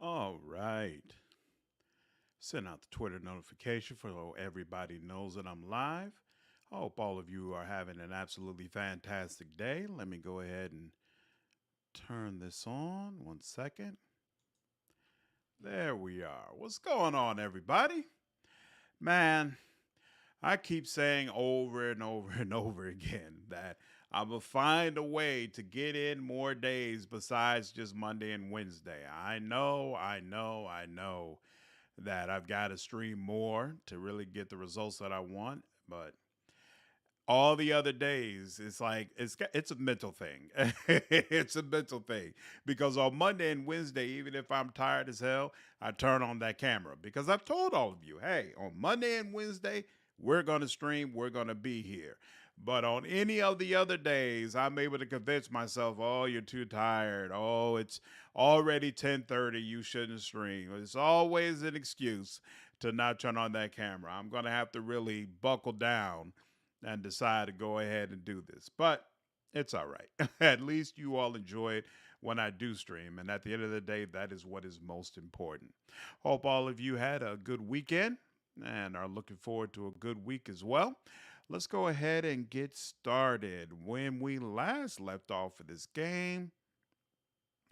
All right. Send out the Twitter notification so everybody knows that I'm live. I hope all of you are having an absolutely fantastic day. Let me go ahead and turn this on. 1 second. There we are. What's going on, everybody? Man, I keep saying over and over and over again that I'm going to find a way to get in more days besides just Monday and Wednesday. I know that I've got to stream more to really get the results that I want. But all the other days, it's like it's a mental thing. It's a mental thing because on Monday and Wednesday, even if I'm tired as hell, I turn on that camera because I've told all of you, hey, on Monday and Wednesday, we're gonna stream, we're gonna be here. But on any of the other days, I'm able to convince myself, oh, you're too tired. Oh, it's already 10:30. You shouldn't stream. It's always an excuse to not turn on that camera. I'm gonna have to really buckle down and decide to go ahead and do this. But it's all right. At least you all enjoy it when I do stream. And at the end of the day, that is what is most important. Hope all of you had a good weekend and are looking forward to a good week as well. Let's go ahead and get started. When we last left off of this game,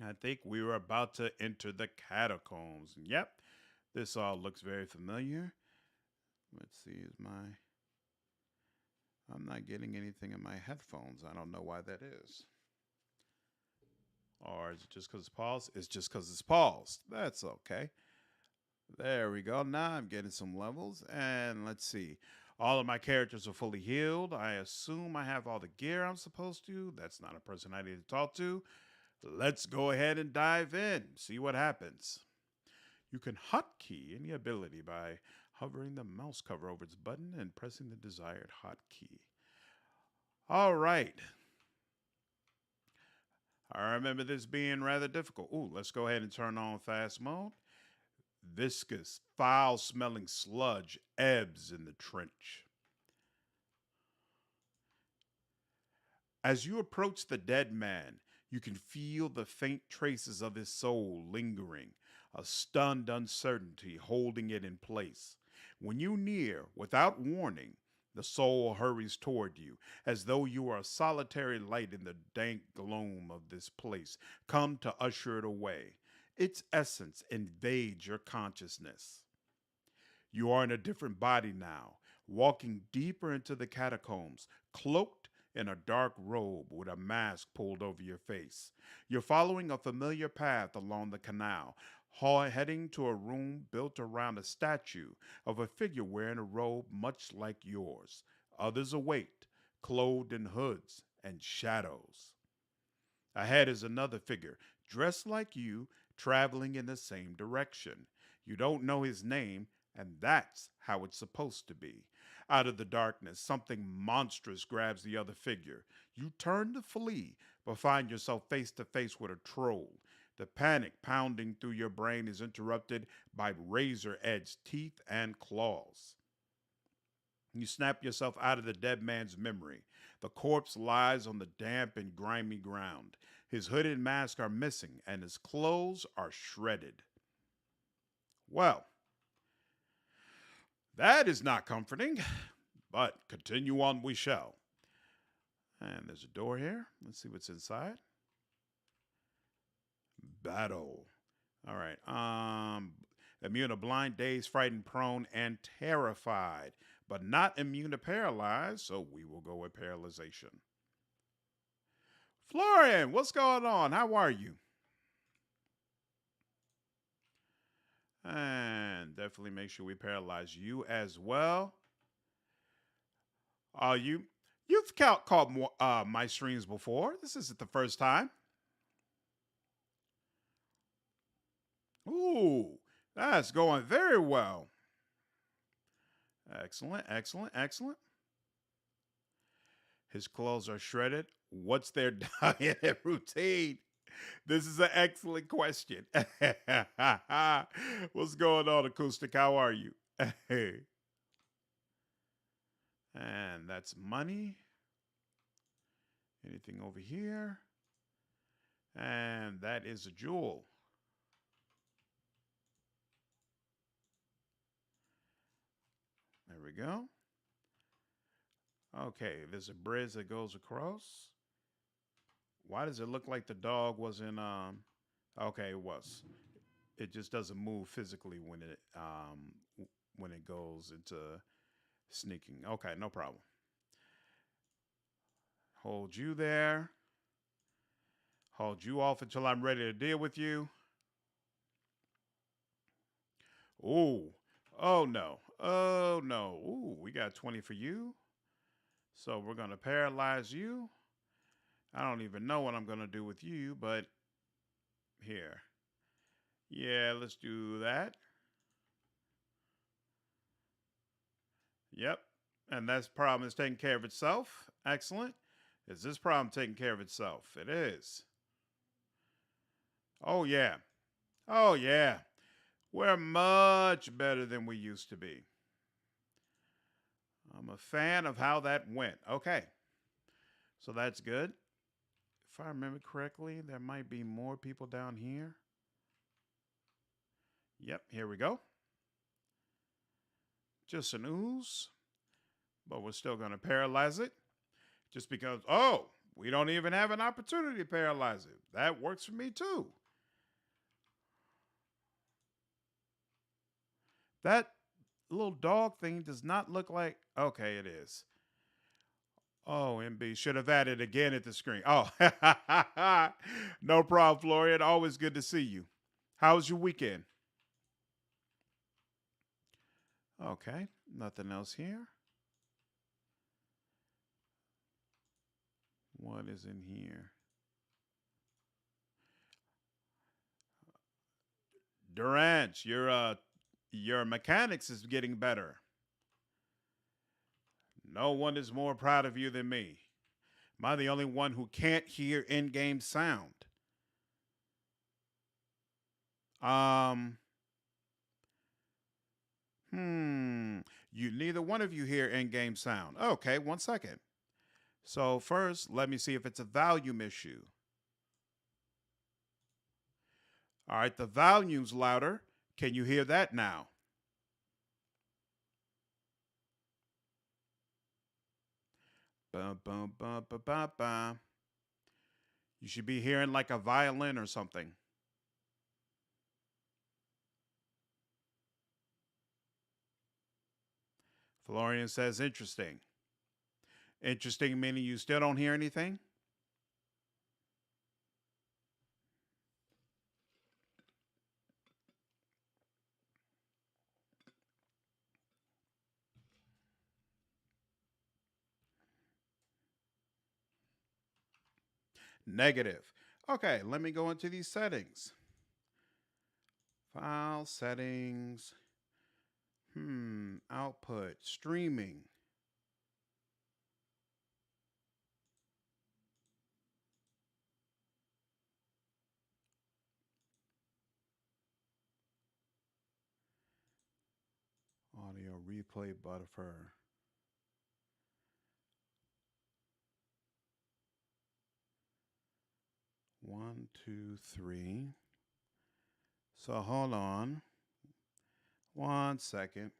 I think we were about to enter the catacombs. Yep, this all looks very familiar. Let's see, I'm not getting anything in my headphones. I don't know why that is. Or is it just because it's paused? It's just because it's paused. That's okay. There we go. Now I'm getting some levels. And let's see. All of my characters are fully healed. I assume I have all the gear I'm supposed to. That's not a person I need to talk to. Let's go ahead and dive in. See what happens. You can hotkey any ability by hovering the mouse cover over its button and pressing the desired hotkey. All right. I remember this being rather difficult. Ooh, let's go ahead and turn on fast mode. Viscous, foul smelling sludge ebbs in the trench. As you approach the dead man, you can feel the faint traces of his soul lingering, a stunned uncertainty holding it in place. When you near, without warning, the soul hurries toward you, as though you are a solitary light in the dank gloom of this place, come to usher it away. Its essence invades your consciousness. You are in a different body now, walking deeper into the catacombs, cloaked in a dark robe with a mask pulled over your face. You're following a familiar path along the canal, heading to a room built around a statue of a figure wearing a robe much like yours. Others await, clothed in hoods and shadows. Ahead is another figure, dressed like you, traveling in the same direction. You don't know his name, and that's how it's supposed to be. Out of the darkness, something monstrous grabs the other figure. You turn to flee, but find yourself face to face with a troll. The panic pounding through your brain is interrupted by razor edged teeth and claws. You snap yourself out of the dead man's memory. The corpse lies on the damp and grimy ground. His hood and mask are missing, and his clothes are shredded. Well, that is not comforting, but continue on we shall. And there's a door here. Let's see what's inside. Battle. All right. Immune to blind, dazed, frightened, prone, and terrified, but not immune to paralyzed, so we will go with paralyzation. Florian, what's going on? How are you? And definitely make sure we paralyze you as well. You've caught more, my streams before. This isn't the first time. Ooh, that's going very well. Excellent, excellent, excellent. His clothes are shredded. What's their diet and routine? This is an excellent question. What's going on, Acoustic? How are you? And that's money. Anything over here? And that is a jewel. we go. Okay, there's a bridge that goes across. Why does it look like the dog was in okay, it was. It just doesn't move physically when it goes into sneaking. Okay, no problem. Hold you there. Hold you off until I'm ready to deal with you. Ooh. Oh no. Oh no. Ooh, we got 20 for you. So we're gonna paralyze you. I don't even know what I'm gonna do with you, but here. Yeah, let's do that. Yep. And that's problem is taking care of itself. Excellent. Is this problem taking care of itself? It is. Oh yeah. Oh yeah. We're much better than we used to be. I'm a fan of how that went. Okay. So that's good. If I remember correctly, there might be more people down here. Yep, here we go. Just an ooze. But we're still going to paralyze it. Just because, oh, we don't even have an opportunity to paralyze it. That works for me too. That little dog thing does not look like. Okay, it is. Oh, MB should have added again at the screen. Oh, no problem, Florian. Always good to see you. How was your weekend? Okay, nothing else here. What is in here? Durant, your mechanics is getting better. No one is more proud of you than me. Am I the only one who can't hear in-game sound? Um, you neither one of you hear in-game sound. Okay, 1 second. So first, let me see if it's a volume issue. All right, the volume's louder. Can you hear that now? Bum, bum, bum, bum, bum, bum. You should be hearing like a violin or something. Florian says interesting. Interesting meaning you still don't hear anything? Negative. Okay, let me go into these settings. File settings. Output. Streaming. Audio replay buffer. One, two, three. So hold on. 1 second.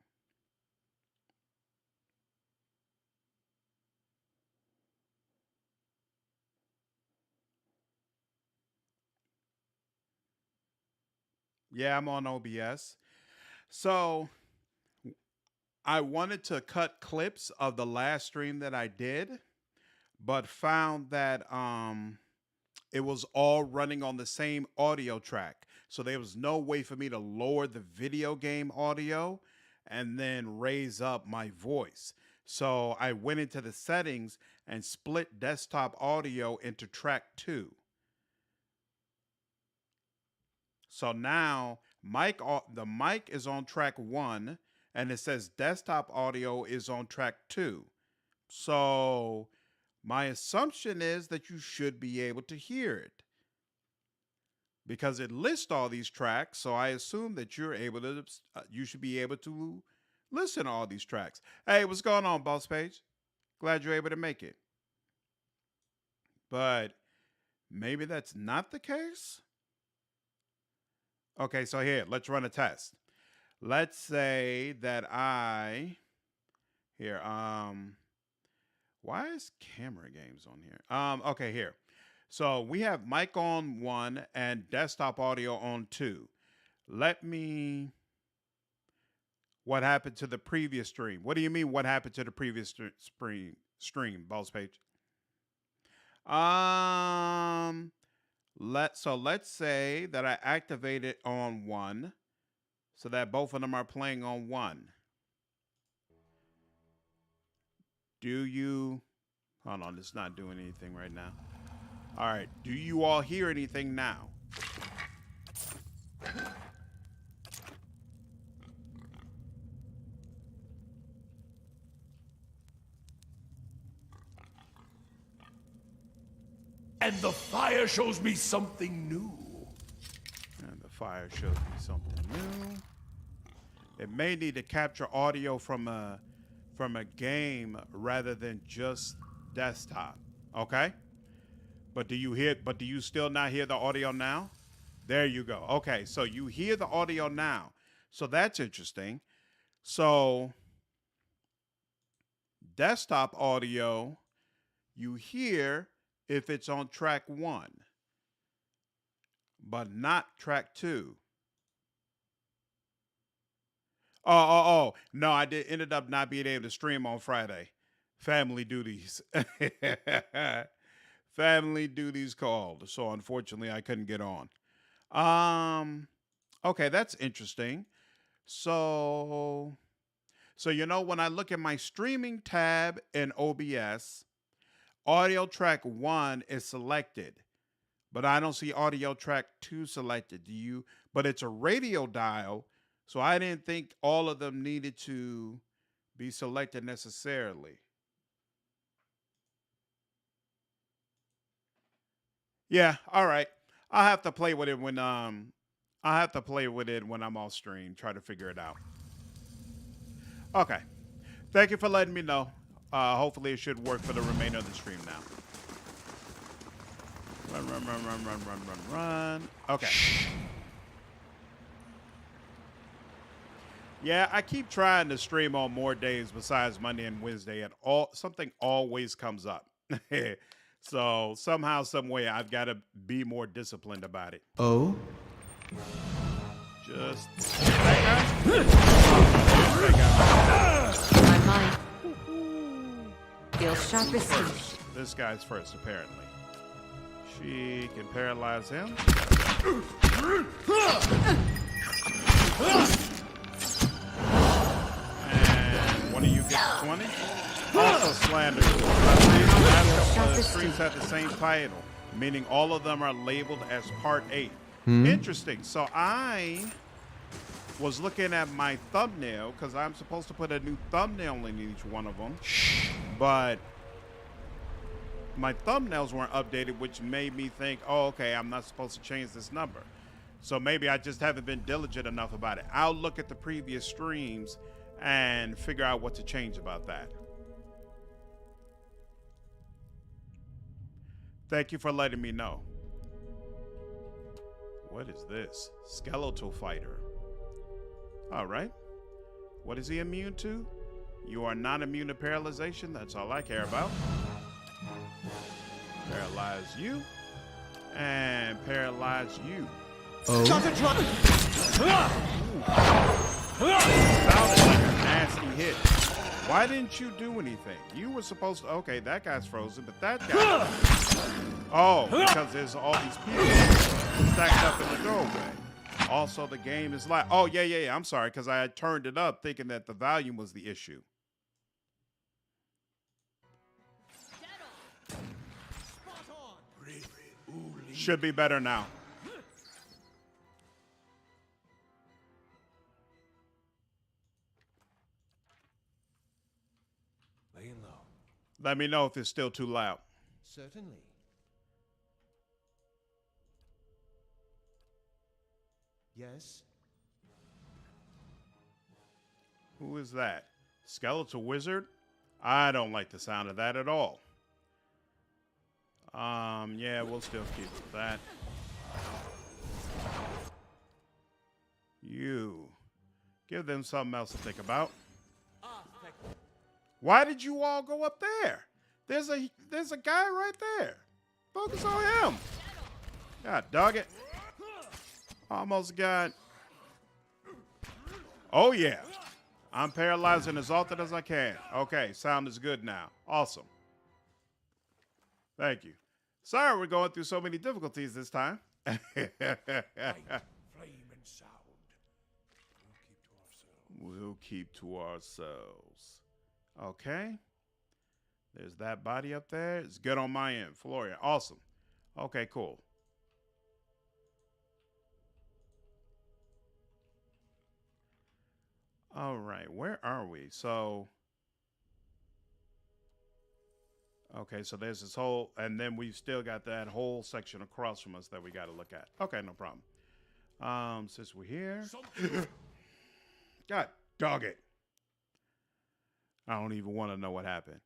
Yeah, I'm on OBS. So I wanted to cut clips of the last stream that I did, but found that it was all running on the same audio track. So there was no way for me to lower the video game audio and then raise up my voice. So I went into the settings and split desktop audio into track 2. So now the mic is on track 1 and it says desktop audio is on track 2. So my assumption is that you should be able to hear it because it lists all these tracks. So I assume that you should be able to listen to all these tracks. Hey, what's going on, Boss Page? Glad you're able to make it. But maybe that's not the case. Okay, so here, let's run a test. Let's say that I Here. Why is camera games on here? Okay, here. So we have mic on 1 and desktop audio on 2. Let me. What happened to the previous stream? What do you mean? What happened to the previous stream, Boss Page? Let's say that I activate it on 1, so that both of them are playing on 1. Do you? Hold on, it's not doing anything right now. All right. Do you all hear anything now? And the fire shows me something new. And the fire shows me something new. It may need to capture audio from a game rather than just desktop. Okay? But do you still not hear the audio now? There you go. Okay, so you hear the audio now. So that's interesting. So desktop audio, you hear if it's on track 1, but not track 2. Oh. No, I ended up not being able to stream on Friday. Family duties. Family duties called. So unfortunately I couldn't get on. Okay, that's interesting. So when I look at my streaming tab in OBS, audio track 1 is selected, but I don't see audio track 2 selected. But it's a radio dial, so I didn't think all of them needed to be selected necessarily. Yeah, all right. I'll have to play with it when I'm off stream, try to figure it out. Okay. Thank you for letting me know. Hopefully it should work for the remainder of the stream now. Run. Okay. Yeah, I keep trying to stream on more days besides Monday and Wednesday, and something always comes up. So somehow, some way, I've got to be more disciplined about it. Oh? Just that guy. My mind feels sharp as teeth. This guy's first, apparently. She can paralyze him. And one of you gets 20. Also Slandered. Last couple of streams have the same title, meaning all of them are labeled as Part 8. Interesting. So I was looking at my thumbnail because I'm supposed to put a new thumbnail in each one of them, but my thumbnails weren't updated, which made me think, oh, okay, I'm not supposed to change this number. So maybe I just haven't been diligent enough about it. I'll look at the previous streams and figure out what to change about that. Thank you for letting me know. What is this? Skeletal fighter. All right. What is he immune to? You are not immune to paralyzation. That's all I care about. Paralyze you. And paralyze you. Oh. Sounded like a nasty hit. Why didn't you do anything? You were supposed to... Okay, that guy's frozen, but that guy... Oh, because there's all these people stacked up in the doorway. Also, the game is like... Oh, yeah. I'm sorry, because I had turned it up thinking that the volume was the issue. Should be better now. Laying low. Let me know if it's still too loud. Certainly. Yes. Who is that? Skeletal Wizard? I don't like the sound of that at all. Yeah, we'll still keep with that. You. Give them something else to think about. Why did you all go up there? There's a guy right there. Focus on him. God dog it. Almost got. Oh yeah. I'm paralyzing as often as I can. Okay, sound is good now. Awesome. Thank you. Sorry we're going through so many difficulties this time. Light, flame, and sound. We'll keep to ourselves. Okay. There's that body up there. It's good on my end. Floria. Awesome. Okay, cool. All right. Where are we? So. Okay, so there's this whole, and then we've still got that whole section across from us that we got to look at. Okay, no problem. Since we're here. God dog it. I don't even want to know what happened.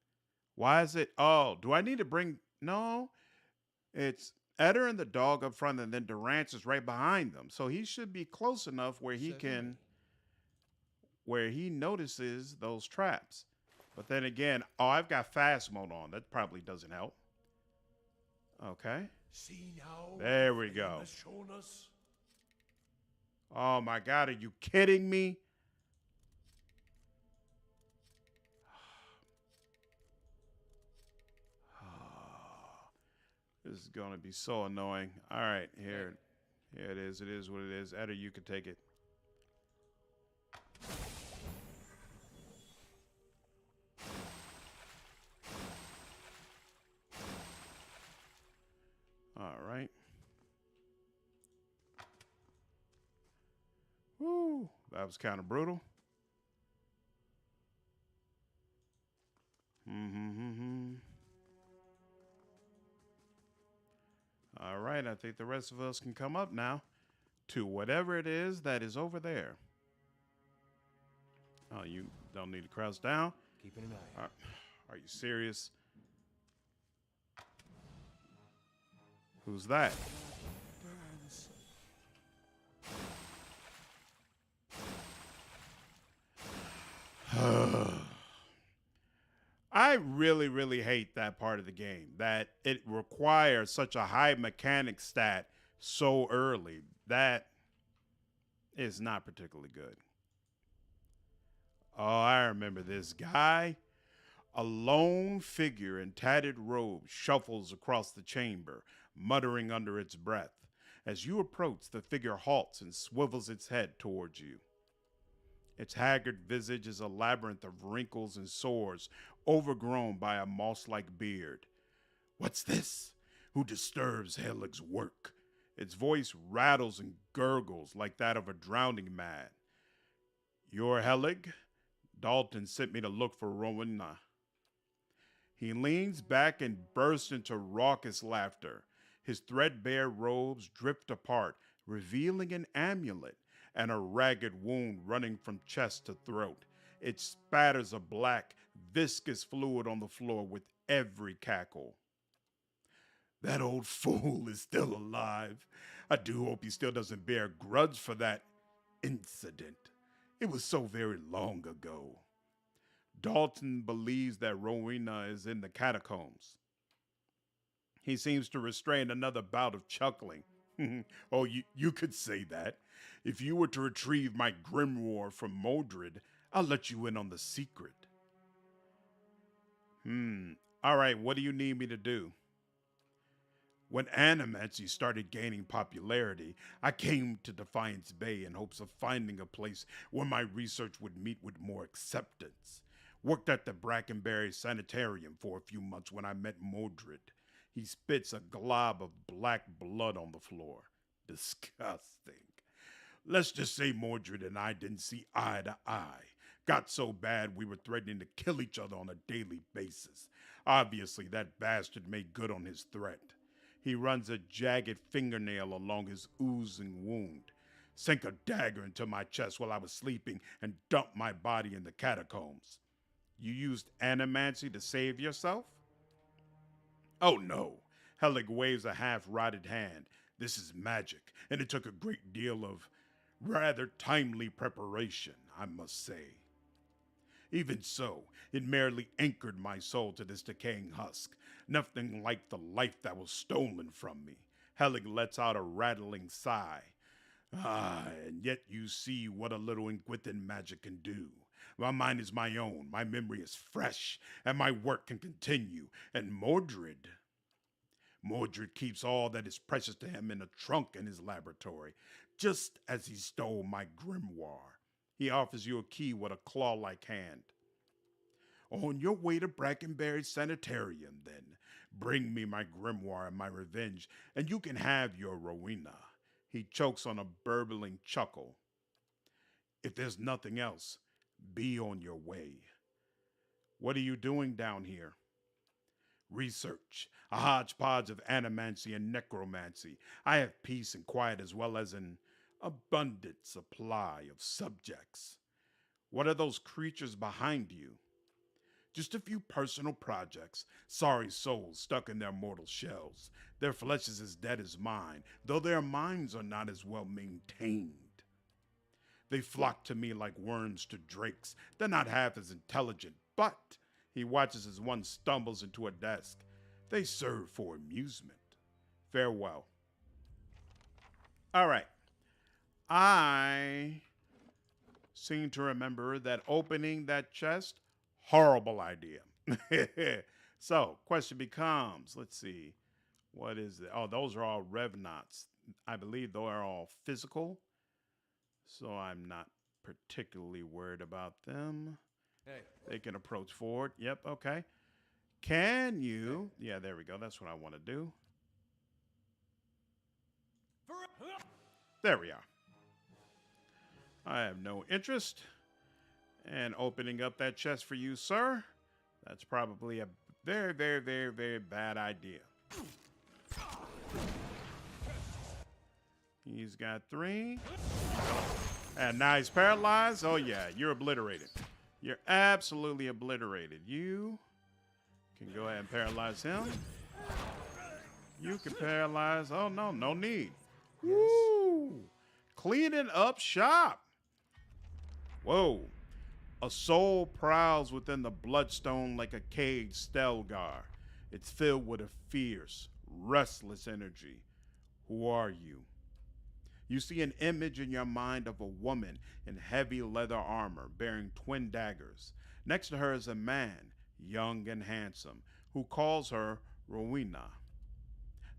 Why is it? Oh, do I need to bring? No, it's Eder and the dog up front, and then Durance is right behind them. So he should be close enough where he can, where he notices those traps. But then again, oh, I've got fast mode on. That probably doesn't help. Okay. See now. There we go. Has shown us. Oh my God, are you kidding me? This is going to be so annoying. All right, here it is. It is what it is. Eder, you can take it. All right. Woo, that was kind of brutal. All right, I think the rest of us can come up now to whatever it is that is over there. Oh, you don't need to crouch down? Keeping an eye. Are you serious? Who's that? I really, really hate that part of the game, that it requires such a high mechanic stat so early. That is not particularly good. Oh, I remember this guy. A lone figure in tattered robes shuffles across the chamber, muttering under its breath. As you approach, the figure halts and swivels its head towards you. Its haggard visage is a labyrinth of wrinkles and sores, overgrown by a moss-like beard. What's this? Who disturbs Helig's work? Its voice rattles and gurgles like that of a drowning man. You're Helig? Dalton sent me to look for Rowena. He leans back and bursts into raucous laughter. His threadbare robes drift apart, revealing an amulet and a ragged wound running from chest to throat. It spatters a black, viscous fluid on the floor with every cackle. That old fool is still alive. I do hope he still doesn't bear a grudge for that incident. It was so very long ago. Dalton believes that Rowena is in the catacombs. He seems to restrain another bout of chuckling. Oh, you could say that. If you were to retrieve my grimoire from Mordred, I'll let you in on the secret. All right, what do you need me to do? When animancy started gaining popularity, I came to Defiance Bay in hopes of finding a place where my research would meet with more acceptance. Worked at the Brackenberry Sanitarium for a few months when I met Mordred. He spits a glob of black blood on the floor. Disgusting. Let's just say Mordred and I didn't see eye to eye. Got so bad we were threatening to kill each other on a daily basis. Obviously, that bastard made good on his threat. He runs a jagged fingernail along his oozing wound, sank a dagger into my chest while I was sleeping, and dumped my body in the catacombs. You used animancy to save yourself? Oh no. Helig waves a half-rotted hand. This is magic, and it took a great deal of rather timely preparation, I must say. Even so, it merely anchored my soul to this decaying husk, nothing like the life that was stolen from me. Helig lets out a rattling sigh. Ah, and yet you see what a little Inquithan magic can do. My mind is my own, my memory is fresh, and my work can continue. And Mordred keeps all that is precious to him in a trunk in his laboratory, just as he stole my grimoire. He offers you a key with a claw-like hand. On your way to Brackenberry Sanitarium, then, bring me my grimoire and my revenge, and you can have your Rowena. He chokes on a burbling chuckle. If there's nothing else, be on your way. What are you doing down here? Research, a hodgepodge of animancy and necromancy. I have peace and quiet as well as an abundant supply of subjects. What are those creatures behind you? Just a few personal projects, sorry souls stuck in their mortal shells. Their flesh is as dead as mine, though their minds are not as well maintained. They flock to me like worms to drakes. They're not half as intelligent, but he watches as one stumbles into a desk. They serve for amusement. Farewell. All right. I seem to remember that opening that chest, horrible idea. So, question becomes, let's see, what is it? Oh, those are all revenants. I believe those are all physical, so I'm not particularly worried about them. Hey. They can approach forward. Yep, okay. Can you? Yeah, there we go. That's what I want to do. There we are. I have no interest in opening up that chest for you, sir. That's probably a very, very, very, very bad idea. He's got 3. And now he's paralyzed. Oh, yeah, you're obliterated. You're absolutely obliterated. You can go ahead and paralyze him. You can paralyze. Oh, no, no need. Yes. Woo! Cleaning up shop. Whoa. A soul prowls within the bloodstone like a caged Stelgar. It's filled with a fierce, restless energy. Who are you? You see an image in your mind of a woman in heavy leather armor bearing twin daggers. Next to her is a man, young and handsome, who calls her Rowena.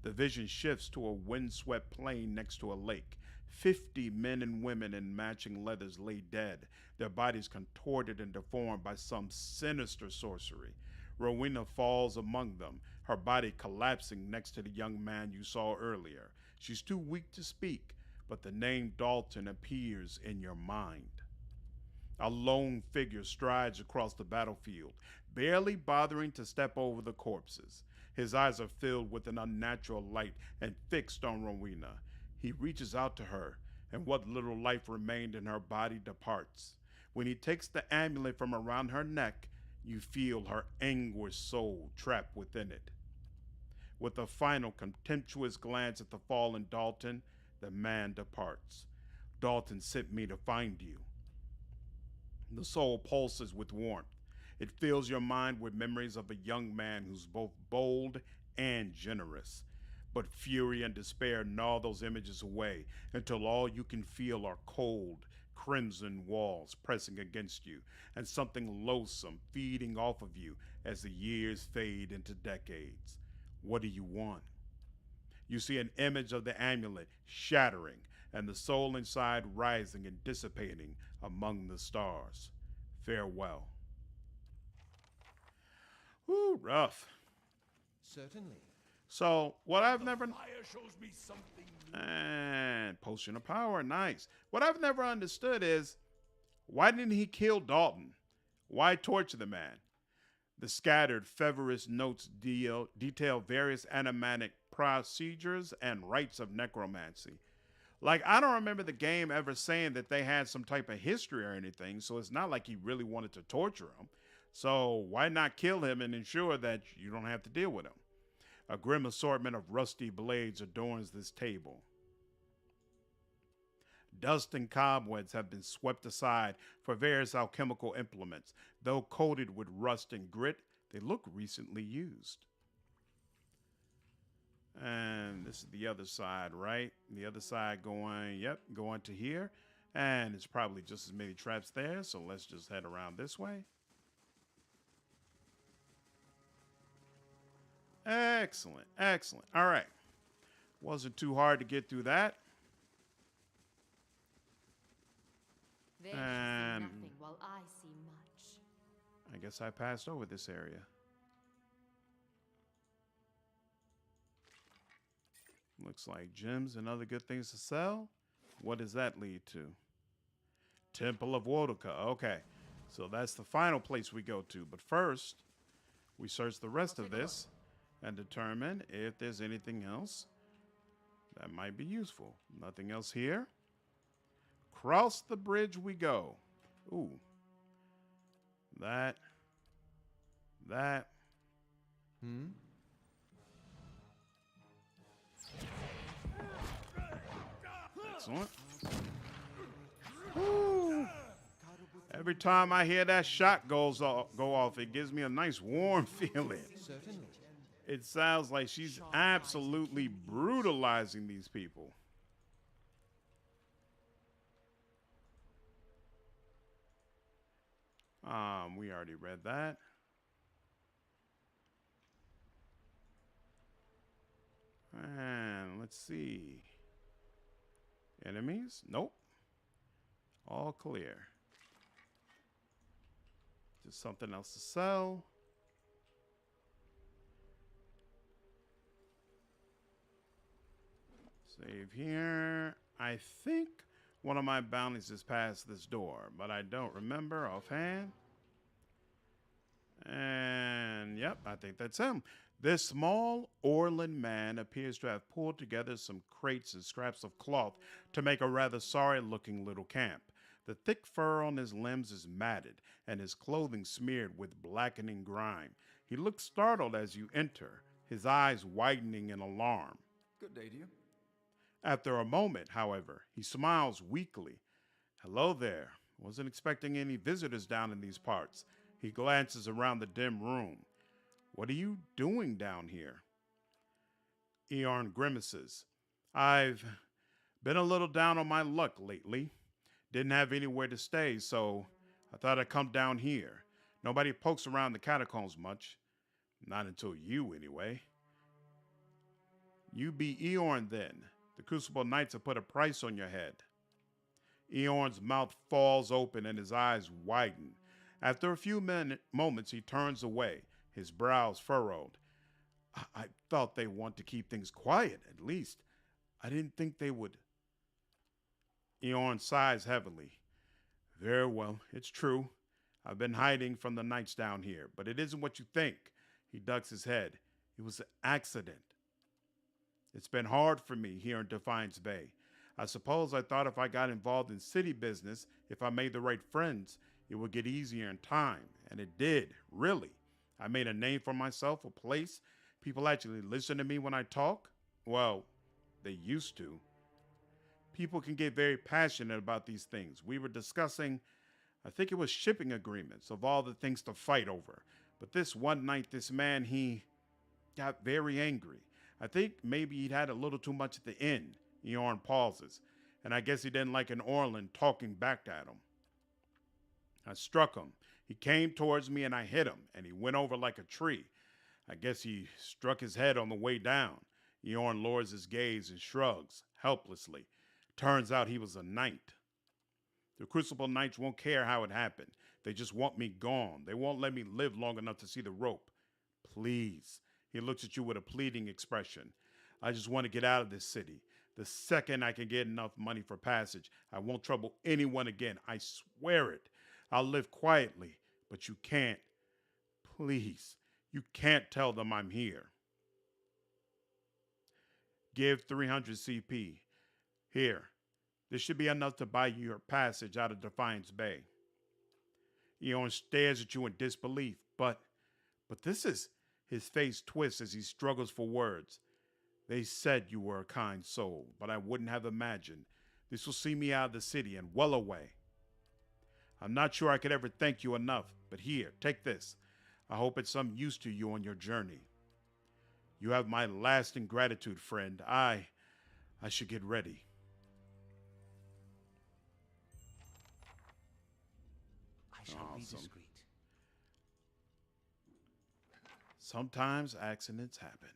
The vision shifts to a windswept plain next to a lake. 50 men and women in matching leathers lay dead, their bodies contorted and deformed by some sinister sorcery. Rowena falls among them, her body collapsing next to the young man you saw earlier. She's too weak to speak, but the name Dalton appears in your mind. A lone figure strides across the battlefield, barely bothering to step over the corpses. His eyes are filled with an unnatural light and fixed on Rowena. He reaches out to her, and what little life remained in her body departs. When he takes the amulet from around her neck, you feel her anguished soul trapped within it. With a final contemptuous glance at the fallen Dalton, the man departs. Dalton sent me to find you. The soul pulses with warmth. It fills your mind with memories of a young man who's both bold and generous. But fury and despair gnaw those images away until all you can feel are cold, crimson walls pressing against you and something loathsome feeding off of you as the years fade into decades. What do you want? You see an image of the amulet shattering and the soul inside rising and dissipating among the stars. Farewell. Whew, rough. Certainly. So, what I've never... Fire shows me something new. And potion of power, nice. What I've never understood is, why didn't he kill Dalton? Why torture the man? The scattered Feverous notes detail various animatic procedures and rites of necromancy. Like, I don't remember the game ever saying that they had some type of history or anything, so it's not like he really wanted to torture him. So why not kill him and ensure that you don't have to deal with him? A grim assortment of rusty blades adorns this table. Dust and cobwebs have been swept aside for various alchemical implements. Though coated with rust and grit, they look recently used. And this is the other side, right? The other side going, yep, going to here. And it's probably just as many traps there, so let's just head around this way. Excellent, excellent. All right. Wasn't too hard to get through that. They And see nothing while I see much. I guess I passed over this area. Looks like gems and other good things to sell. What does that lead to? Temple of Wodica. Okay. So that's the final place we go to. But first, we search the rest of this and determine if there's anything else that might be useful. Nothing else here. Cross the bridge we go. Ooh. That. Excellent. Woo. Every time I hear that shot go off, it gives me a nice warm feeling. Certainly. It sounds like she's absolutely brutalizing these people. We already read that. And let's see. Enemies? Nope. All clear. Just something else to sell. Save here. I think one of my bounties is past this door, but I don't remember offhand. And yep, I think that's him. This small Orland man appears to have pulled together some crates and scraps of cloth to make a rather sorry-looking little camp. The thick fur on his limbs is matted, and his clothing smeared with blackening grime. He looks startled as you enter, his eyes widening in alarm. Good day to you. After a moment, however, he smiles weakly. Hello there. Wasn't expecting any visitors down in these parts. He glances around the dim room. What are you doing down here? Eorn grimaces. I've been a little down on my luck lately. Didn't have anywhere to stay, so I thought I'd come down here. Nobody pokes around the catacombs much. Not until you, anyway. You be Eorn, then. The Crucible Knights have put a price on your head. Eorn's mouth falls open and his eyes widen. After a few moments, he turns away, his brows furrowed. I thought they want to keep things quiet, at least. I didn't think they would. Eorn sighs heavily. Very well, it's true. I've been hiding from the knights down here, but it isn't what you think. He ducks his head. It was an accident. It's been hard for me here in Defiance Bay. I suppose I thought if I got involved in city business, if I made the right friends, it would get easier in time. And it did, really. I made a name for myself, a place. People actually listen to me when I talk. Well, they used to. People can get very passionate about these things. We were discussing, I think it was shipping agreements of all the things to fight over. But this one night, this man, he got very angry. I think maybe he'd had a little too much at the end. Eorn pauses, and I guess he didn't like an Orland talking back at him. I struck him. He came towards me and I hit him, and he went over like a tree. I guess he struck his head on the way down. Eorn lowers his gaze and shrugs, helplessly. Turns out he was a knight. The Crucible Knights won't care how it happened. They just want me gone. They won't let me live long enough to see the rope. Please. He looks at you with a pleading expression. I just want to get out of this city. The second I can get enough money for passage, I won't trouble anyone again. I swear it. I'll live quietly, but you can't. Please, you can't tell them I'm here. Give 300 CP. Here, this should be enough to buy you your passage out of Defiance Bay. Eorn stares at you in disbelief, but this is... His face twists as he struggles for words. They said you were a kind soul, but I wouldn't have imagined. This will see me out of the city and well away. I'm not sure I could ever thank you enough, but here, take this. I hope it's some use to you on your journey. You have my lasting gratitude, friend. I should get ready. I shall be discreet. Sometimes accidents happen.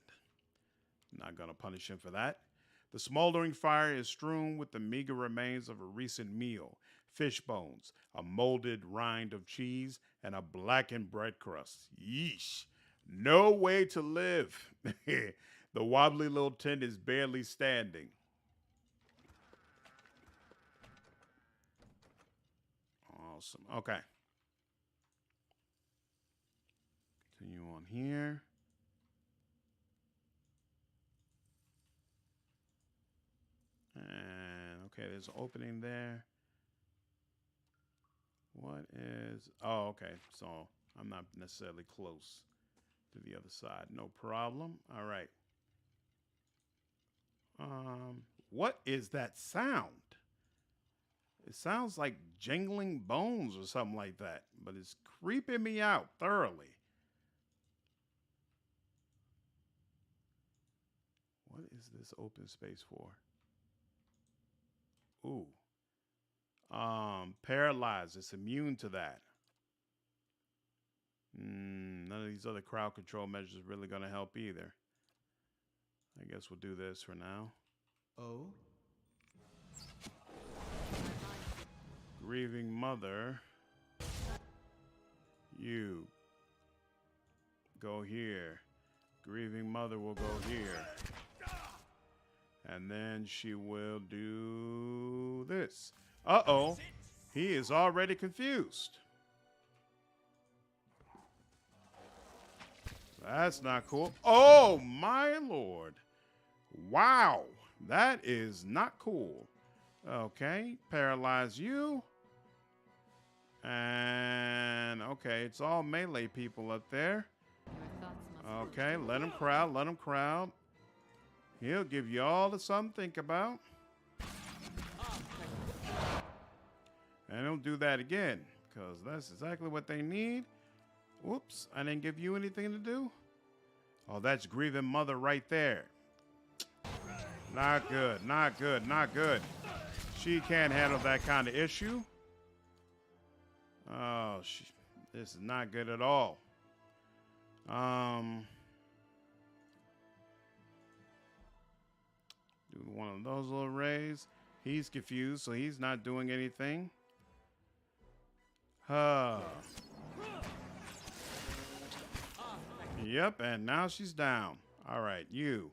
Not gonna punish him for that. The smoldering fire is strewn with the meager remains of a recent meal, fish bones, a molded rind of cheese, and a blackened bread crust. Yeesh. No way to live. The wobbly little tent is barely standing. Awesome. Okay. Continue on here. And okay, there's an opening there. What is... Oh, okay. So I'm not necessarily close to the other side. No problem. All right. What is that sound? It sounds like jingling bones or something like that, but it's creeping me out thoroughly. What is this open space for? Ooh. Paralyzed. It's immune to that. None of these other crowd control measures are really going to help either. I guess we'll do this for now. Oh? Grieving mother. You. Go here. Grieving mother will go here. And then she will do this. Uh-oh. He is already confused. That's not cool. Oh, my lord. Wow. That is not cool. Okay. Paralyze you. And, okay, it's all melee people up there. Okay, let him crowd. Let him crowd. He'll give you all the something to think about. And he'll do that again, because that's exactly what they need. Whoops, I didn't give you anything to do. Oh, that's grieving mother right there. Not good, not good, not good. She can't handle that kind of issue. Oh, this is not good at all. Do one of those little rays. He's confused, so he's not doing anything. Yep, and now she's down. All right, you.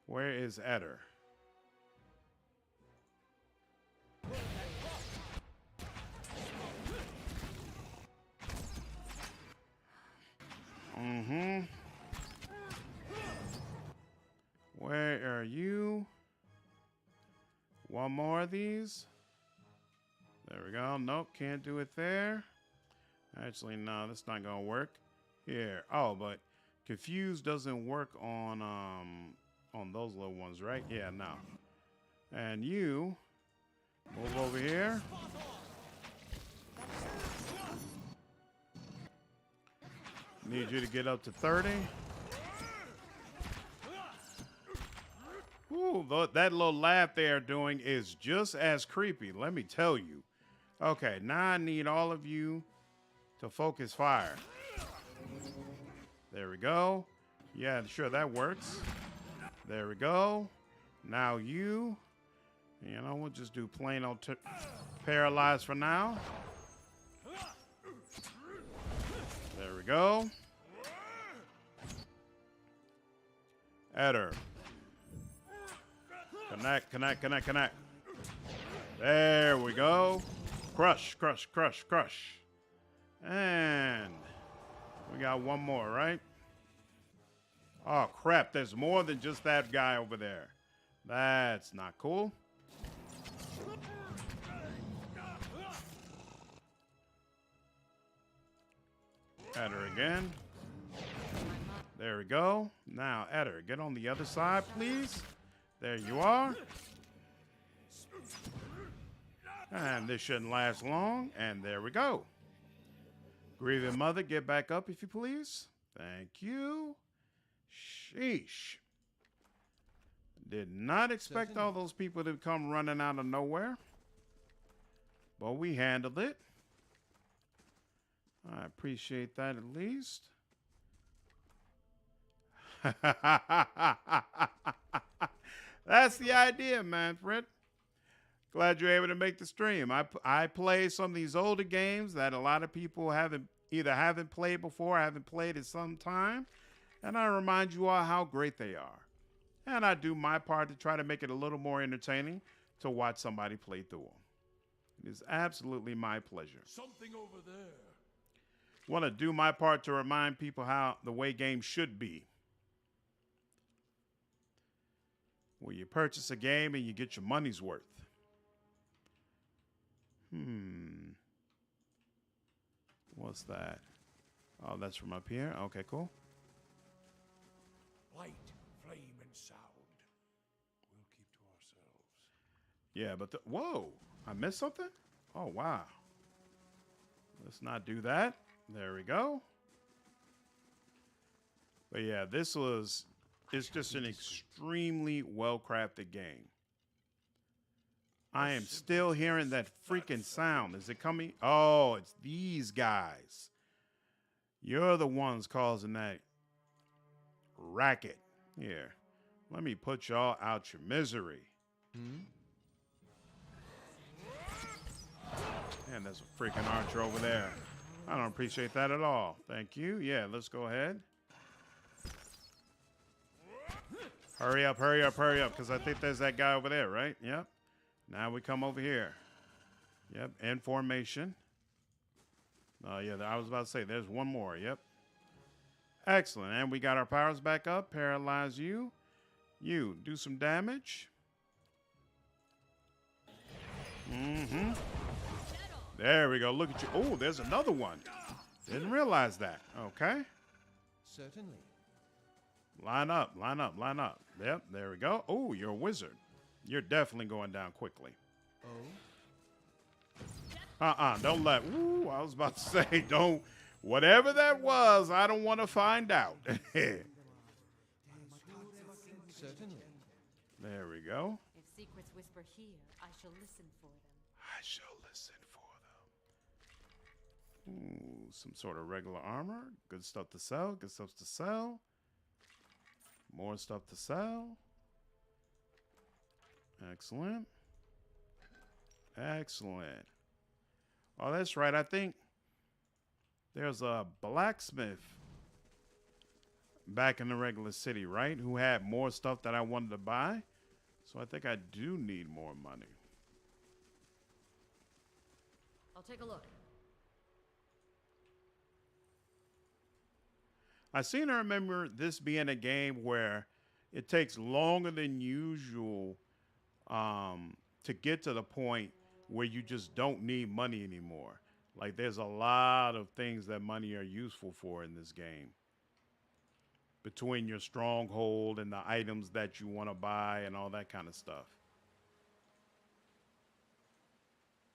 Where is Eder? Where are you? One more of these. There we go. Nope, can't do it there. Actually, no, that's not gonna work. Here. Oh, but confused doesn't work on those little ones, right? Yeah, no. And you move over here. Need you to get up to 30. Ooh, that little laugh they're doing is just as creepy, let me tell you. Okay, now I need all of you to focus fire. There we go. Yeah, sure, that works. There we go. Now you know, we'll just do plain old paralyzed for now. There we go. Eder. Connect, connect, connect, connect. There we go. Crush, crush, crush, crush. And we got one more, right? Oh, crap. There's more than just that guy over there. That's not cool. Eder again. There we go. Now, Eder, get on the other side, please. There you are. And this shouldn't last long. And there we go. Grieving mother, get back up if you please. Thank you. Sheesh. Did not expect all those people to come running out of nowhere. But we handled it. I appreciate that at least. That's the idea, Manfred. Glad you're able to make the stream. I play some of these older games that a lot of people haven't played before, haven't played in some time, and I remind you all how great they are. And I do my part to try to make it a little more entertaining to watch somebody play through them. It is absolutely my pleasure. Something over there. Want to do my part to remind people how the way games should be. Where you purchase a game and you get your money's worth. What's that? Oh, that's from up here? Okay, cool. Light, flame, and sound. We'll keep to ourselves. Yeah, but whoa, I missed something? Oh, wow. Let's not do that. There we go. But yeah, it's just an extremely well-crafted game. I am still hearing that freaking sound. Is it coming? Oh, it's these guys. You're the ones causing that racket. Here, let me put y'all out your misery. And there's a freaking archer over there. I don't appreciate that at all. Thank you. Yeah, let's go ahead. Hurry up, hurry up, hurry up, because I think there's that guy over there, right? Yep. Now we come over here. Yep, in formation. Yeah, I was about to say, there's one more. Yep. Excellent. And we got our powers back up. Paralyze you. You, do some damage. There we go. Look at you. Oh, there's another one. Didn't realize that. Okay. Certainly. Line up, line up, line up. Yep, there we go. Oh, you're a wizard. You're definitely going down quickly. Oh? Don't let... Ooh, I was about to say, don't... Whatever that was, I don't want to find out. Certainly. There we go. If secrets whisper here, I shall listen for them. I shall listen for them. Ooh, some sort of regular armor. Good stuff to sell. Good stuff to sell. More stuff to sell. Excellent. Excellent. Oh, that's right. I think there's a blacksmith back in the regular city, right? Who had more stuff that I wanted to buy. So I think I do need more money. I'll take a look. I seem to remember this being a game where it takes longer than usual to get to the point where you just don't need money anymore. Like, there's a lot of things that money are useful for in this game. Between your stronghold and the items that you want to buy and all that kind of stuff.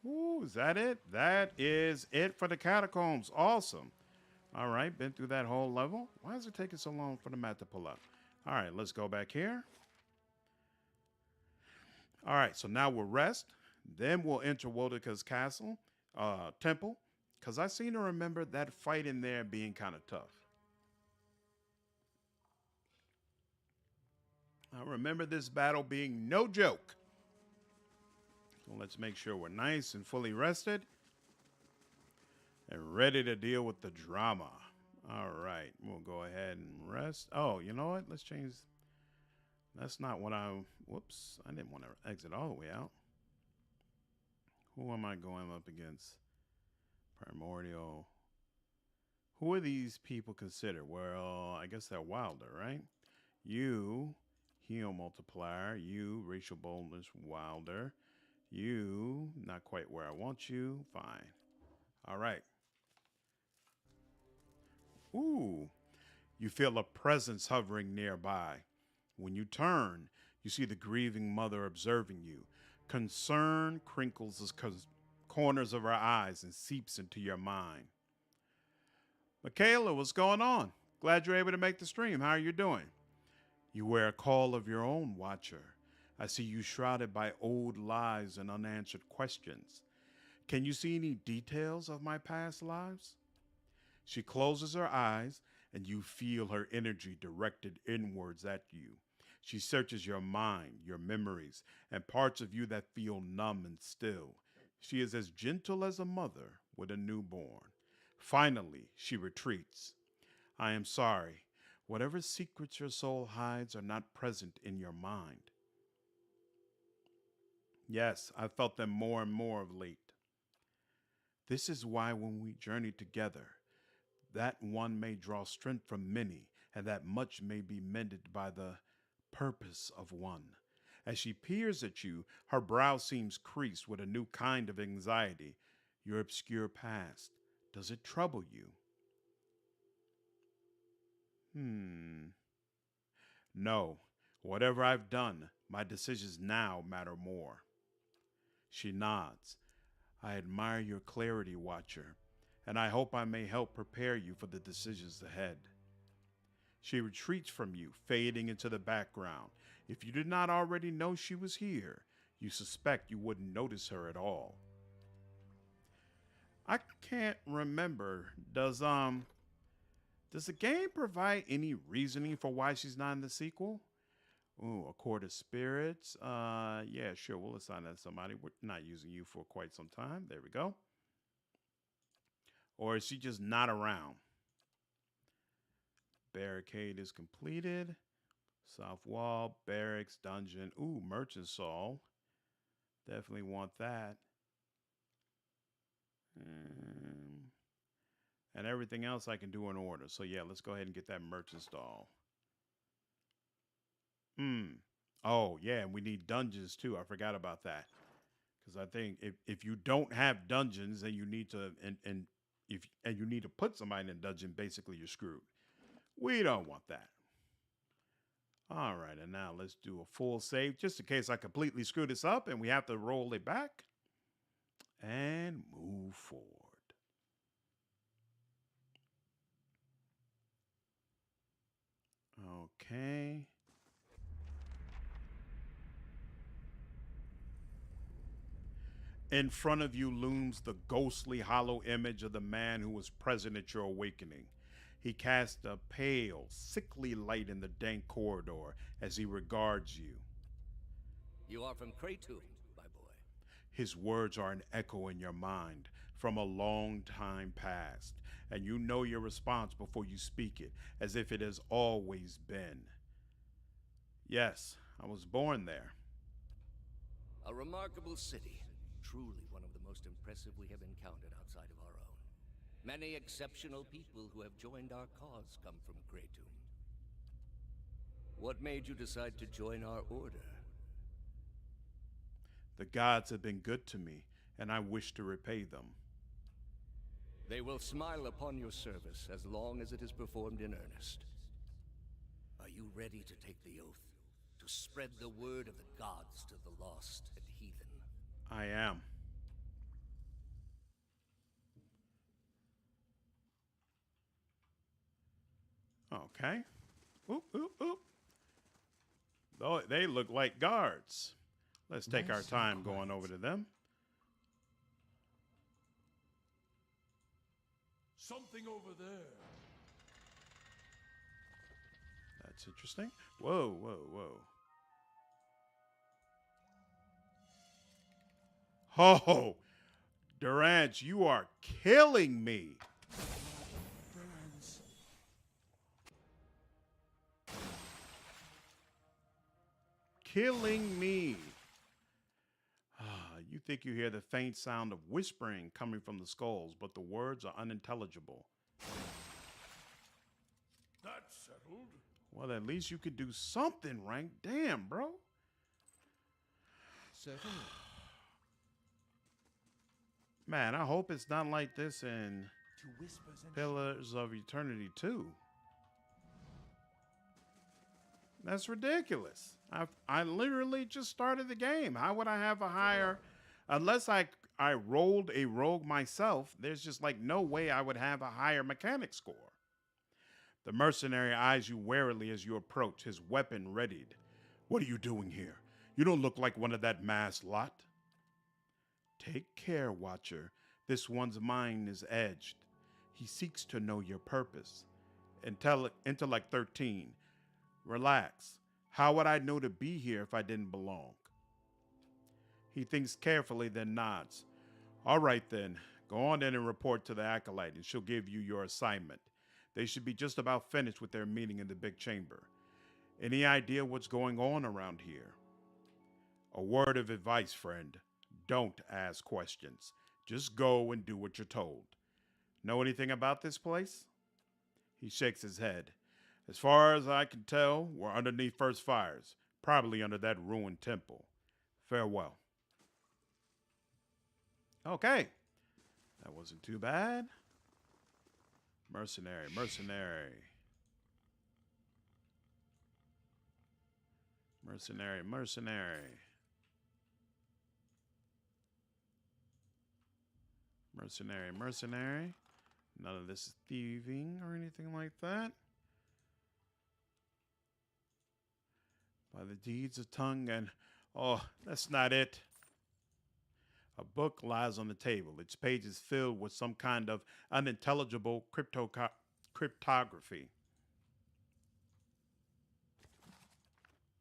Ooh, is that it? That is it for the catacombs. Awesome. All right, been through that whole level. Why is it taking so long for the map to pull up? All right, let's go back here. All right, so now we'll rest. Then we'll enter Wodica's castle, temple, because I seem to remember that fight in there being kind of tough. I remember this battle being no joke. So let's make sure we're nice and fully rested and ready to deal with the drama. All right, we'll go ahead and rest. Oh, you know what? Let's change. That's not what whoops, I didn't want to exit all the way out. Who am I going up against? Primordial. Who are these people considered? Well, I guess they're wilder, right? You, heal multiplier. You, racial boldness, wilder. You, not quite where I want you. Fine. All right. Ooh, you feel a presence hovering nearby. When you turn, You see the grieving mother observing you. Concern crinkles the corners of her eyes and seeps into your mind. Michaela, what's going on? Glad you're able to make the stream. How are you doing? You wear a call of your own, Watcher. I see you shrouded by old lies and unanswered questions. Can you see any details of my past lives? She closes her eyes, and you feel her energy directed inwards at you. She searches your mind, your memories, and parts of you that feel numb and still. She is as gentle as a mother with a newborn. Finally, she retreats. I am sorry. Whatever secrets your soul hides are not present in your mind. Yes, I felt them more and more of late. This is why when we journey together, that one may draw strength from many, and that much may be mended by the purpose of one. As she peers at you, her brow seems creased with a new kind of anxiety. Your obscure past, does it trouble you? No. Whatever I've done, my decisions now matter more. She nods. I admire your clarity, Watcher, and I hope I may help prepare you for the decisions ahead. She retreats from you, fading into the background. If you did not already know she was here, you suspect you wouldn't notice her at all. I can't remember. Does the game provide any reasoning for why she's not in the sequel? Ooh, a Court of Spirits. Yeah, sure. We'll assign that to somebody. We're not using you for quite some time. There we go. Or is she just not around? Barricade is completed. South wall, barracks, dungeon. Ooh, merchant soul. Definitely want that. And everything else I can do in order. So yeah, let's go ahead and get that merchant stall. Oh, yeah, and we need dungeons too. I forgot about that. Because I think if you don't have dungeons, then you need to and you need to put somebody in a dungeon, basically you're screwed. We don't want that. All right, and now let's do a full save just in case I completely screw this up and we have to roll it back and move forward. Okay. In front of you looms the ghostly hollow image of the man who was present at your awakening. He casts a pale, sickly light in the dank corridor as he regards you. You are from Kratom, my boy. His words are an echo in your mind from a long time past, and you know your response before you speak it, as if it has always been. Yes, I was born there. A remarkable city. Truly one of the most impressive we have encountered outside of our own. Many exceptional people who have joined our cause come from Kratom. What made you decide to join our order? The gods have been good to me, and I wish to repay them. They will smile upon your service as long as it is performed in earnest. Are you ready to take the oath? To spread the word of the gods to the lost and heathen? I am. Okay. Oop, oop, oop. Oh, they look like guards. Let's take our time going over to them. Something over there. That's interesting. Whoa, whoa, whoa. Oh, Durant, you are killing me. Burns. Killing me. You think you hear the faint sound of whispering coming from the skulls, but the words are unintelligible. That's settled. Well, at least you could do something, Rank. Damn, bro. Certainly. Man, I hope it's not like this in To whispers and Pillars of Eternity 2. That's ridiculous. I literally just started the game. How would I have a higher, unless I rolled a rogue myself? There's just like no way I would have a higher mechanic score. The mercenary eyes you warily as you approach, his weapon readied. What are you doing here? You don't look like one of that masked lot. Take care, Watcher. This one's mind is edged. He seeks to know your purpose. Intellect 13. Relax. How would I know to be here if I didn't belong? He thinks carefully, then nods. All right, then. Go on in and report to the Acolyte, and she'll give you your assignment. They should be just about finished with their meeting in the big chamber. Any idea what's going on around here? A word of advice, friend. Don't ask questions. Just go and do what you're told. Know anything about this place? He shakes his head. As far as I can tell, we're underneath first fires, probably under that ruined temple. Farewell. Okay. That wasn't too bad. Mercenary. Mercenary, mercenary. None of this is thieving or anything like that. By the deeds of tongue and... Oh, that's not it. A book lies on the table, its pages filled with some kind of unintelligible cryptography.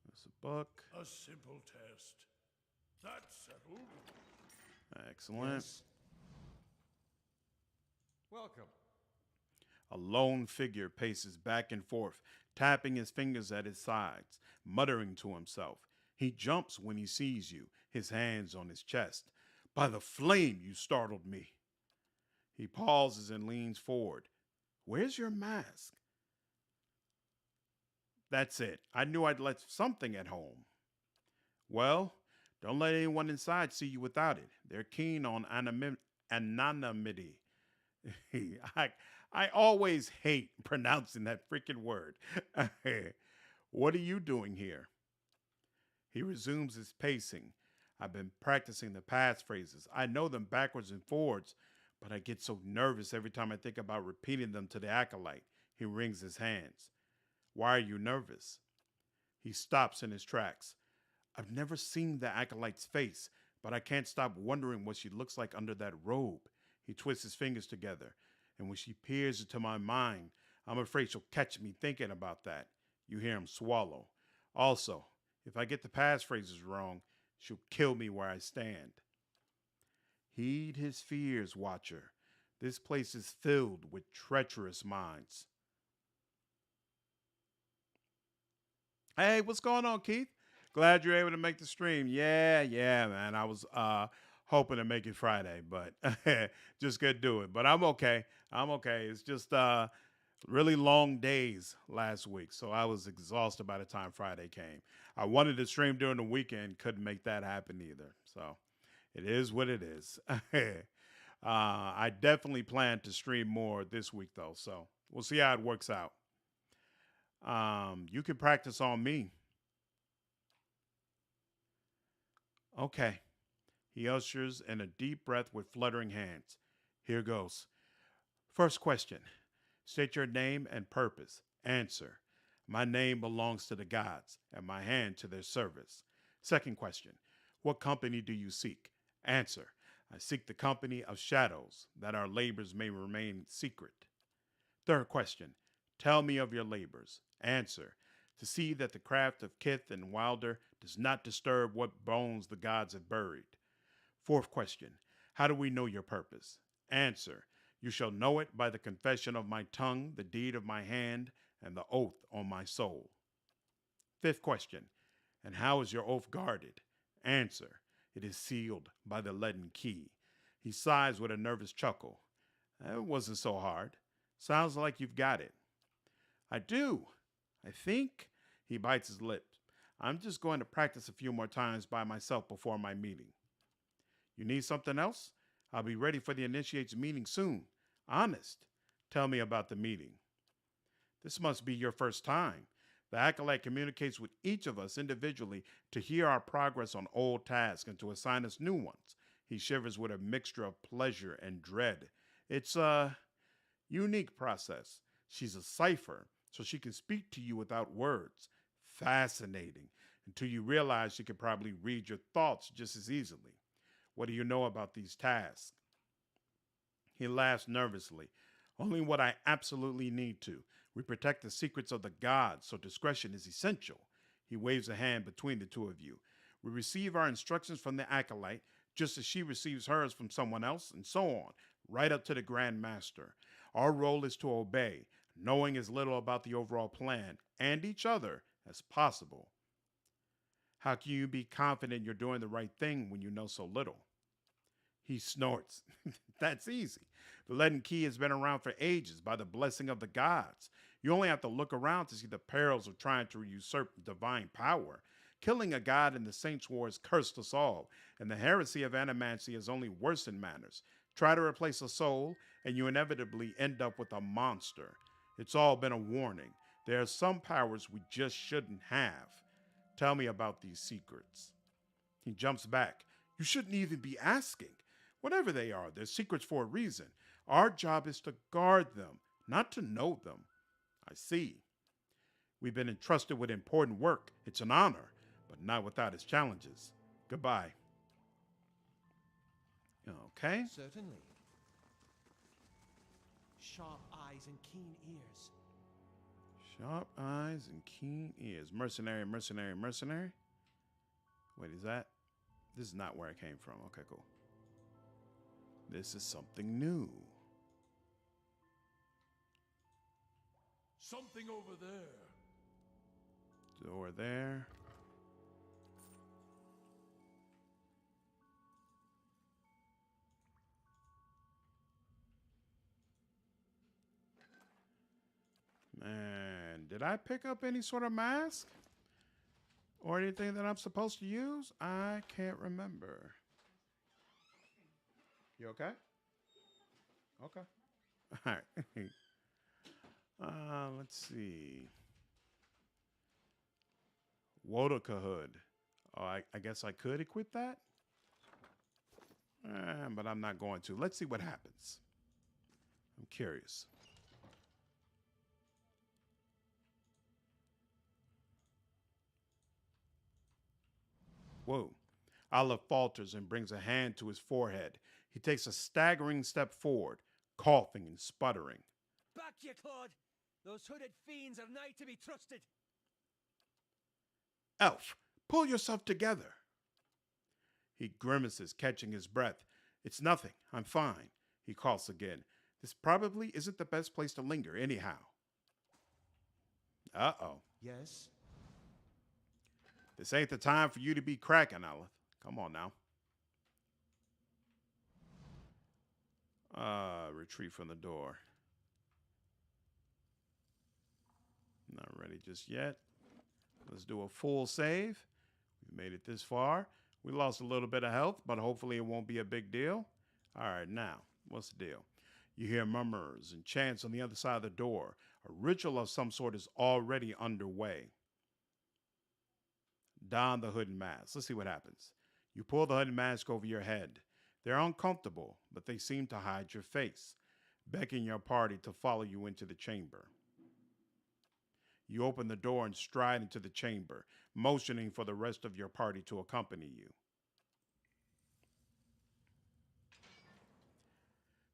There's a book. A simple test. That's settled. Excellent. Yes. Welcome. A lone figure paces back and forth, tapping his fingers at his sides, muttering to himself. He jumps when he sees you, his hands on his chest. By the flame, you startled me. He pauses and leans forward. Where's your mask? That's it. I knew I'd left something at home. Well, don't let anyone inside see you without it. They're keen on anonymity. I always hate pronouncing that freaking word. What are you doing here? He resumes his pacing. I've been practicing the passphrases. I know them backwards and forwards, but I get so nervous every time I think about repeating them to the Acolyte. He wrings his hands. Why are you nervous? He stops in his tracks. I've never seen the Acolyte's face, but I can't stop wondering what she looks like under that robe. He twists his fingers together, and when she peers into my mind, I'm afraid she'll catch me thinking about that. You hear him swallow. Also, if I get the passphrases wrong, she'll kill me where I stand. Heed his fears, Watcher. This place is filled with treacherous minds. Hey, what's going on, Keith? Glad you're able to make the stream. Yeah, man. I was hoping to make it Friday, but just couldn't do it. But I'm okay. It's just really long days last week, so I was exhausted by the time Friday came. I wanted to stream during the weekend, couldn't make that happen either. So it is what it is. I definitely plan to stream more this week, though, so we'll see how it works out. You can practice on me. Okay. He ushers in a deep breath with fluttering hands. Here goes. First question. State your name and purpose. Answer. My name belongs to the gods, and my hand to their service. Second question. What company do you seek? Answer. I seek the company of shadows, that our labors may remain secret. Third question. Tell me of your labors. Answer. To see that the craft of Kith and Wilder does not disturb what bones the gods have buried. Fourth question. How do we know your purpose? Answer. You shall know it by the confession of my tongue, the deed of my hand, and the oath on my soul. Fifth question. And how is your oath guarded? Answer. It is sealed by the leaden key. He sighs with a nervous chuckle. It wasn't so hard. Sounds like you've got it. I do. I think. He bites his lips. I'm just going to practice a few more times by myself before my meeting. You need something else? I'll be ready for the initiate's meeting soon. Honest. Tell me about the meeting. This must be your first time. The Acolyte communicates with each of us individually to hear our progress on old tasks and to assign us new ones. He shivers with a mixture of pleasure and dread. It's a unique process. She's a cipher, so she can speak to you without words. Fascinating, until you realize she could probably read your thoughts just as easily. What do you know about these tasks? He laughs nervously. Only what I absolutely need to. We protect the secrets of the gods, so discretion is essential. He waves a hand between the two of you. We receive our instructions from the Acolyte, just as she receives hers from someone else, and so on, right up to the Grand Master. Our role is to obey, knowing as little about the overall plan and each other as possible. How can you be confident you're doing the right thing when you know so little? He snorts. That's easy. The leaden key has been around for ages by the blessing of the gods. You only have to look around to see the perils of trying to usurp divine power. Killing a god in the Saints' War has cursed us all, and the heresy of animancy has only worsened matters. Try to replace a soul, and you inevitably end up with a monster. It's all been a warning. There are some powers we just shouldn't have. Tell me about these secrets. He jumps back. You shouldn't even be asking. Whatever they are, they're secrets for a reason. Our job is to guard them, not to know them. I see. We've been entrusted with important work. It's an honor, but not without its challenges. Goodbye. Okay. Certainly. Sharp eyes and keen ears. Sharp eyes and keen ears. Mercenary, mercenary, mercenary. Wait, is that? This is not where I came from. Okay, cool. This is something new. Something over there. Door there. Man, did I pick up any sort of mask? Or anything that I'm supposed to use? I can't remember. You okay? Okay. All right. Let's see. Wodica hood. Oh, I guess I could equip that? But I'm not going to. Let's see what happens. I'm curious. Whoa. Olive falters and brings a hand to his forehead. He takes a staggering step forward, coughing and sputtering. Back, ye clod! Those hooded fiends are nigh to be trusted. Elf, pull yourself together. He grimaces, catching his breath. It's nothing. I'm fine. He coughs again. This probably isn't the best place to linger, anyhow. Uh-oh. Yes. This ain't the time for you to be cracking, Olive. Come on now. Retreat from the door. Not ready just yet. Let's do a full save. We made it this far. We lost a little bit of health, but hopefully it won't be a big deal. All right, now, what's the deal? You hear murmurs and chants on the other side of the door. A ritual of some sort is already underway. Don the hood and mask. Let's see what happens. You pull the hood and mask over your head. They're uncomfortable, but they seem to hide your face, beckoning your party to follow you into the chamber. You open the door and stride into the chamber, motioning for the rest of your party to accompany you.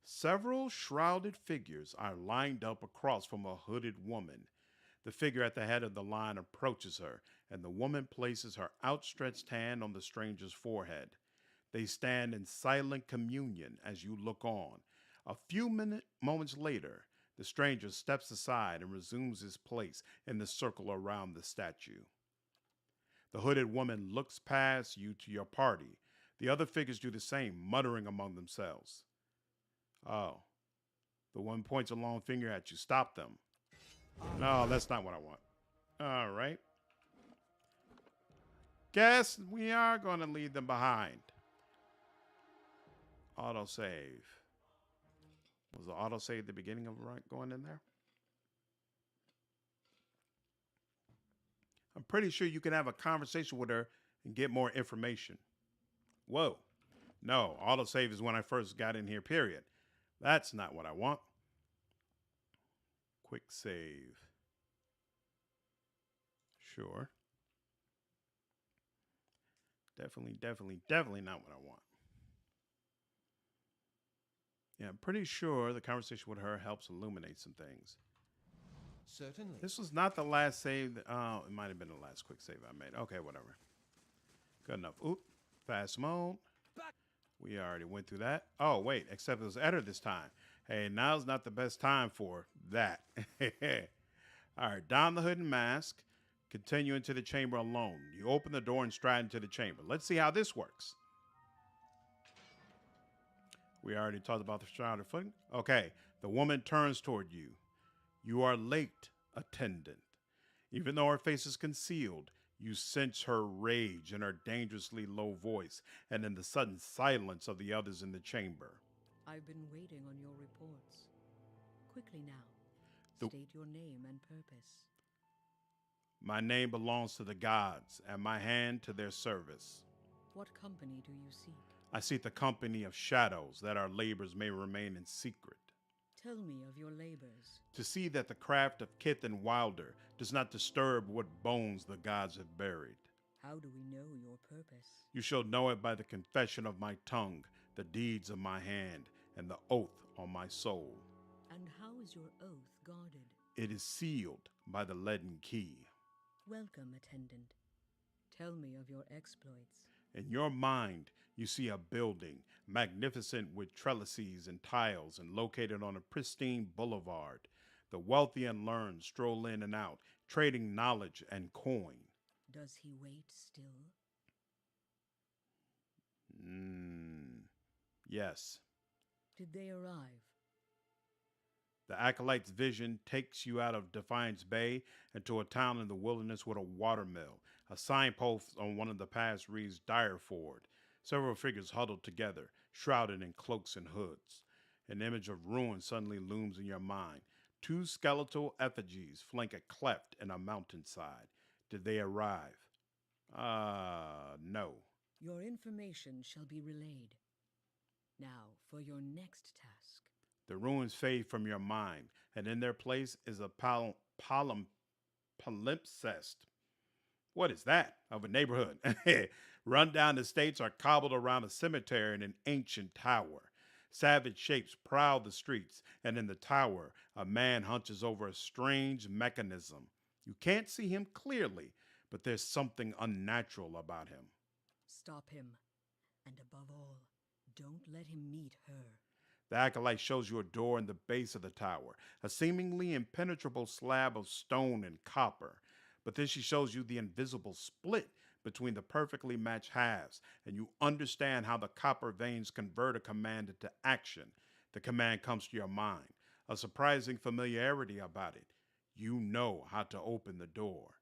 Several shrouded figures are lined up across from a hooded woman. The figure at the head of the line approaches her, and the woman places her outstretched hand on the stranger's forehead. They stand in silent communion as you look on. A few moments later, the stranger steps aside and resumes his place in the circle around the statue. The hooded woman looks past you to your party. The other figures do the same, muttering among themselves. Oh, the one points a long finger at you. Stop them. No, that's not what I want. All right. Guess we are going to leave them behind. Autosave. Was the autosave the beginning of going in there? pretty sure you can have a conversation with her and get more information. Whoa. No, autosave is when I first got in here, period. That's not what I want. Quick save. Sure. Definitely not what I want. Yeah, I'm pretty sure the conversation with her helps illuminate some things. Certainly. This was not the last save. It might have been the last quick save I made. Okay, whatever. Good enough. Oop. Fast mode. We already went through that. Oh, wait. Except it was editor this time. Hey, now's not the best time for that. All right. Don the hood and mask. Continue into the chamber alone. You open the door and stride into the chamber. Let's see how this works. We already talked about the shrouded footing. Okay. The woman turns toward you. You are late, attendant. Even though her face is concealed, you sense her rage in her dangerously low voice and in the sudden silence of the others in the chamber. I've been waiting on your reports. Quickly now, state your name and purpose. My name belongs to the gods, and my hand to their service. What company do you seek? I seek the company of shadows, that our labors may remain in secret. Tell me of your labors. To see that the craft of Kith and Wilder does not disturb what bones the gods have buried. How do we know your purpose? You shall know it by the confession of my tongue, the deeds of my hand, and the oath on my soul. And how is your oath guarded? It is sealed by the leaden key. Welcome, attendant. Tell me of your exploits. In your mind, you see a building, magnificent with trellises and tiles and located on a pristine boulevard. The wealthy and learned stroll in and out, trading knowledge and coin. Does he wait still? Yes. Did they arrive? The Acolyte's vision takes you out of Defiance Bay into a town in the wilderness with a watermill. A signpost on one of the paths reads Direford. Several figures huddled together, shrouded in cloaks and hoods. An image of ruin suddenly looms in your mind. 2 skeletal effigies flank a cleft in a mountainside. Did they arrive? No. Your information shall be relayed. Now, for your next task. The ruins fade from your mind, and in their place is a palimpsest. What is that? Of a neighborhood. Run-down estates are cobbled around a cemetery in an ancient tower. Savage shapes prowl the streets, and in the tower, a man hunches over a strange mechanism. You can't see him clearly, but there's something unnatural about him. Stop him. And above all, don't let him meet her. The Acolyte shows you a door in the base of the tower, a seemingly impenetrable slab of stone and copper. But then she shows you the invisible split between the perfectly matched halves, and you understand how the copper veins convert a command into action. The command comes to your mind, a surprising familiarity about it. You know how to open the door.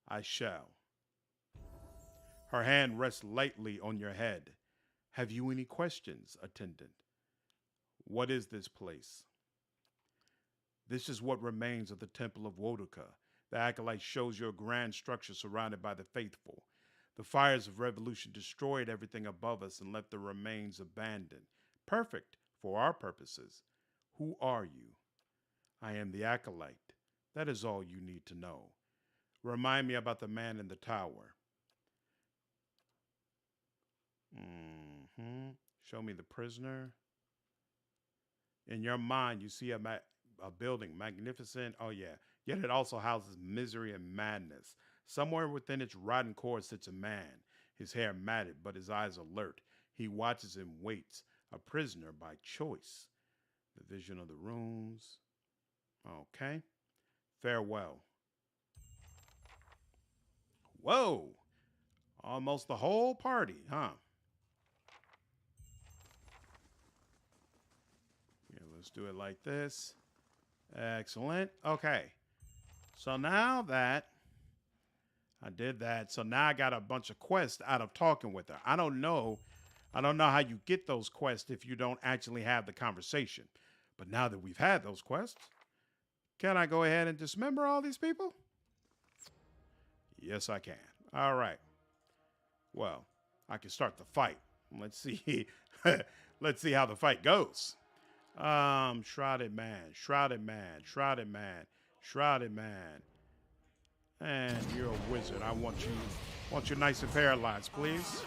I shall. Her hand rests lightly on your head. Have you any questions, attendant? What is this place? This is what remains of the Temple of Wodica. The Acolyte shows you a grand structure surrounded by the faithful. The fires of revolution destroyed everything above us and left the remains abandoned. Perfect for our purposes. Who are you? I am the Acolyte. That is all you need to know. Remind me about the man in the tower. Show me the prisoner. In your mind, you see a building, magnificent. Oh, yeah. Yet it also houses misery and madness. Somewhere within its rotten core sits a man, his hair matted, but his eyes alert. He watches and waits, a prisoner by choice. The vision of the rooms. Okay. Farewell. Whoa. Almost the whole party, huh? Yeah, let's do it like this. Excellent. Okay. So now that I did that, so now I got a bunch of quests out of talking with her. I don't know how you get those quests if you don't actually have the conversation. But now that we've had those quests, can I go ahead and dismember all these people? Yes, I can. All right. Well, I can start the fight. Let's see. Let's see how the fight goes. Shrouded man, shrouded man, shrouded man, shrouded man. And you're a wizard. I want you nice and paralyzed, please.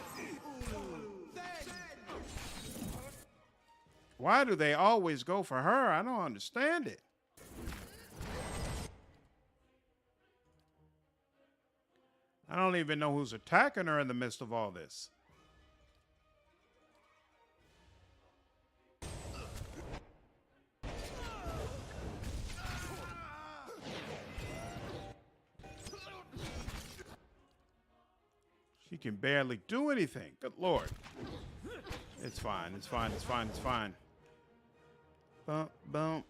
Why do they always go for her? I don't understand it. I don't even know who's attacking her in the midst of all this. She can barely do anything. Good Lord. It's fine. It's fine. It's fine. It's fine. Bump, bump.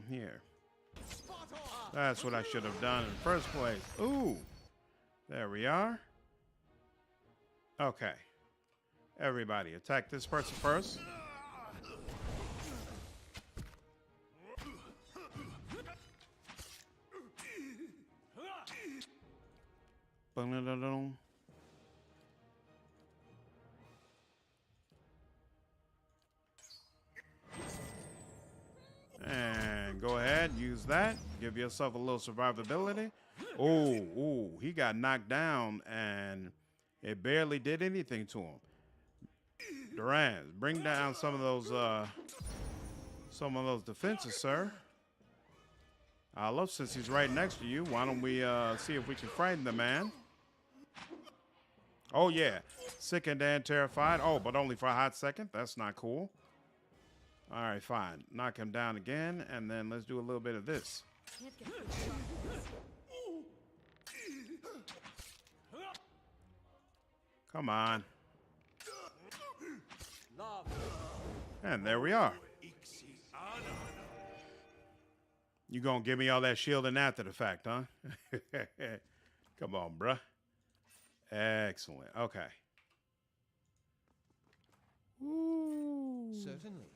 Here. That's what I should have done in the first place. Ooh. There we are. Okay. Everybody, attack this person first. Ba-da-da-dum. And go ahead, use that. Give yourself a little survivability. Oh, he got knocked down and it barely did anything to him. Duran, bring down some of those defenses, sir. I love since he's right next to you. Why don't we see if we can frighten the man? Oh yeah, sickened and terrified. Oh, but only for a hot second. That's not cool. All right, fine. Knock him down again, and then let's do a little bit of this. Come on. And there we are. You gonna give me all that shielding after the fact, huh? Come on, bruh. Excellent. Okay. Ooh. Certainly.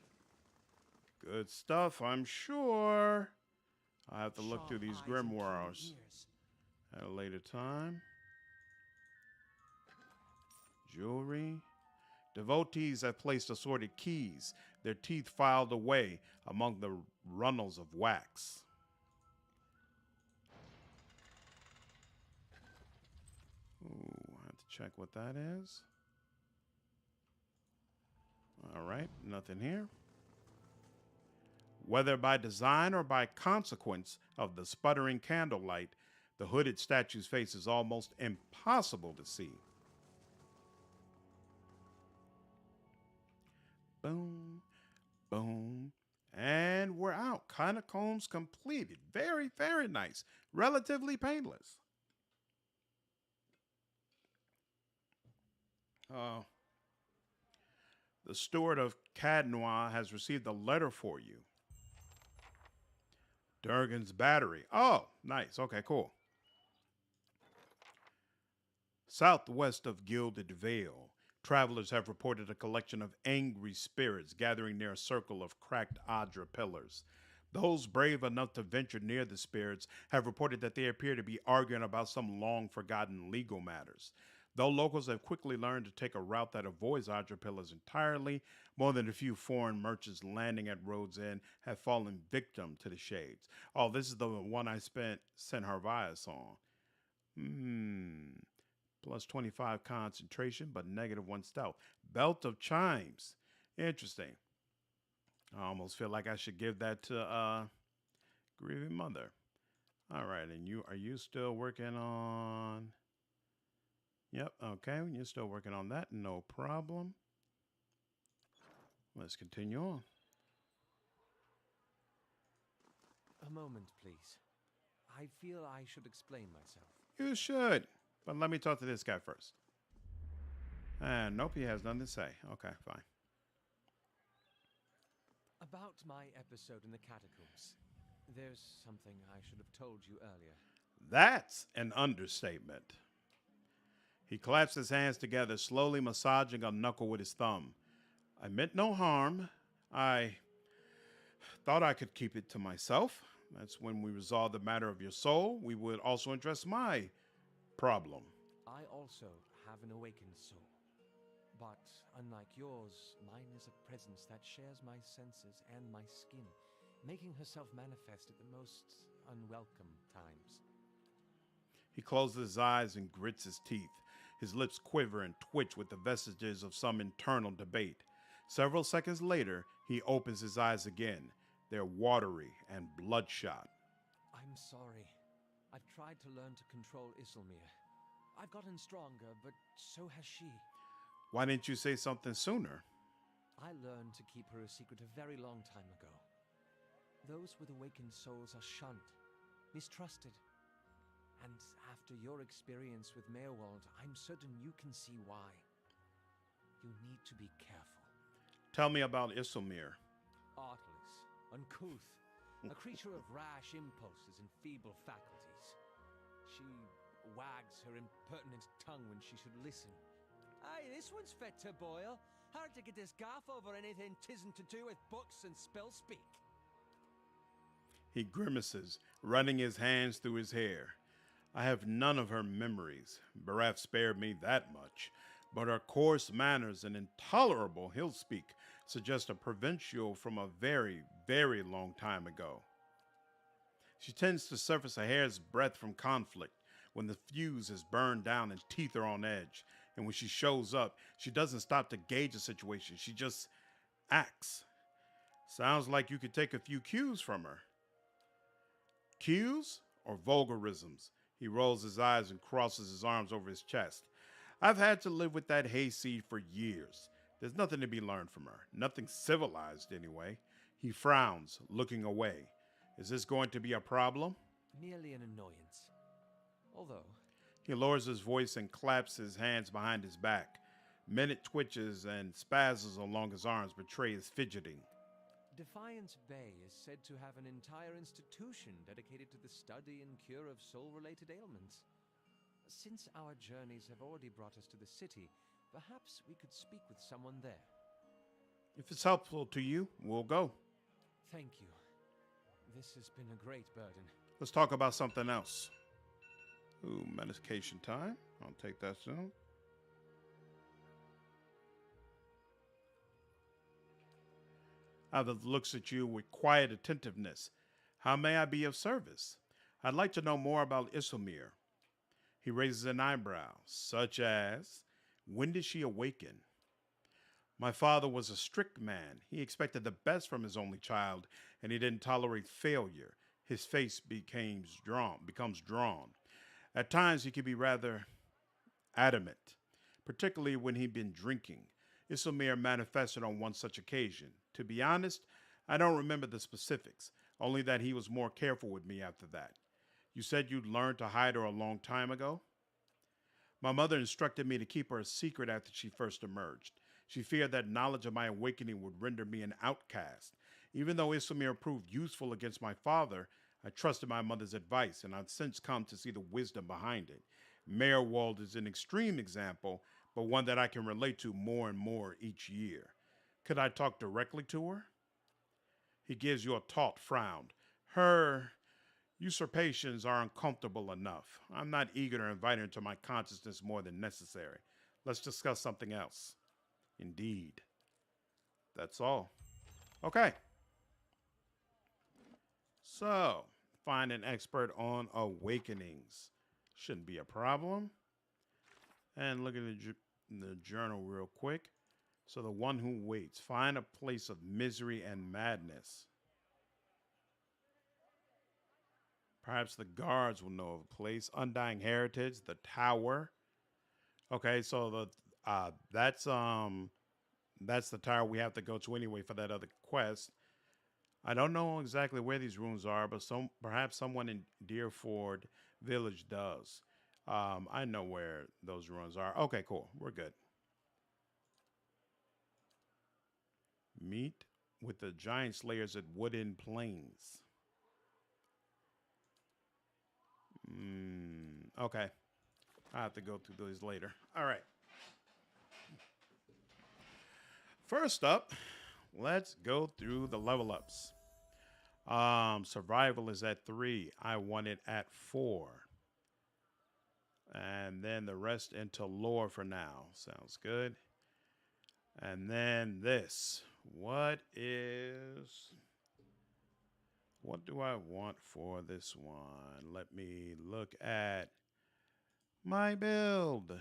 Good stuff, I'm sure. I'll have to look through these grimoires at a later time. Jewelry. Devotees have placed assorted keys, their teeth filed away among the runnels of wax. Ooh, I have to check what that is. All right, nothing here. Whether by design or by consequence of the sputtering candlelight, the hooded statue's face is almost impossible to see. Boom, boom, and we're out. Catacombs completed. Very, very nice. Relatively painless. The steward of Canal has received a letter for you. Durgan's Battery. Oh, nice. Okay, cool. Southwest of Gilded Vale, travelers have reported a collection of angry spirits gathering near a circle of cracked Ondra pillars. Those brave enough to venture near the spirits have reported that they appear to be arguing about some long-forgotten legal matters. Though locals have quickly learned to take a route that avoids Ondra pillars entirely, more than a few foreign merchants landing at Road's End have fallen victim to the shades. Oh, this is the one I sent Harvias on. Plus 25 concentration, but -1 stealth. Belt of Chimes. Interesting. I almost feel like I should give that to Grieving Mother. All right, and are you still working on... Yep, okay, you're still working on that, no problem. Let's continue on. A moment, please. I feel I should explain myself. You should, but let me talk to this guy first. And nope, he has nothing to say. Okay, fine. About my episode in the catacombs. There's something I should have told you earlier. That's an understatement. He claps his hands together, slowly massaging a knuckle with his thumb. I meant no harm. I thought I could keep it to myself. That's when we resolve the matter of your soul. We would also address my problem. I also have an awakened soul. But unlike yours, mine is a presence that shares my senses and my skin, making herself manifest at the most unwelcome times. He closes his eyes and grits his teeth. His lips quiver and twitch with the vestiges of some internal debate. Several seconds later, he opens his eyes again. They're watery and bloodshot. I'm sorry. I've tried to learn to control Isilmir. I've gotten stronger, but so has she. Why didn't you say something sooner? I learned to keep her a secret a very long time ago. Those with awakened souls are shunned, mistrusted. And after your experience with Meerwald, I'm certain you can see why. You need to be careful. Tell me about Isilmir. Artless, uncouth, a creature of rash impulses and feeble faculties. She wags her impertinent tongue when she should listen. Aye, this one's fit to boil. Hard to get this gaff over anything tisn't to do with books and spell speak. He grimaces, running his hands through his hair. I have none of her memories. Barath spared me that much. But her coarse manners and intolerable hill-speak suggest a provincial from a very, very long time ago. She tends to surface a hair's breadth from conflict when the fuse is burned down and teeth are on edge. And when she shows up, she doesn't stop to gauge a situation. She just acts. Sounds like you could take a few cues from her. Cues or vulgarisms? He rolls his eyes and crosses his arms over his chest. I've had to live with that hayseed for years. There's nothing to be learned from her. Nothing civilized, anyway. He frowns, looking away. Is this going to be a problem? Merely an annoyance. Although... He lowers his voice and claps his hands behind his back. Minute twitches and spasms along his arms betray his fidgeting. Defiance Bay is said to have an entire institution dedicated to the study and cure of soul-related ailments. Since our journeys have already brought us to the city, perhaps we could speak with someone there. If it's helpful to you, we'll go. Thank you. This has been a great burden. Let's talk about something else. Ooh, medication time. I'll take that soon. Ava looks at you with quiet attentiveness. How may I be of service? I'd like to know more about Isilmir. He raises an eyebrow, such as, when did she awaken? My father was a strict man. He expected the best from his only child, and he didn't tolerate failure. His face becomes drawn. At times, he could be rather adamant, particularly when he'd been drinking. Isilmir manifested on one such occasion. To be honest, I don't remember the specifics, only that he was more careful with me after that. You said you'd learned to hide her a long time ago? My mother instructed me to keep her a secret after she first emerged. She feared that knowledge of my awakening would render me an outcast. Even though Isilmir proved useful against my father, I trusted my mother's advice, and I've since come to see the wisdom behind it. Meerwald is an extreme example, but one that I can relate to more and more each year. Could I talk directly to her? He gives you a taut frown. Her usurpations are uncomfortable enough. I'm not eager to invite her into my consciousness more than necessary. Let's discuss something else. Indeed. That's all. Okay. So, find an expert on awakenings. Shouldn't be a problem. And look at the journal real quick. So the one who waits. Find a place of misery and madness. Perhaps the guards will know of a place. Undying Heritage, the Tower. Okay, so that's the tower we have to go to anyway for that other quest. I don't know exactly where these rooms are, but perhaps someone in Deerford Village does. I know where those ruins are. Okay, cool. We're good. Meet with the giant slayers at Woodend Plains. Okay. I have to go through those later. All right. First up, let's go through the level ups. Survival is at 3. I want it at 4. And then the rest into lore for now. Sounds good. And then this. What do I want for this one? Let me look at my build.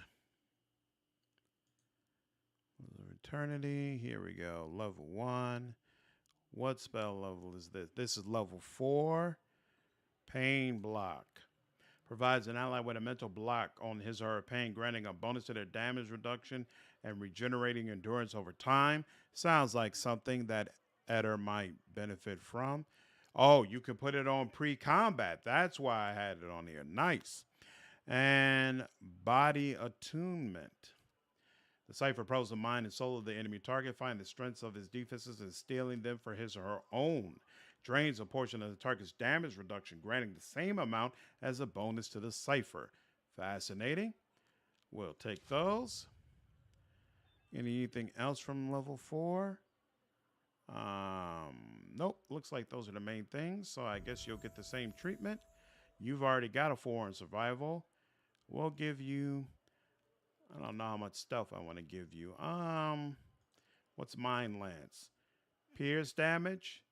Eternity. Here we go. Level 1. What spell level is this? This is level 4. Pain block. Provides an ally with a mental block on his or her pain, granting a bonus to their damage reduction and regenerating endurance over time. Sounds like something that Eder might benefit from. Oh, you can put it on pre-combat. That's why I had it on here. Nice. And body attunement. The cipher probes the mind and soul of the enemy target, find the strengths of his defenses and stealing them for his or her own. Drains a portion of the target's damage reduction, granting the same amount as a bonus to the cipher. Fascinating. We'll take those. Anything else from level 4? Nope. Looks like those are the main things. So I guess you'll get the same treatment. You've already got a 4 in survival. We'll give you, I don't know how much stuff I want to give you. What's Mind Lance? Pierce damage.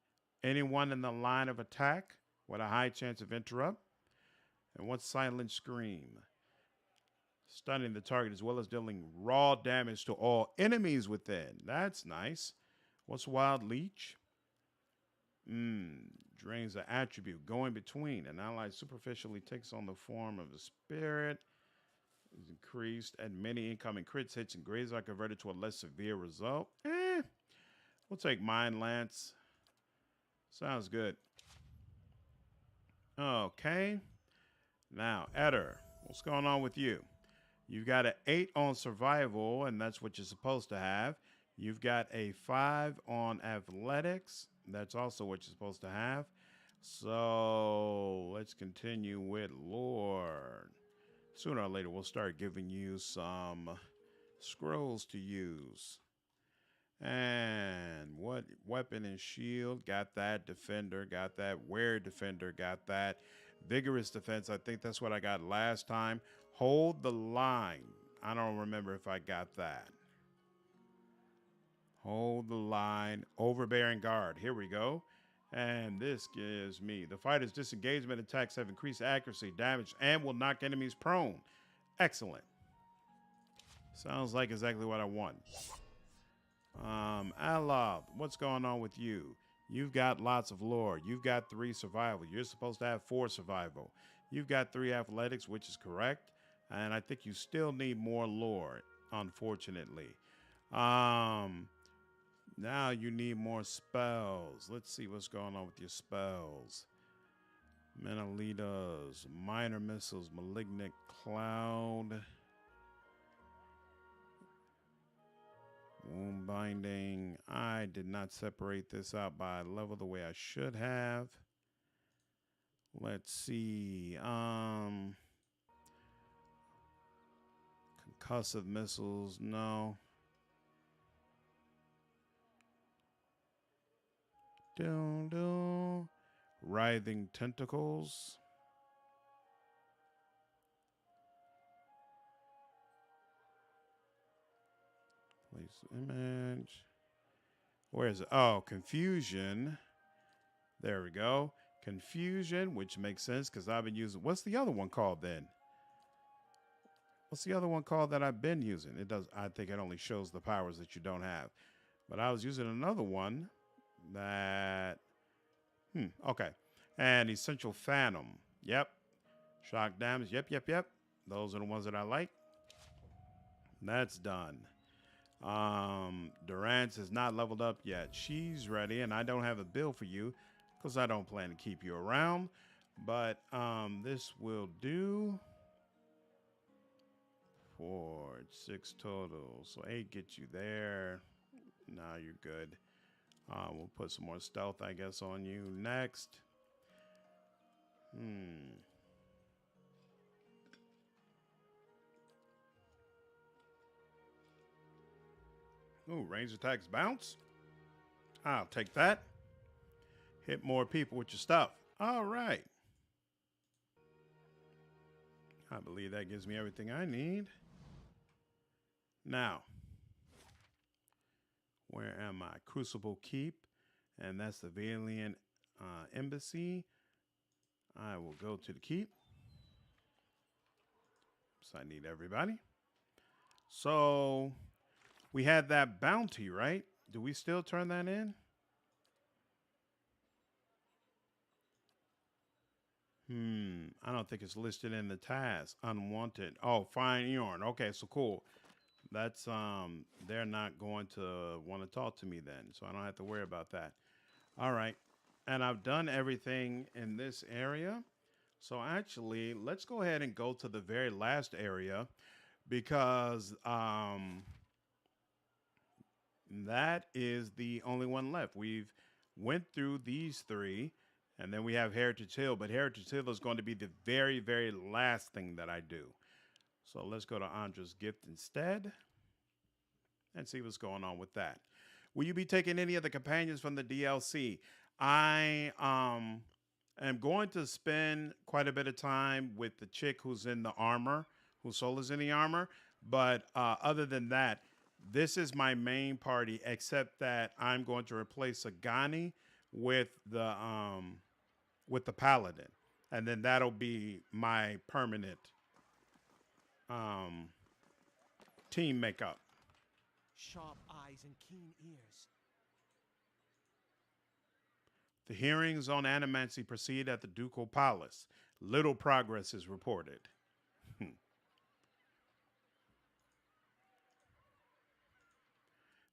Anyone in the line of attack with a high chance of interrupt. And what's Silent Scream? Stunning the target as well as dealing raw damage to all enemies within. That's nice. What's Wild Leech? Drains the attribute. Going between. An ally superficially takes on the form of a spirit. Is increased. And many incoming crits, hits, and grades are converted to a less severe result. We'll take Mind Lance. Sounds good. Okay. Now, Eder, what's going on with you? You've got an 8 on survival, and that's what you're supposed to have. You've got a 5 on athletics. That's also what you're supposed to have. So let's continue with lore. Sooner or later, we'll start giving you some scrolls to use. And what weapon and shield? Got that. Defender, got that. Wear defender, got that. Vigorous defense, I think that's what I got last time. Hold the line. I don't remember if I got that. Hold the line. Overbearing guard. Here we go. And this gives me the fighter's disengagement attacks have increased accuracy, damage, and will knock enemies prone. Excellent. Sounds like exactly what I want. Alab, what's going on with you? You've got lots of lore. You've got 3 survival. You're supposed to have 4 survival. You've got 3 athletics, which is correct. And I think you still need more lore, unfortunately. Now you need more spells. Let's see what's going on with your spells. Menalitas, minor missiles, malignant cloud. Wound binding. I did not separate this out by level the way I should have. Let's see. Concussive missiles. No. Writhing tentacles. Place image. Where is it? Oh, confusion. There we go. Confusion, which makes sense because I've been using. What's the other one called then? What's the other one called that I've been using? It does. I think it only shows the powers that you don't have. But I was using another one that. Okay. And Essential Phantom. Yep. Shock damage. Yep. Those are the ones that I like. That's done. Durance is not leveled up yet. She's ready, and I don't have a bill for you because I don't plan to keep you around. But this will do 4, 6 total. So 8 gets you there. Now you're good. We'll put some more stealth, I guess, on you next. Ooh, range attacks bounce. I'll take that. Hit more people with your stuff. All right. I believe that gives me everything I need. Now, where am I? Crucible Keep. And that's the Valiant Embassy. I will go to the keep. So I need everybody. So we had that bounty, right? Do we still turn that in? I don't think it's listed in the task. Unwanted. Oh, fine yarn. Okay, so cool. That's they're not going to want to talk to me then, so I don't have to worry about that. All right. And I've done everything in this area. So actually, let's go ahead and go to the very last area because that is the only one left. We've went through these three, and then we have Heritage Hill, but Heritage Hill is going to be the very, very last thing that I do. So let's go to Ondra's Gift instead and see what's going on with that. Will you be taking any of the companions from the DLC? I am going to spend quite a bit of time with the chick who's in the armor, whose soul is in the armor. But other than that, this is my main party, except that I'm going to replace Agani with the paladin, and then that'll be my permanent team makeup. Sharp eyes and keen ears. The hearings on animancy proceed at the Ducal Palace. Little progress is reported.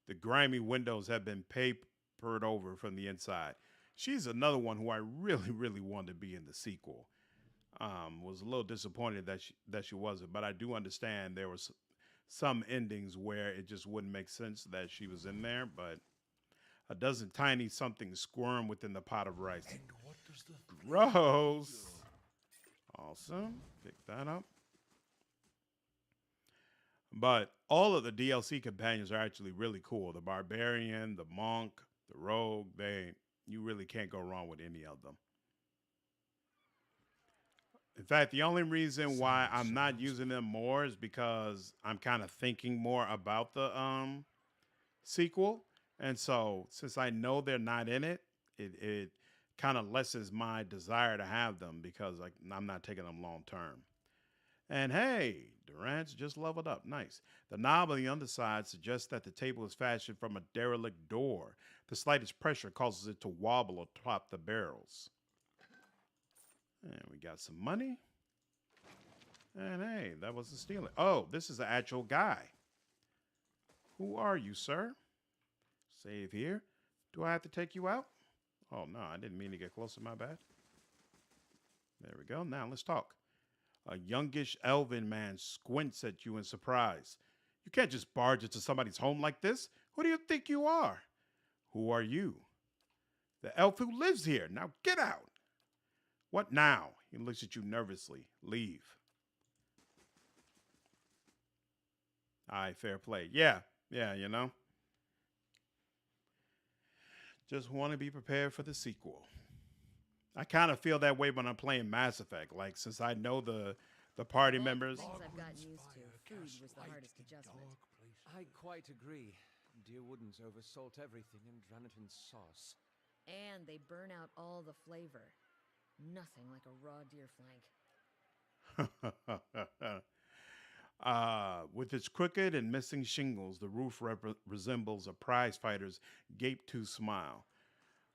The grimy windows have been papered over from the inside. She's another one who I really, really wanted to be in the sequel. Was a little disappointed that she wasn't, but I do understand there was some endings where it just wouldn't make sense that she was in there, but a dozen tiny somethings squirm within the pot of rice. And what does the Gross. Awesome. Pick that up. But all of the DLC companions are actually really cool. The barbarian, the monk, the rogue, you really can't go wrong with any of them. In fact, the only reason why I'm not using them more is because I'm kind of thinking more about the sequel. And so since I know they're not in it, it kind of lessens my desire to have them because I'm not taking them long term. And hey, Durant's just leveled up. Nice. The knob on the underside suggests that the table is fashioned from a derelict door. The slightest pressure causes it to wobble atop the barrels. And we got some money. And hey, that was a stealing. Oh, this is an actual guy. Who are you, sir? Save here. Do I have to take you out? Oh, no, I didn't mean to get closer. My bad. There we go. Now let's talk. A youngish elven man squints at you in surprise. You can't just barge into somebody's home like this. Who do you think you are? Who are you? The elf who lives here. Now get out. What now? He looks at you nervously. Leave. All right, fair play. Yeah, you know. Just want to be prepared for the sequel. I kind of feel that way when I'm playing Mass Effect. Like, since I know the party members. Things I've gotten used to. Food was the hardest adjustment. I quite agree. Deer Woodens oversalt everything and drown it in sauce. And they burn out all the flavor. Nothing like a raw deer flank. With its crooked and missing shingles, the roof resembles a prize fighter's gape-toothed smile.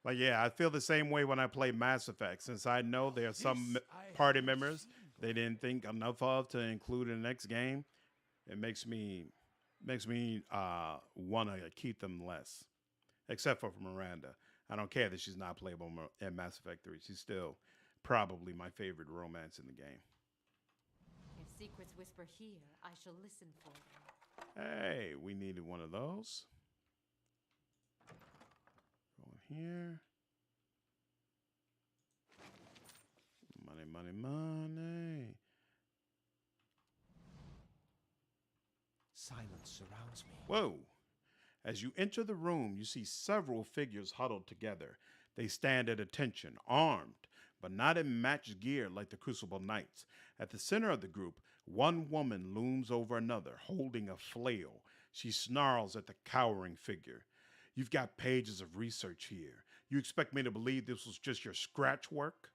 Like, yeah, I feel the same way when I play Mass Effect. Since I know there are some party members they didn't think enough of to include in the next game, it makes me want to keep them less. Except for Miranda. I don't care that she's not playable in Mass Effect 3. She's still probably my favorite romance in the game. If secrets whisper here, I shall listen for them. Hey, we needed one of those. Go here. Money, money, money. Silence surrounds me. Whoa. As you enter the room, you see several figures huddled together. They stand at attention, armed, but not in matched gear like the Crucible Knights. At the center of the group, one woman looms over another, holding a flail. She snarls at the cowering figure. You've got pages of research here. You expect me to believe this was just your scratch work?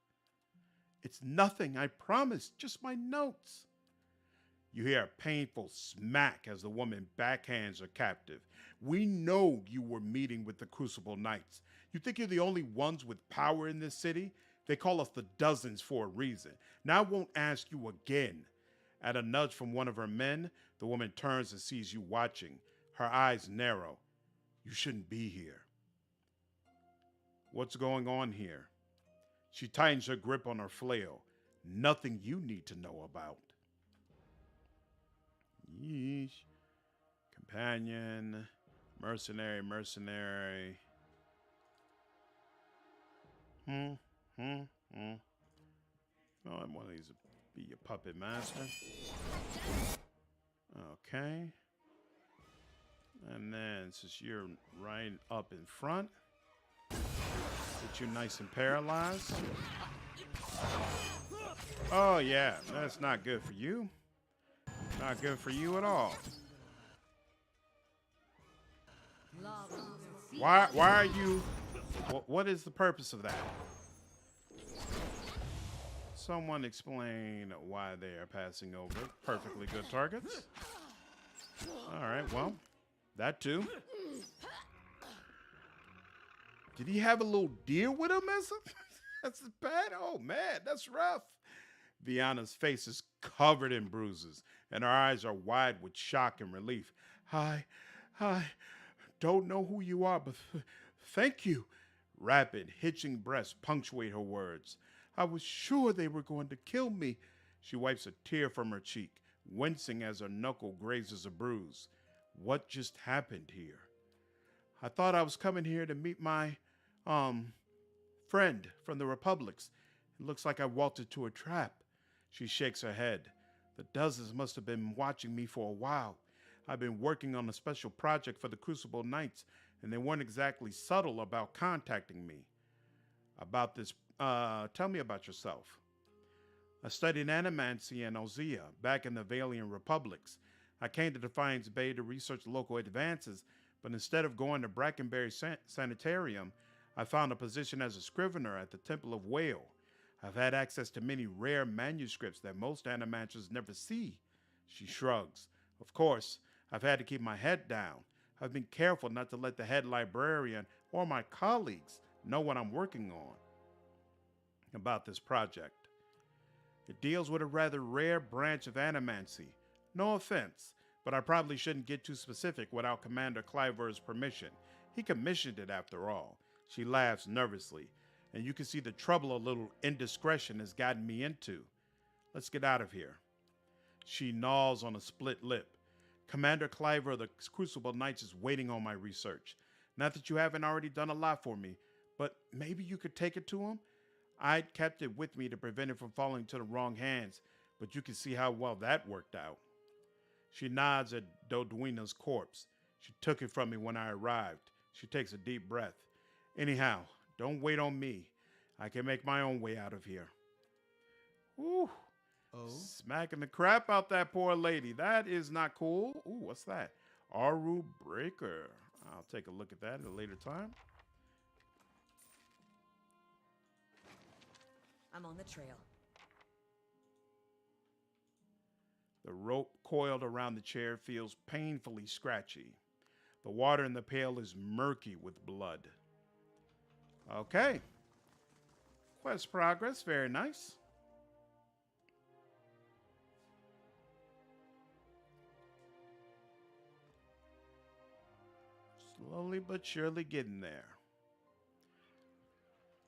It's nothing, I promise, just my notes. You hear a painful smack as the woman backhands her captive. We know you were meeting with the Crucible Knights. You think you're the only ones with power in this city? They call us the dozens for a reason. Now I won't ask you again. At a nudge from one of her men, the woman turns and sees you watching. Her eyes narrow. You shouldn't be here. What's going on here? She tightens her grip on her flail. Nothing you need to know about. Yeesh. Companion. Mercenary. Oh, I'm one of these to be your puppet master. Okay. And then, since you're right up in front, get you nice and paralyzed. Oh, yeah, that's not good for you. Not good for you at all. Why are you... What is the purpose of that? Someone explain why they are passing over perfectly good targets. All right, well, that too. Did he have a little deal with him? That's bad? Oh, man, that's rough. Viana's face is covered in bruises, and her eyes are wide with shock and relief. I don't know who you are, but thank you. Rapid, hitching breaths punctuate her words. I was sure they were going to kill me. She wipes a tear from her cheek, wincing as her knuckle grazes a bruise. What just happened here? I thought I was coming here to meet my, friend from the Republics. It looks like I walked into a trap. She shakes her head. The dozens must have been watching me for a while. I've been working on a special project for the Crucible Knights, and they weren't exactly subtle about contacting me. About this, tell me about yourself. I studied animancy in Ozea, back in the Valian Republics. I came to Defiance Bay to research local advances, but instead of going to Brackenberry Sanitarium, I found a position as a scrivener at the Temple of Whale. I've had access to many rare manuscripts that most animancers never see. She shrugs. Of course, I've had to keep my head down. I've been careful not to let the head librarian or my colleagues know what I'm working on about this project. It deals with a rather rare branch of animancy. No offense, but I probably shouldn't get too specific without Commander Cliver's permission. He commissioned it after all. She laughs nervously, and you can see the trouble a little indiscretion has gotten me into. Let's get out of here. She gnaws on a split lip. Commander Cliver of the Crucible Knights is waiting on my research. Not that you haven't already done a lot for me, but maybe you could take it to him? I'd kept it with me to prevent it from falling into the wrong hands, but you can see how well that worked out. She nods at Dodwina's corpse. She took it from me when I arrived. She takes a deep breath. Anyhow, don't wait on me. I can make my own way out of here. Ooh. Oh? Smacking the crap out that poor lady. That is not cool. Ooh, what's that? Aru Breaker. I'll take a look at that at a later time. I'm on the trail. The rope coiled around the chair feels painfully scratchy. The water in the pail is murky with blood. Okay. Quest progress. Very nice. Slowly but surely getting there.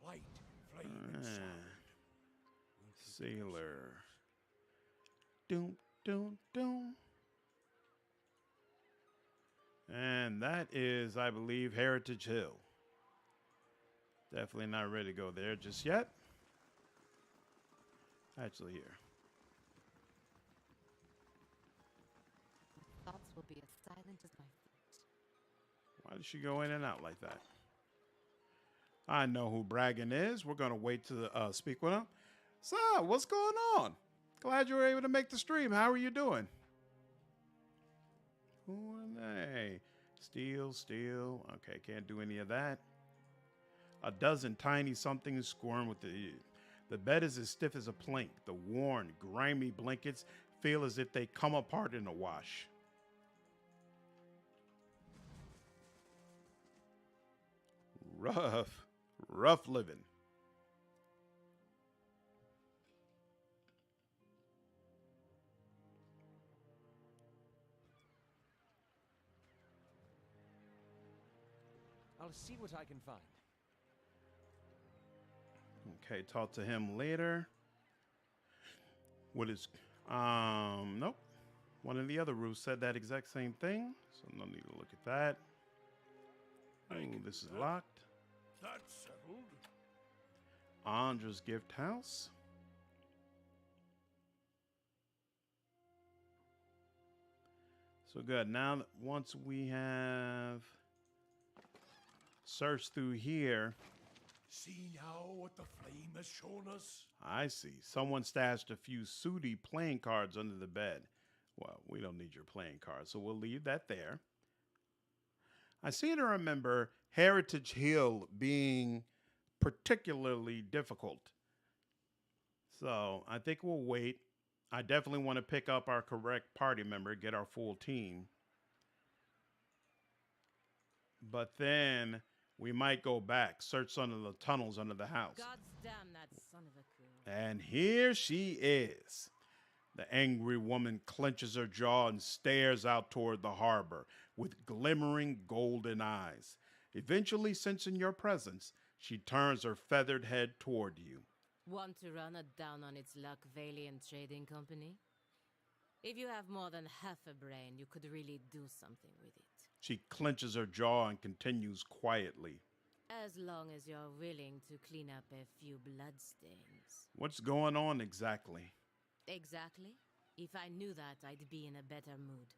Light, flame, and sound. Sailor. Doom, doom, doom. And that is, I believe, Heritage Hill. Definitely not ready to go there just yet. Actually, here. Thoughts will be as silent as my feet. Why did she go in and out like that? I know who Braggin is. We're going to wait to speak with him. So, what's going on? Glad you were able to make the stream. How are you doing? Who are they? Steel. Okay, can't do any of that. A dozen tiny somethings squirm with the bed is as stiff as a plank. The worn, grimy blankets feel as if they come apart in a wash. Rough living. I'll see what I can find. Okay, talk to him later. What is nope. One of the other roofs said that exact same thing, so no need to look at that. Oh, this is locked. That's settled. Ondra's gift house. So good. Now that once we have searched through here, See now what the flame has shown us? I see. Someone stashed a few sooty playing cards under the bed. Well, we don't need your playing cards, so we'll leave that there. I seem to remember Heritage Hill being particularly difficult. So I think we'll wait. I definitely want to pick up our correct party member, get our full team. But then we might go back, search some of the tunnels under the house. God's damn that son of a cool. And here she is. The angry woman clenches her jaw and stares out toward the harbor with glimmering golden eyes. Eventually, sensing your presence, she turns her feathered head toward you. Want to run it down on its luck, Valiant Trading Company? If you have more than half a brain, you could really do something with it. She clenches her jaw and continues quietly. As long as you're willing to clean up a few bloodstains. What's going on exactly? Exactly. If I knew that, I'd be in a better mood.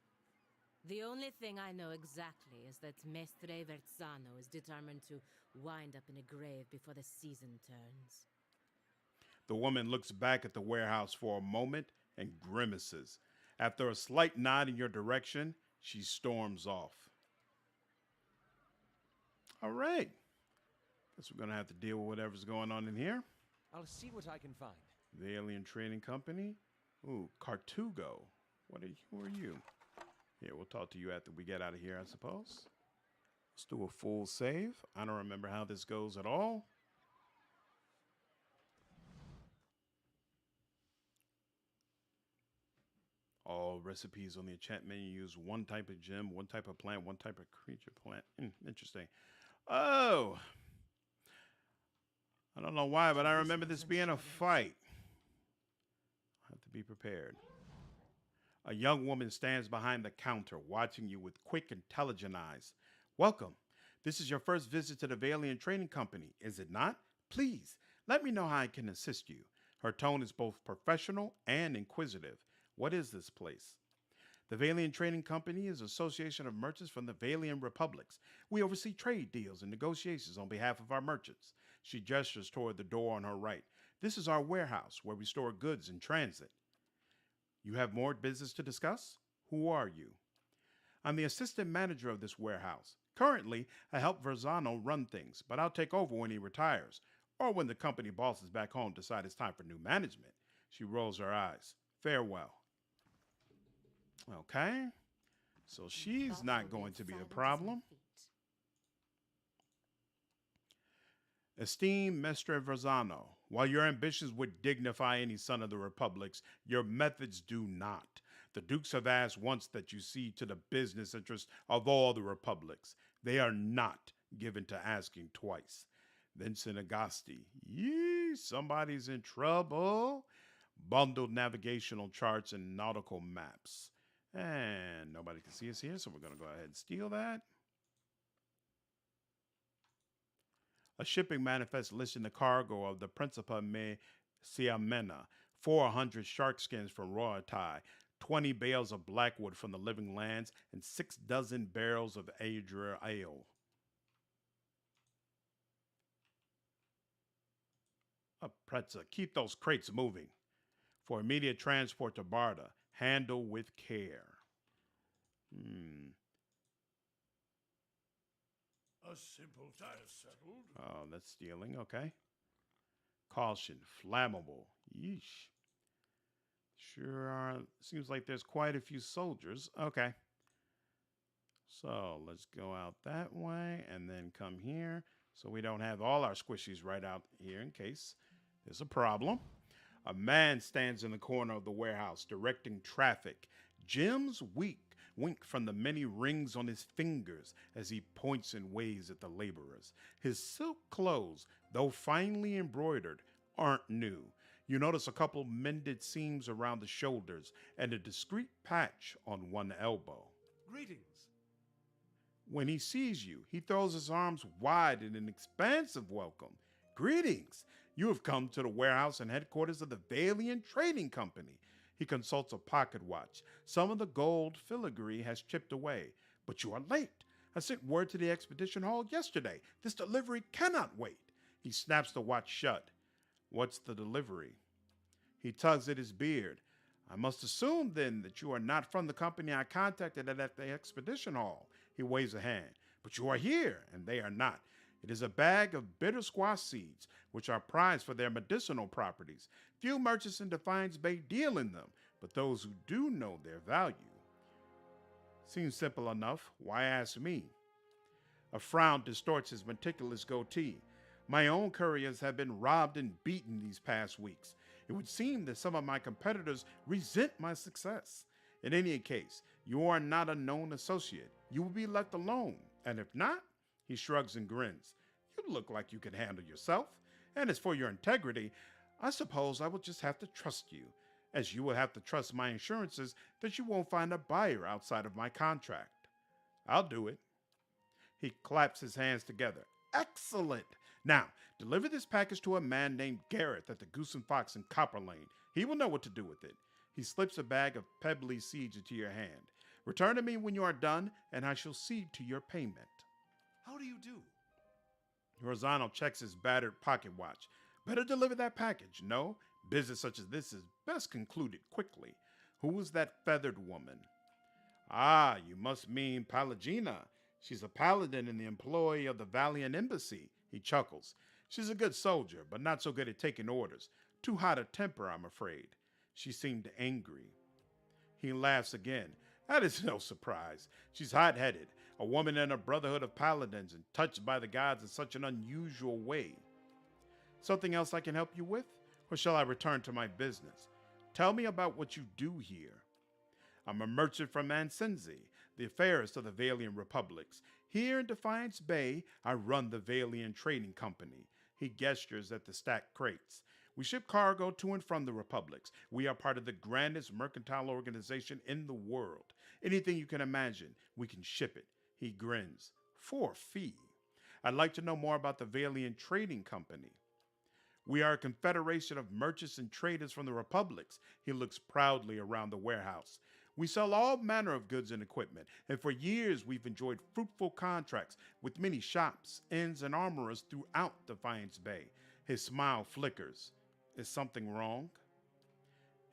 The only thing I know exactly is that Mestre Verzano is determined to wind up in a grave before the season turns. The woman looks back at the warehouse for a moment and grimaces. After a slight nod in your direction, she storms off. All right. Guess we're going to have to deal with whatever's going on in here. I'll see what I can find. The Alien Trading Company. Ooh, Cartugo. Who are you? Yeah, we'll talk to you after we get out of here, I suppose. Let's do a full save. I don't remember how this goes at all. All recipes on the enchant menu use one type of gem, one type of plant, one type of creature plant. Interesting. Oh. I don't know why, but I remember this being a fight. I have to be prepared. A young woman stands behind the counter, watching you with quick, intelligent eyes. Welcome. This is your first visit to the Valiant Trading Company, is it not? Please, let me know how I can assist you. Her tone is both professional and inquisitive. What is this place? The Valiant Trading Company is an association of merchants from the Valiant Republics. We oversee trade deals and negotiations on behalf of our merchants. She gestures toward the door on her right. This is our warehouse where we store goods in transit. You have more business to discuss? Who are you? I'm the assistant manager of this warehouse. Currently, I help Verzano run things, but I'll take over when he retires, or when the company bosses back home decide it's time for new management. She rolls her eyes. Farewell. Okay, so she's not going to be the problem. Esteemed Mestre Verzano, while your ambitions would dignify any son of the Republics, your methods do not. The Dukes have asked once that you see to the business interests of all the Republics. They are not given to asking twice. Vincent Agasti, yee, somebody's in trouble. Bundled navigational charts and nautical maps. And nobody can see us here, so we're going to go ahead and steal that. A shipping manifest listing the cargo of the Principa Me Siamena, 400 shark skins from Wodica, 20 bales of blackwood from the Living Lands, and 6 dozen barrels of Adria ale. Pretza, keep those crates moving. For immediate transport to Barda, handle with care. A simple task settled. Oh, that's stealing. Okay. Caution, flammable. Yeesh. Sure are. Seems like there's quite a few soldiers. Okay. So let's go out that way and then come here so we don't have all our squishies right out here in case there's a problem. A man stands in the corner of the warehouse directing traffic. Jim's wink from the many rings on his fingers as he points and waves at the laborers. His silk clothes, though finely embroidered, aren't new. You notice a couple mended seams around the shoulders and a discreet patch on one elbow. Greetings. When he sees you, he throws his arms wide in an expansive welcome. Greetings. You have come to the warehouse and headquarters of the Valiant Trading Company. He consults a pocket watch. Some of the gold filigree has chipped away. But you are late. I sent word to the expedition hall yesterday. This delivery cannot wait. He snaps the watch shut. What's the delivery? He tugs at his beard. I must assume, then, that you are not from the company I contacted at the expedition hall. He waves a hand. But you are here, and they are not. It is a bag of bitter squash seeds, which are prized for their medicinal properties. Few merchants in Defiance Bay deal in them, but those who do know their value. Seems simple enough. Why ask me? A frown distorts his meticulous goatee. My own couriers have been robbed and beaten these past weeks. It would seem that some of my competitors resent my success. In any case, you are not a known associate. You will be left alone. And if not, he shrugs and grins. You look like you can handle yourself. And as for your integrity, I suppose I will just have to trust you, as you will have to trust my assurances that you won't find a buyer outside of my contract. I'll do it. He claps his hands together. Excellent! Now, deliver this package to a man named Gareth at the Goose and Fox in Copper Lane. He will know what to do with it. He slips a bag of pebbly seeds into your hand. Return to me when you are done, and I shall see to your payment. How do you do? Rosano checks his battered pocket watch. Better deliver that package. No, business such as this is best concluded quickly. Who is that feathered woman? Ah, you must mean Palagina. She's a paladin and the employee of the Valiant Embassy. He chuckles. She's a good soldier, but not so good at taking orders. Too hot a temper, I'm afraid. She seemed angry. He laughs again. That is no surprise. She's hot-headed, a woman in a brotherhood of paladins and touched by the gods in such an unusual way. Something else I can help you with? Or shall I return to my business? Tell me about what you do here. I'm a merchant from Ansenzi, the fairest of the Valiant Republics. Here in Defiance Bay, I run the Valiant Trading Company. He gestures at the stacked crates. We ship cargo to and from the republics. We are part of the grandest mercantile organization in the world. Anything you can imagine, we can ship it. He grins. For a fee. I'd like to know more about the Valiant Trading Company. We are a confederation of merchants and traders from the republics. He looks proudly around the warehouse. We sell all manner of goods and equipment, and for years we've enjoyed fruitful contracts with many shops, inns, and armorers throughout Defiance Bay. His smile flickers. Is something wrong?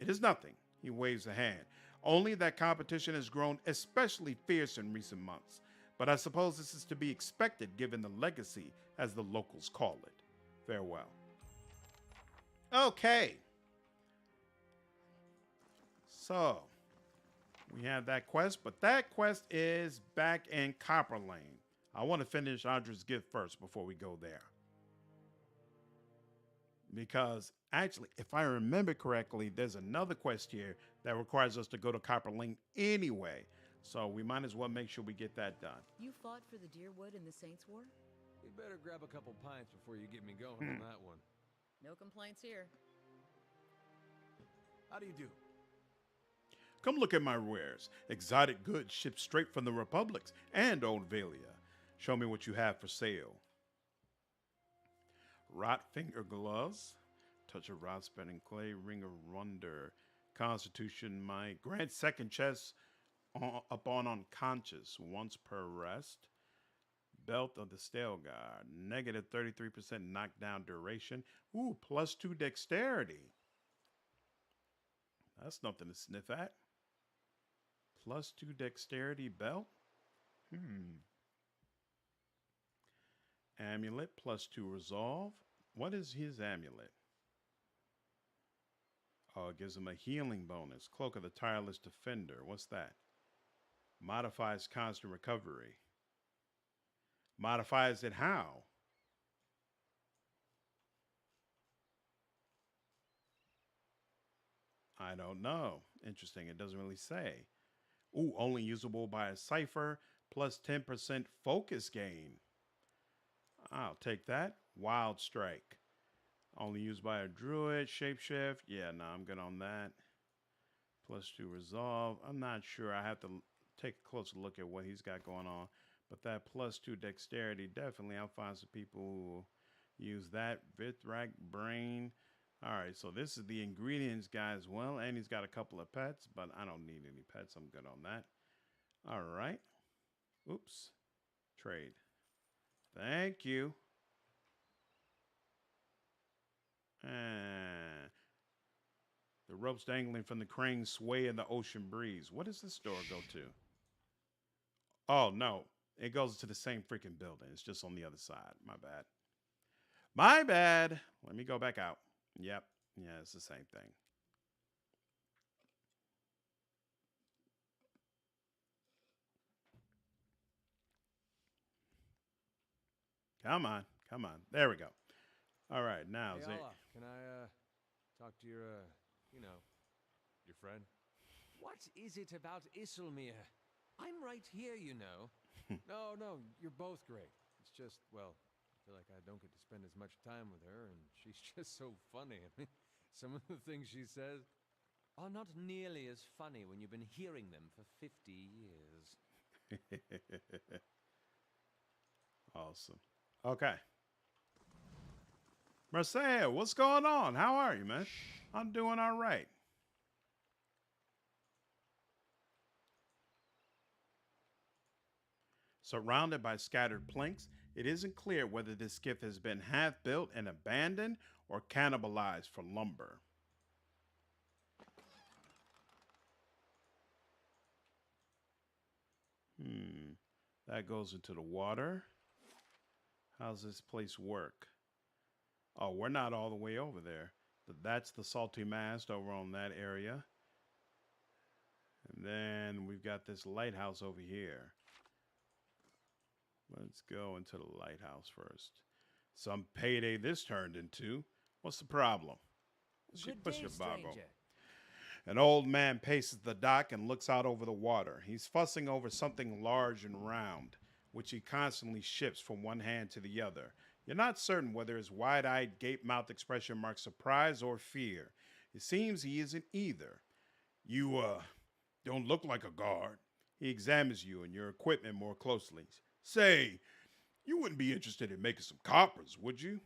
It is nothing. He waves a hand. Only that competition has grown especially fierce in recent months. But I suppose this is to be expected given the legacy, as the locals call it. Farewell. Okay. So, we have that quest, but that quest is back in Copper Lane. I want to finish Ondra's gift first before we go there. Because, actually, if I remember correctly, there's another quest here that requires us to go to Copper Lane anyway. So we might as well make sure we get that done. You fought for the Deerwood in the Saints' War? You better grab a couple pints before you get me going on that one. No complaints here. How do you do? Come look at my wares. Exotic goods shipped straight from the Republics and Old Valia. Show me what you have for sale. Rot finger gloves. Touch of rot spinning clay. Ring of wonder. Constitution might. Grant second chest upon unconscious. Once per rest. Belt of the Stelgar. Negative 33% knockdown duration. Ooh, +2 dexterity. That's nothing to sniff at. +2 dexterity belt. Amulet, +2 resolve. What is his amulet? Oh, it gives him a healing bonus. Cloak of the Tireless Defender. What's that? Modifies constant recovery. Modifies it how? I don't know. Interesting. It doesn't really say. Ooh, only usable by a cipher. +10% focus gain. I'll take that. Wild Strike. Only used by a druid. Shapeshift. Yeah, no, I'm good on that. +2 resolve. I'm not sure. I have to take a closer look at what he's got going on. But that +2 dexterity, definitely I'll find some people who use that. Vithrak, brain. All right, so this is the ingredients guy as well. And he's got a couple of pets, but I don't need any pets. I'm good on that. All right. Oops. Trade. Thank you. The ropes dangling from the crane sway in the ocean breeze. What does this door go to? Oh, no. It goes to the same freaking building. It's just on the other side. My bad. My bad. Let me go back out. Yep. Yeah, it's the same thing. Come on. Come on. There we go. All right. Now, Hey, Allah, can I talk to your, your friend? What is it about Isilmir? I'm right here, you know. No, you're both great. It's just, well, I feel like I don't get to spend as much time with her, and she's just so funny. I mean, some of the things she says are not nearly as funny when you've been hearing them for 50 years. Awesome. Okay. Marcel, what's going on? How are you, man? I'm doing all right. Surrounded by scattered planks, it isn't clear whether this skiff has been half built and abandoned or cannibalized for lumber. That goes into the water. How's this place work? Oh, we're not all the way over there. That's the Salty Mast over on that area. And then we've got this lighthouse over here. Let's go into the lighthouse first. Some payday this turned into. What's the problem? Good Push day, your bobble. stranger. An old man paces the dock and looks out over the water. He's fussing over something large and round, which he constantly shifts from one hand to the other. You're not certain whether his wide-eyed, gape-mouthed expression marks surprise or fear. It seems he isn't either. You, don't look like a guard. He examines you and your equipment more closely. Say, you wouldn't be interested in making some coppers, would you?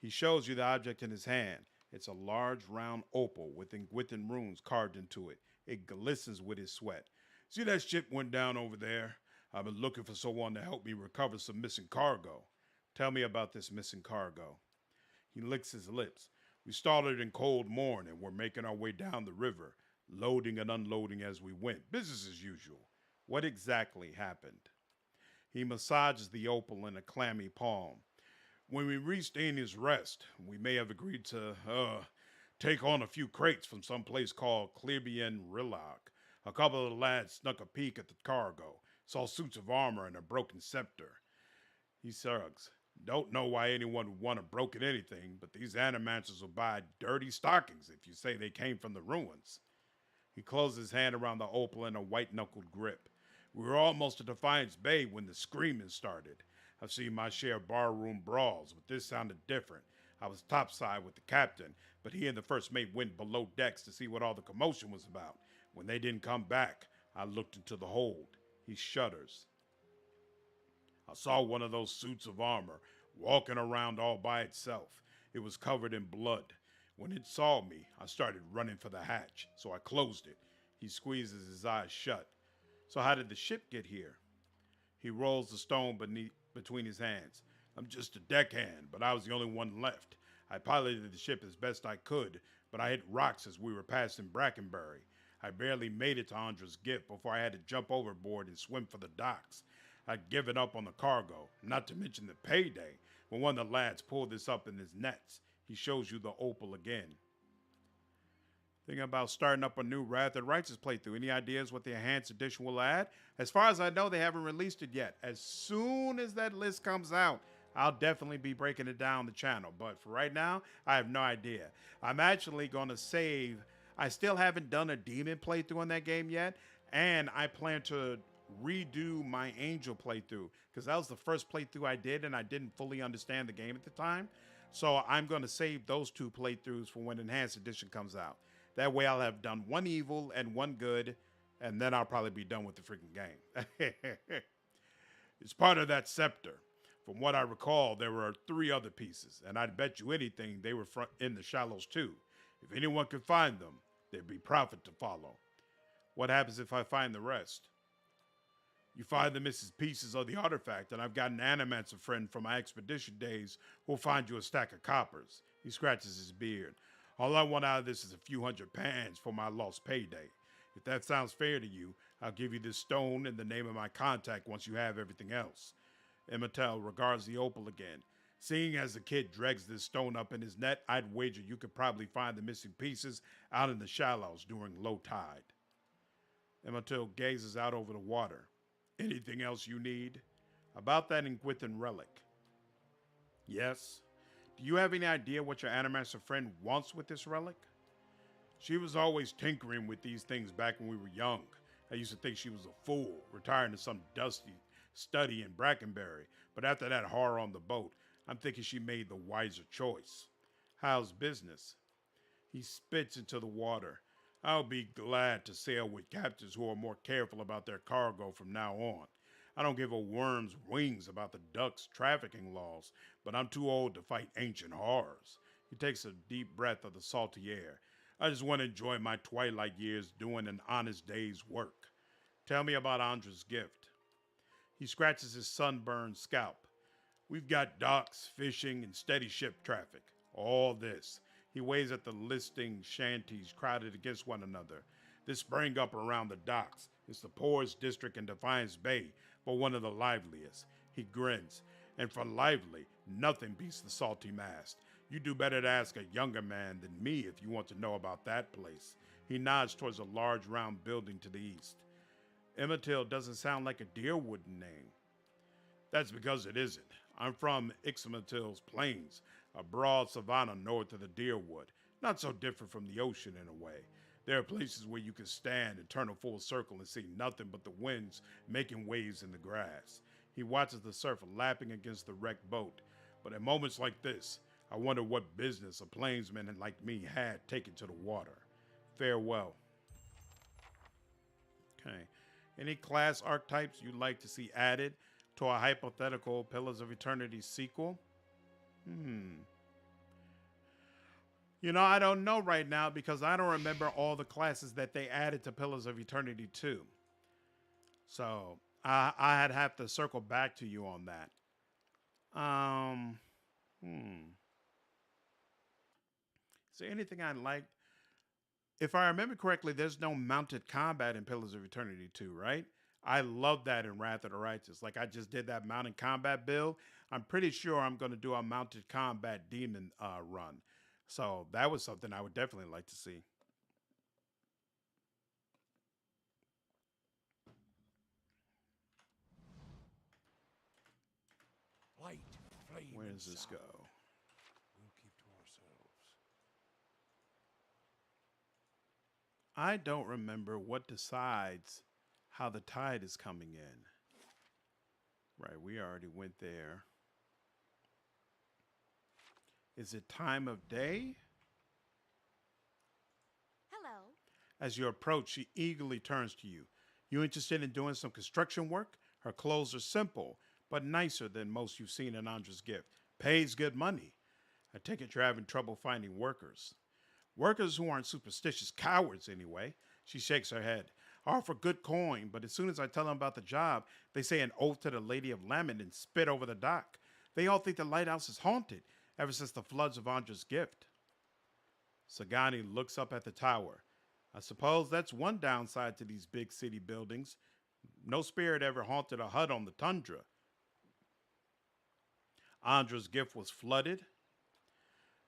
He shows you the object in his hand. It's a large round opal with Gwithan runes carved into it. It glistens with his sweat. See that ship went down over there? I've been looking for someone to help me recover some missing cargo. Tell me about this missing cargo. He licks his lips. We started in cold morn and we're making our way down the river, loading and unloading as we went. Business as usual. What exactly happened? He massages the opal in a clammy palm. When we reached Ania's Rest, we may have agreed to, take on a few crates from some place called Clebian Rillock. A couple of the lads snuck a peek at the cargo, saw suits of armor and a broken scepter. He shrugs. Don't know why anyone would want a broken anything, but these animancers will buy dirty stockings if you say they came from the ruins. He closed his hand around the opal in a white-knuckled grip. We were almost to Defiance Bay when the screaming started. I've seen my share of barroom brawls, but this sounded different. I was topside with the captain, but he and the first mate went below decks to see what all the commotion was about. When they didn't come back, I looked into the hold. He shudders. I saw one of those suits of armor walking around all by itself. It was covered in blood. When it saw me, I started running for the hatch, so I closed it. He squeezes his eyes shut. So how did the ship get here? He rolls the stone beneath between his hands. I'm just a deckhand, but I was the only one left. I piloted the ship as best I could, but I hit rocks as we were passing Brackenbury. I barely made it to Ondra's gift before I had to jump overboard and swim for the docks. I'd given up on the cargo, not to mention the payday, when one of the lads pulled this up in his nets. He shows you the opal again. Thinking about starting up a new Wrath of Righteous playthrough. Any ideas what the enhanced edition will add? As far as I know, they haven't released it yet. As soon as that list comes out, I'll definitely be breaking it down on the channel. But for right now, I have no idea. I'm actually going to save. I still haven't done a demon playthrough on that game yet. And I plan to redo my angel playthrough, because that was the first playthrough I did and I didn't fully understand the game at the time. So I'm going to save those two playthroughs for when Enhanced Edition comes out. That way I'll have done one evil and one good, and then I'll probably be done with the freaking game. It's part of that scepter. From what I recall, there were 3 other pieces, and I'd bet you anything they were in the shallows too. If anyone could find them, there'd be profit to follow. What happens if I find the rest? You find the missing pieces of the artifact, and I've got an animancer friend from my expedition days who'll find you a stack of coppers. He scratches his beard. All I want out of this is a few hundred pounds for my lost payday. If that sounds fair to you, I'll give you this stone and the name of my contact once you have everything else. Immatel regards the opal again. Seeing as the kid drags this stone up in his net, I'd wager you could probably find the missing pieces out in the shallows during low tide. Immatel gazes out over the water. Anything else you need? About that Inquithan relic. Yes. Do you have any idea what your animancer friend wants with this relic? She was always tinkering with these things back when we were young. I used to think she was a fool, retiring to some dusty study in Brackenbury. But after that horror on the boat, I'm thinking she made the wiser choice. How's business? He spits into the water. I'll be glad to sail with captains who are more careful about their cargo from now on. I don't give a worm's wings about the ducks' trafficking laws, but I'm too old to fight ancient horrors. He takes a deep breath of the salty air. I just want to enjoy my twilight years doing an honest day's work. Tell me about Ondra's gift. He scratches his sunburned scalp. We've got docks, fishing, and steady ship traffic. All this. He waves at the listing shanties crowded against one another. This sprang up around the docks. It's the poorest district in Defiance Bay, but one of the liveliest. He grins. And for lively, nothing beats the Salty Mast. You do better to ask a younger man than me if you want to know about that place. He nods towards a large round building to the east. Immatil doesn't sound like a Deerwood name. That's because it isn't. I'm from Ixamatil's Plains, a broad savanna north of the Deerwood. Not so different from the ocean in a way. There are places where you can stand and turn a full circle and see nothing but the winds making waves in the grass. He watches the surf lapping against the wrecked boat. But at moments like this, I wonder what business a plainsman like me had taken to the water. Farewell. Okay. Any class archetypes you'd like to see added to a hypothetical Pillars of Eternity sequel? You know, I don't know right now because I don't remember all the classes that they added to Pillars of Eternity 2. So I'd have to circle back to you on that. Is there anything I liked? If I remember correctly, there's no mounted combat in Pillars of Eternity 2, right? I love that in Wrath of the Righteous. Like, I just did that mounted combat build. I'm pretty sure I'm going to do a mounted combat demon run. So that was something I would definitely like to see. Light, flame, Where and does this sound. go? We'll keep to ourselves. I don't remember what decides how the tide is coming in. Right, we already went there. Is it time of day? Hello. As you approach, she eagerly turns to you. You interested in doing some construction work? Her clothes are simple, but nicer than most you've seen in Ondra's gift. Pays good money. I take it you're having trouble finding workers. Workers who aren't superstitious cowards, anyway. She shakes her head. offer good coin, but as soon as I tell them about the job, they say an oath to the Lady of Lemon and spit over the dock. They all think the lighthouse is haunted ever since the floods of Ondra's gift. Sagani looks up at the tower. I suppose that's one downside to these big city buildings. No spirit ever haunted a hut on the tundra. Ondra's gift was flooded.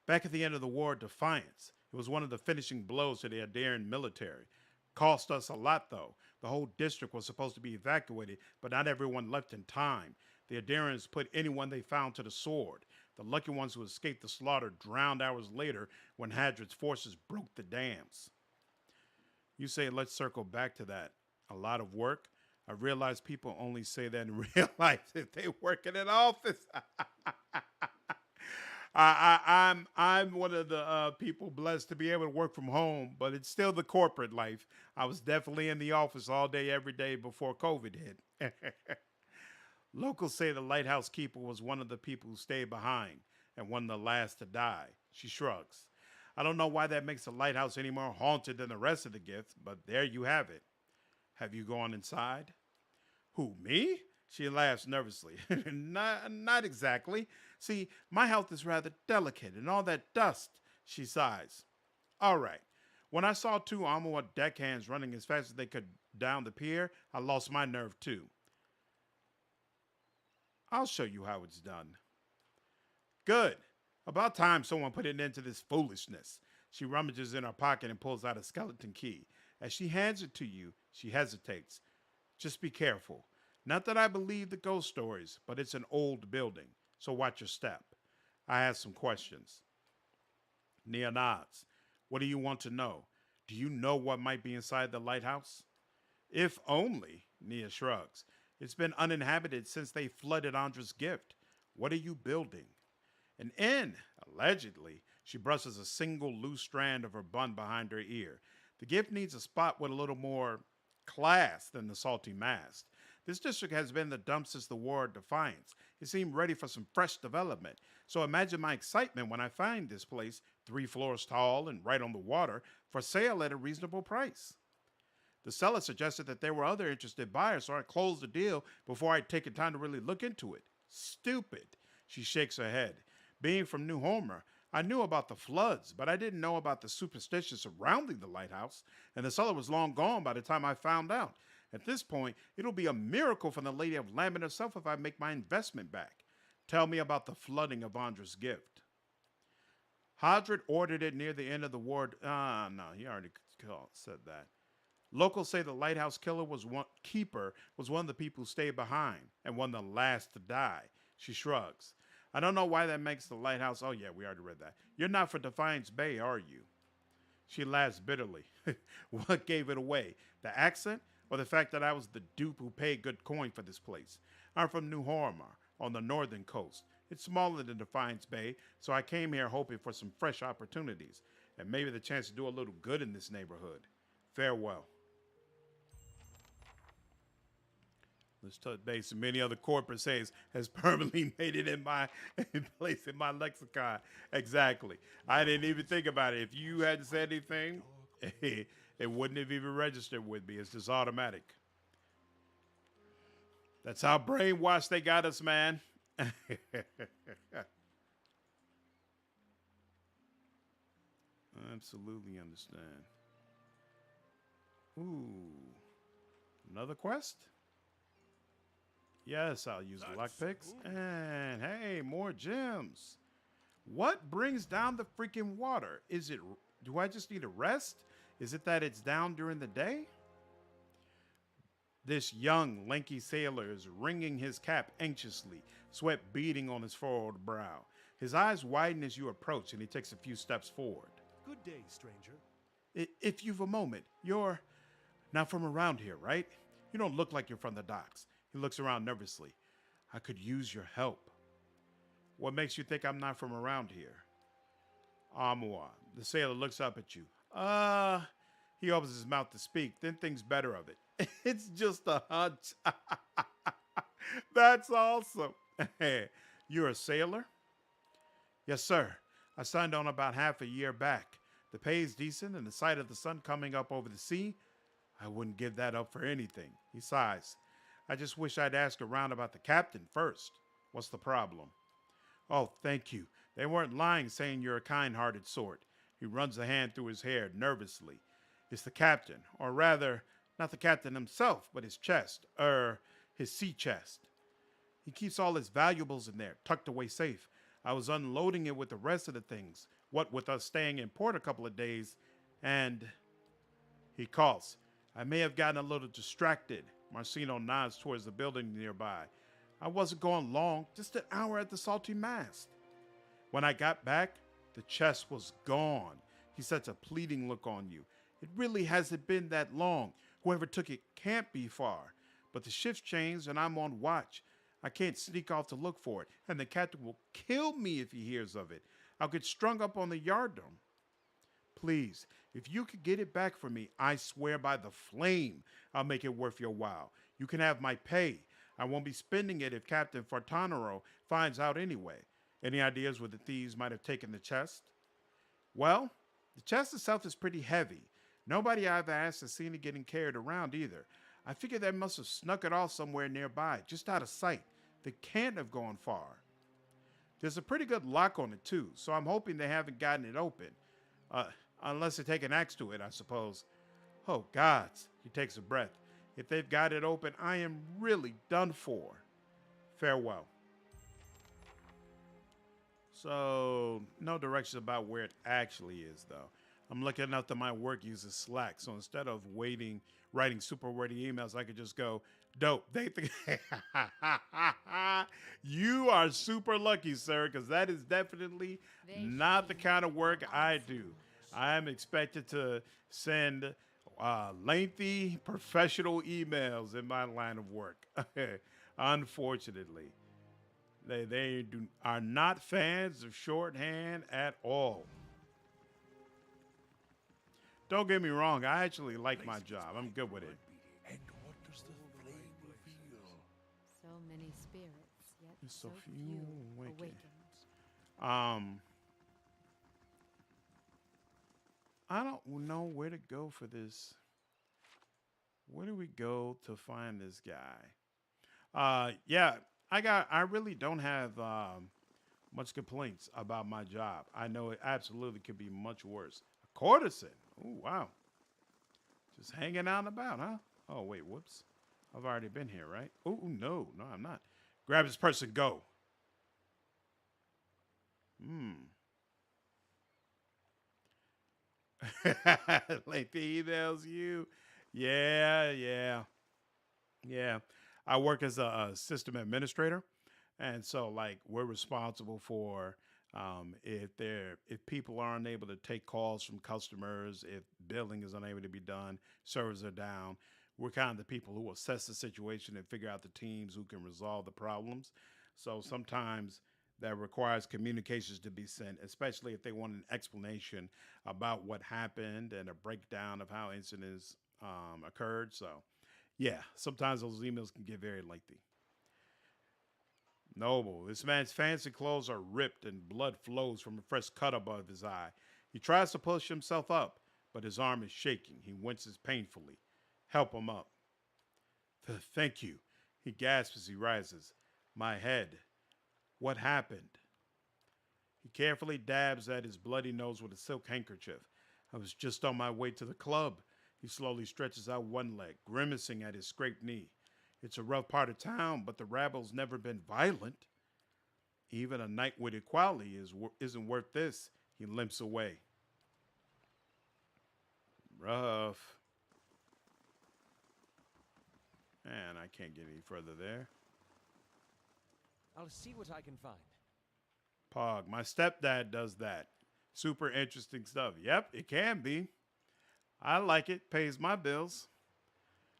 Back at the end of the war, Defiance. It was one of the finishing blows to the Adarian military. Cost us a lot, though. The whole district was supposed to be evacuated, but not everyone left in time. The Adarians put anyone they found to the sword. The lucky ones who escaped the slaughter drowned hours later when Hadrid's forces broke the dams. You say, let's circle back to that. A lot of work. I realize people only say that in real life if they work in an office. I'm one of the people blessed to be able to work from home, but it's still the corporate life. I was definitely in the office all day, every day before COVID hit. Locals say the lighthouse keeper was one of the people who stayed behind and one of the last to die. She shrugs. I don't know why that makes the lighthouse any more haunted than the rest of the gifts, but there you have it. Have you gone inside? Who, me? She laughs nervously. Not exactly. See, my health is rather delicate and all that dust, she sighs. All right. When I saw two Ottawa deckhands running as fast as they could down the pier, I lost my nerve too. I'll show you how it's done. Good. About time someone put an end to this foolishness. She rummages in her pocket and pulls out a skeleton key. As she hands it to you, she hesitates. Just be careful. Not that I believe the ghost stories, but it's an old building, so watch your step. I ask some questions. Nia nods. What do you want to know? Do you know what might be inside the lighthouse? If only, Nia shrugs. It's been uninhabited since they flooded Ondra's gift. What are you building? An inn, allegedly. She brushes a single loose strand of her bun behind her ear. The gift needs a spot with a little more class than the Salty Mast. This district has been the dump since the War of Defiance. It seemed ready for some fresh development. So imagine my excitement when I find this place, 3 floors tall and right on the water, for sale at a reasonable price. The seller suggested that there were other interested buyers, so I closed the deal before I'd taken time to really look into it. Stupid. She shakes her head. Being from New Homer, I knew about the floods, but I didn't know about the superstition surrounding the lighthouse, and the seller was long gone by the time I found out. At this point, it'll be a miracle for the Lady of Lambert herself if I make my investment back. Tell me about the flooding of Ondra's gift. Hadrid ordered it near the end of the war. No, he already said that. Locals say the lighthouse keeper was one of the people who stayed behind and one of the last to die. She shrugs. I don't know why that makes the lighthouse. Oh, yeah, we already read that. You're not for Defiance Bay, are you? She laughs bitterly. What gave it away? The accent or the fact that I was the dupe who paid good coin for this place? I'm from New Hormar on the northern coast. It's smaller than Defiance Bay, so I came here hoping for some fresh opportunities and maybe the chance to do a little good in this neighborhood. Farewell. Let's touch base. Many other corporate sayings has permanently made it in place in my lexicon. Exactly. I didn't even think about it. If you hadn't said anything, it wouldn't have even registered with me. It's just automatic. That's how brainwashed they got us, man. Absolutely understand. Ooh. Another quest? Yes, I'll use lockpicks. And hey, more gems. What brings down the freaking water? Do I just need a rest? Is it that it's down during the day? This young, lanky sailor is wringing his cap anxiously, sweat beading on his furrowed brow. His eyes widen as you approach, and he takes a few steps forward. Good day, stranger. If you've a moment, you're not from around here, right? You don't look like you're from the docks. He looks around nervously. I could use your help. What makes you think I'm not from around here? Amua. The sailor looks up at you. He opens his mouth to speak, then thinks better of it. It's just a hunch. That's awesome. You're a sailor? Yes, sir. I signed on about half a year back. The pay is decent, and the sight of the sun coming up over the sea, I wouldn't give that up for anything. He sighs. I just wish I'd asked around about the captain first. What's the problem? Oh, thank you. They weren't lying saying you're a kind-hearted sort. He runs a hand through his hair nervously. It's the captain, or rather, not the captain himself, but his chest, his sea chest. He keeps all his valuables in there, tucked away safe. I was unloading it with the rest of the things, what with us staying in port a couple of days, and he calls. I may have gotten a little distracted. Marcino nods towards the building nearby. I wasn't gone long, just an hour at the Salty Mast. When I got back, the chest was gone. He sets a pleading look on you. It really hasn't been that long. Whoever took it can't be far. But the shift's changed and I'm on watch. I can't sneak off to look for it, and the captain will kill me if he hears of it. I'll get strung up on the yardarm. Please, if you could get it back for me, I swear by the flame, I'll make it worth your while. You can have my pay. I won't be spending it if Captain Fortanaro finds out anyway. Any ideas where the thieves might have taken the chest? Well, the chest itself is pretty heavy. Nobody I've asked has seen it getting carried around either. I figure they must have snuck it off somewhere nearby, just out of sight. They can't have gone far. There's a pretty good lock on it too, so I'm hoping they haven't gotten it open. Unless they take an axe to it, I suppose. Oh, gods, he takes a breath. If they've got it open, I am really done for. Farewell. So, no directions about where it actually is, though. I'm looking up that my work uses Slack, so instead of writing super wordy emails, I could just go, dope. They think you are super lucky, sir, because that is definitely not the kind of work I do. I am expected to send lengthy professional emails in my line of work. Unfortunately, they are not fans of shorthand at all. Don't get me wrong, I actually like my job. I'm good with it. And what does the flame reveal? So many spirits, yet There's so so few few awakened. awakened. I don't know where to go for this. Where do we go to find this guy? Yeah, I really don't have much complaints about my job. I know it absolutely could be much worse. A courtesan. Oh, wow. Just hanging out and about, huh? Oh, wait, whoops. I've already been here, right? Oh, no, I'm not. Grab this person, go. Like the emails you. Yeah. I work as a system administrator. And so, like, we're responsible for if people aren't able to take calls from customers, if billing is unable to be done, servers are down. We're kind of the people who assess the situation and figure out the teams who can resolve the problems. So sometimes that requires communications to be sent, especially if they want an explanation about what happened and a breakdown of how incidents occurred. So, yeah, sometimes those emails can get very lengthy. Noble. This man's fancy clothes are ripped and blood flows from a fresh cut above his eye. He tries to push himself up, but his arm is shaking. He winces painfully. Help him up. Thank you. He gasps as he rises. My head. What happened? He carefully dabs at his bloody nose with a silk handkerchief. I was just on my way to the club. He slowly stretches out one leg, grimacing at his scraped knee. It's a rough part of town, but the rabble's never been violent. Even a night with equality isn't worth this. He limps away. Rough. Man, I can't get any further there. I'll see what I can find. Pog, my stepdad does that. Super interesting stuff. Yep, it can be. I like it. Pays my bills.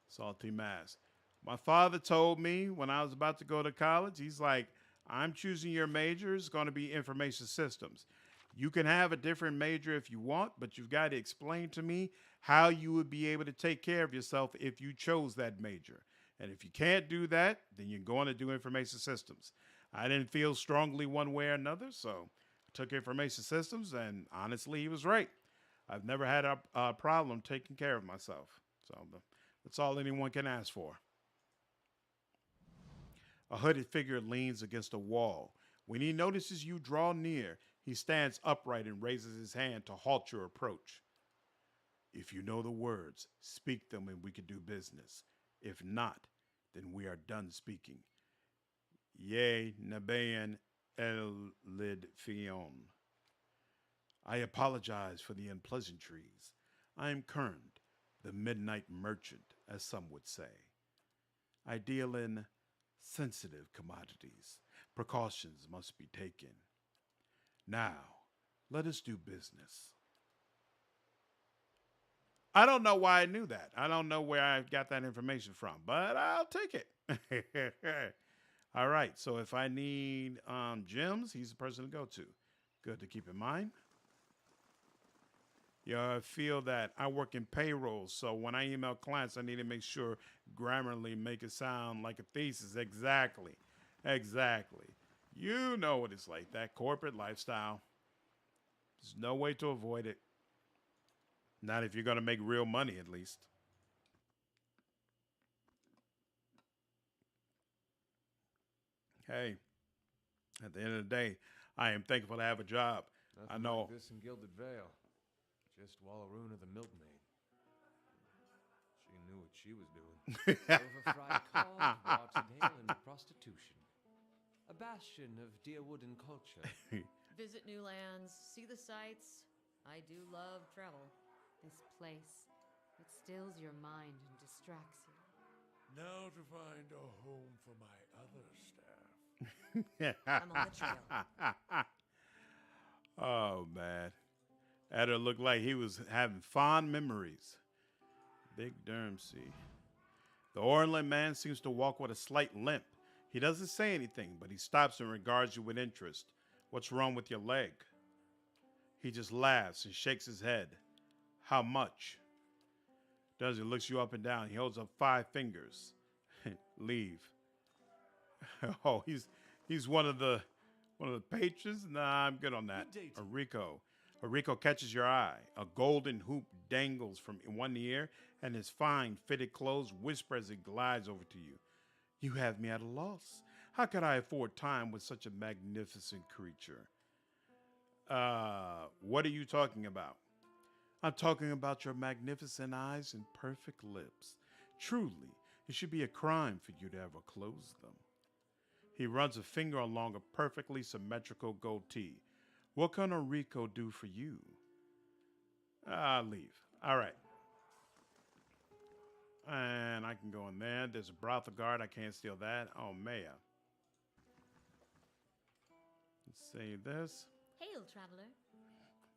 Salty Mast. My father told me when I was about to go to college, he's like, I'm choosing your major. It's going to be information systems. You can have a different major if you want, but you've got to explain to me how you would be able to take care of yourself if you chose that major. And if you can't do that, then you're going to do information systems. I didn't feel strongly one way or another, so I took information systems, and honestly, he was right. I've never had a problem taking care of myself. That's all anyone can ask for. A hooded figure leans against a wall. When he notices you draw near, he stands upright and raises his hand to halt your approach. If you know the words, speak them and we can do business. If not, then we are done speaking. Ye Nabayan El Lidfion. I apologize for the unpleasantries. I am Kern, the midnight merchant, as some would say. I deal in sensitive commodities. Precautions must be taken. Now, let us do business. I don't know why I knew that. I don't know where I got that information from, but I'll take it. All right, so if I need gems, he's the person to go to. Good to keep in mind. I feel that I work in payroll, so when I email clients, I need to make sure grammarly make it sound like a thesis. Exactly. You know what it's like, that corporate lifestyle. There's no way to avoid it. Not if you're going to make real money, at least. Hey, at the end of the day, I am thankful to have a job. Nothing I know. like this in Gilded Vale. Just Wallaruna the milkmaid. She knew what she was doing. Overfried cod, rotted ale, and prostitution. A bastion of Deerwooden culture. Visit new lands, see the sights. I do love travel. This place, it stills your mind and distracts you. Now to find a home for my other staff. I'm on the trail. Oh, man. Edda looked like he was having fond memories. Big Dermsey. The Orland man seems to walk with a slight limp. He doesn't say anything, but he stops and regards you with interest. What's wrong with your leg? He just laughs and shakes his head. How much? He looks you up and down. He holds up 5 fingers. Leave. Oh, he's one of the patrons? Nah, I'm good on that. Rico catches your eye. A golden hoop dangles from one ear, and his fine fitted clothes whisper as it glides over to you. You have me at a loss. How could I afford time with such a magnificent creature? What are you talking about? I'm talking about your magnificent eyes and perfect lips. Truly, it should be a crime for you to ever close them. He runs a finger along a perfectly symmetrical goatee. What can Rico do for you? Leave. All right. And I can go in there. There's a brothel guard. I can't steal that. Oh, Maya. Let's save this. Hail, traveler.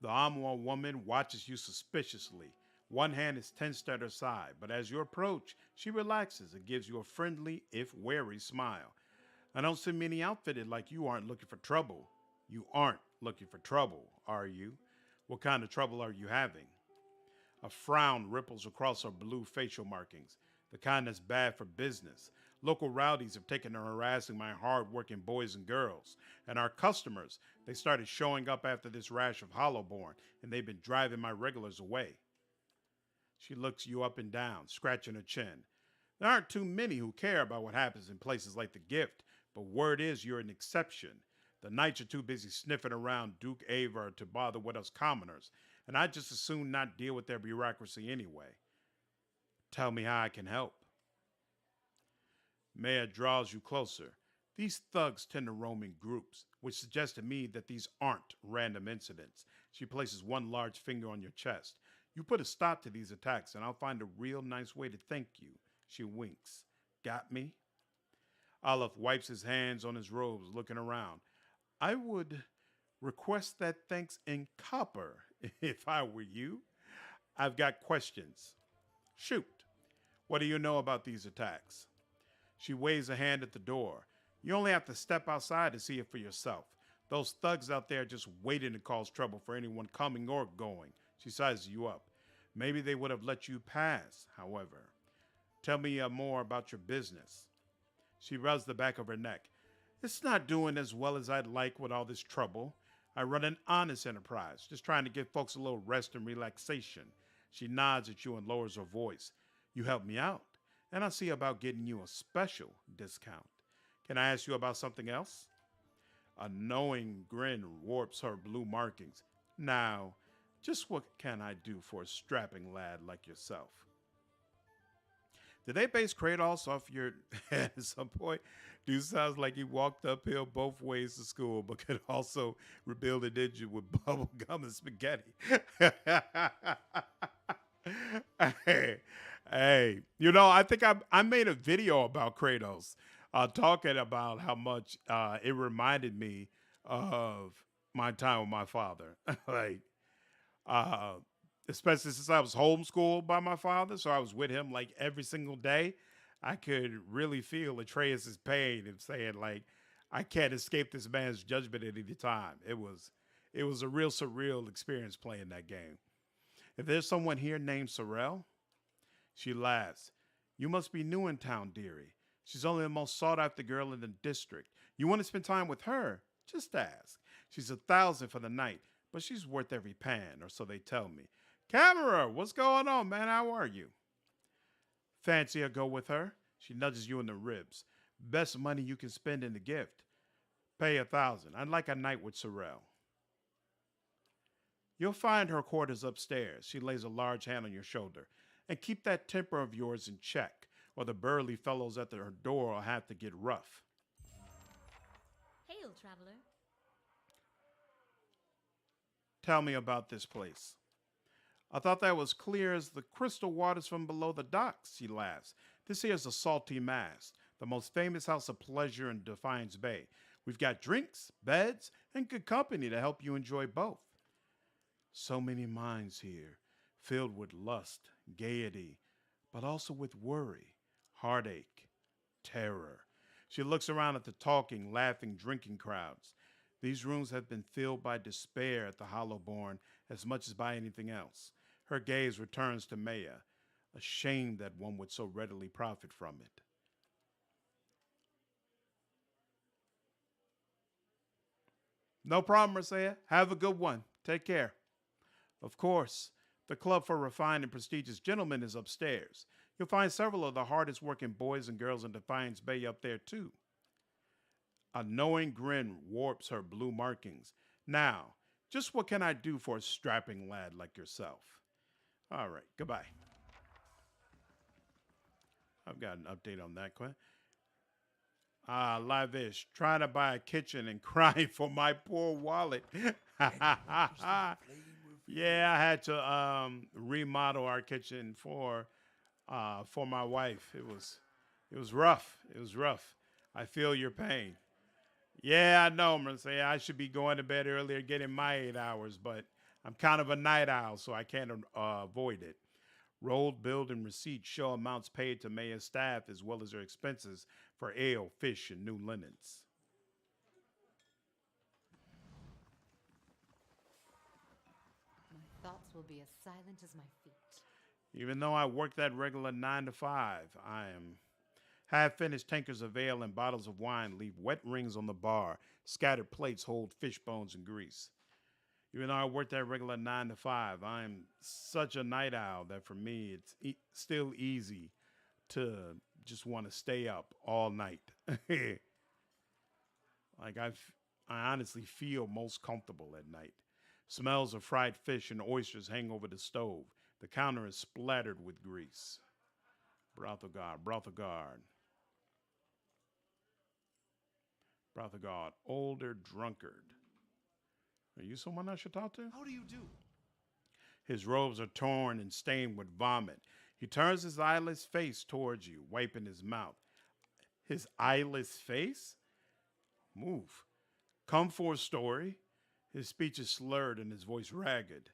The Amwa woman watches you suspiciously. One hand is tensed at her side, but as you approach, she relaxes and gives you a friendly, if wary, smile. I don't see many outfitted like you aren't looking for trouble. You aren't looking for trouble, are you? What kind of trouble are you having? A frown ripples across her blue facial markings, the kind that's bad for business. Local rowdies have taken to harassing my hard-working boys and girls. And our customers, they started showing up after this rash of Hollowborn, and they've been driving my regulars away. She looks you up and down, scratching her chin. There aren't too many who care about what happens in places like the Gift, but word is you're an exception. The knights are too busy sniffing around Duke Aver to bother with us commoners, and I'd just as soon not deal with their bureaucracy anyway. Tell me how I can help. Maya draws you closer. These thugs tend to roam in groups, which suggests to me that these aren't random incidents. She places one large finger on your chest. You put a stop to these attacks, and I'll find a real nice way to thank you. She winks. Got me? Olive wipes his hands on his robes, looking around. I would request that thanks in copper, if I were you. I've got questions. Shoot. What do you know about these attacks? She waves a hand at the door. You only have to step outside to see it for yourself. Those thugs out there are just waiting to cause trouble for anyone coming or going. She sizes you up. Maybe they would have let you pass, however. Tell me more about your business. She rubs the back of her neck. It's not doing as well as I'd like with all this trouble. I run an honest enterprise, just trying to give folks a little rest and relaxation. She nods at you and lowers her voice. You helped me out, and I'll see about getting you a special discount. Can I ask you about something else? A knowing grin warps her blue markings. Now, just what can I do for a strapping lad like yourself? Did they base Kratos off your head at some point? Dude sounds like he walked uphill both ways to school, but could also rebuild a digit with bubble gum and spaghetti. hey, hey, I think I made a video about Kratos, talking about how much it reminded me of my time with my father. like, uh, especially since I was homeschooled by my father, so I was with him like every single day. I could really feel Atreus's pain and saying like, I can't escape this man's judgment at any time. It was a real surreal experience playing that game. If there's someone here named Sorel, she laughs. You must be new in town, dearie. She's only the most sought after girl in the district. You want to spend time with her? Just ask. She's 1,000 for the night, but she's worth every pan, or so they tell me. Camera, what's going on, man? How are you? Fancy a go with her? She nudges you in the ribs. Best money you can spend in the gift. Pay 1,000. I'd like a night with Sorel. You'll find her quarters upstairs. She lays a large hand on your shoulder. And keep that temper of yours in check, or the burly fellows at her door will have to get rough. Hail, traveler. Tell me about this place. I thought that was clear as the crystal waters from below the docks, she laughs. This here's the Salty Mast, the most famous house of pleasure in Defiance Bay. We've got drinks, beds, and good company to help you enjoy both. So many minds here, filled with lust, gaiety, but also with worry, heartache, terror. She looks around at the talking, laughing, drinking crowds. These rooms have been filled by despair at the Hollowborn as much as by anything else. Her gaze returns to Maya, ashamed that one would so readily profit from it. No problem, Marcia. Have a good one. Take care. Of course, the club for refined and prestigious gentlemen is upstairs. You'll find several of the hardest working boys and girls in Defiance Bay up there, too. A knowing grin warps her blue markings. Now, just what can I do for a strapping lad like yourself? All right, goodbye. I've got an update on that, Quinn. Live-ish, trying to buy a kitchen and crying for my poor wallet. Yeah, I had to remodel our kitchen for my wife. It was rough. It was rough. I feel your pain. Yeah, I know, Marcia. I should be going to bed earlier, getting my 8 hours, but I'm kind of a night owl, so I can't avoid it. Rolled bill and receipts show amounts paid to Maya's staff as well as her expenses for ale, fish, and new linens. My thoughts will be as silent as my feet. Even though I work that regular 9 to 5, I am half-finished tankers of ale and bottles of wine leave wet rings on the bar. Scattered plates hold fish bones and grease. Even though I work that regular 9 to 5, I am such a night owl that for me it's still easy to just want to stay up all night. Like I honestly feel most comfortable at night. Smells of fried fish and oysters hang over the stove. The counter is splattered with grease. Brothel guard, brothel guard. Brothel guard, older drunkard. Are you someone I should talk to? How do you do? His robes are torn and stained with vomit. He turns his eyeless face towards you, wiping his mouth. His eyeless face? Move. Come for a story. His speech is slurred and his voice ragged.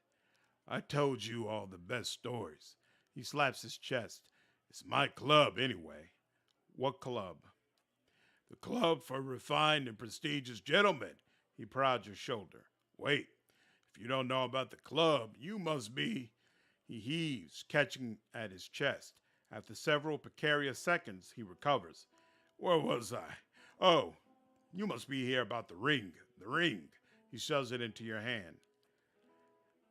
I told you all the best stories. He slaps his chest. It's my club anyway. What club? The club for refined and prestigious gentlemen. He prods your shoulder. Wait, if you don't know about the club, you must be... He heaves, catching at his chest. After several precarious seconds, he recovers. Where was I? Oh, you must be here about the ring. The ring. He shoves it into your hand.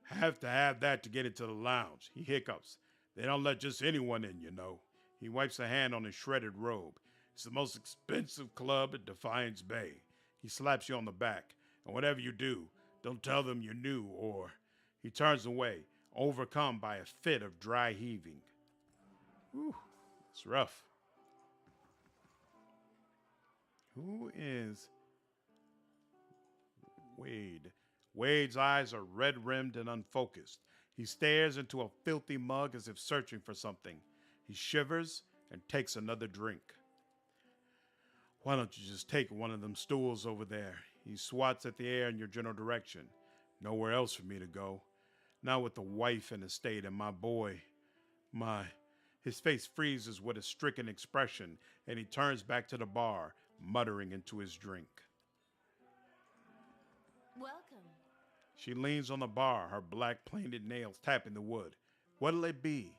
Have to have that to get into the lounge. He hiccups. They don't let just anyone in, you know. He wipes a hand on his shredded robe. It's the most expensive club at Defiance Bay. He slaps you on the back. And whatever you do, don't tell them you knew, or... He turns away, overcome by a fit of dry heaving. Whew, it's rough. Who is Wade? Wade's eyes are red-rimmed and unfocused. He stares into a filthy mug as if searching for something. He shivers and takes another drink. Why don't you just take one of them stools over there? He swats at the air in your general direction. Nowhere else for me to go. Not with the wife and estate and my boy. His face freezes with a stricken expression, and he turns back to the bar, muttering into his drink. Welcome. She leans on the bar, her black painted nails tapping the wood. What'll it be?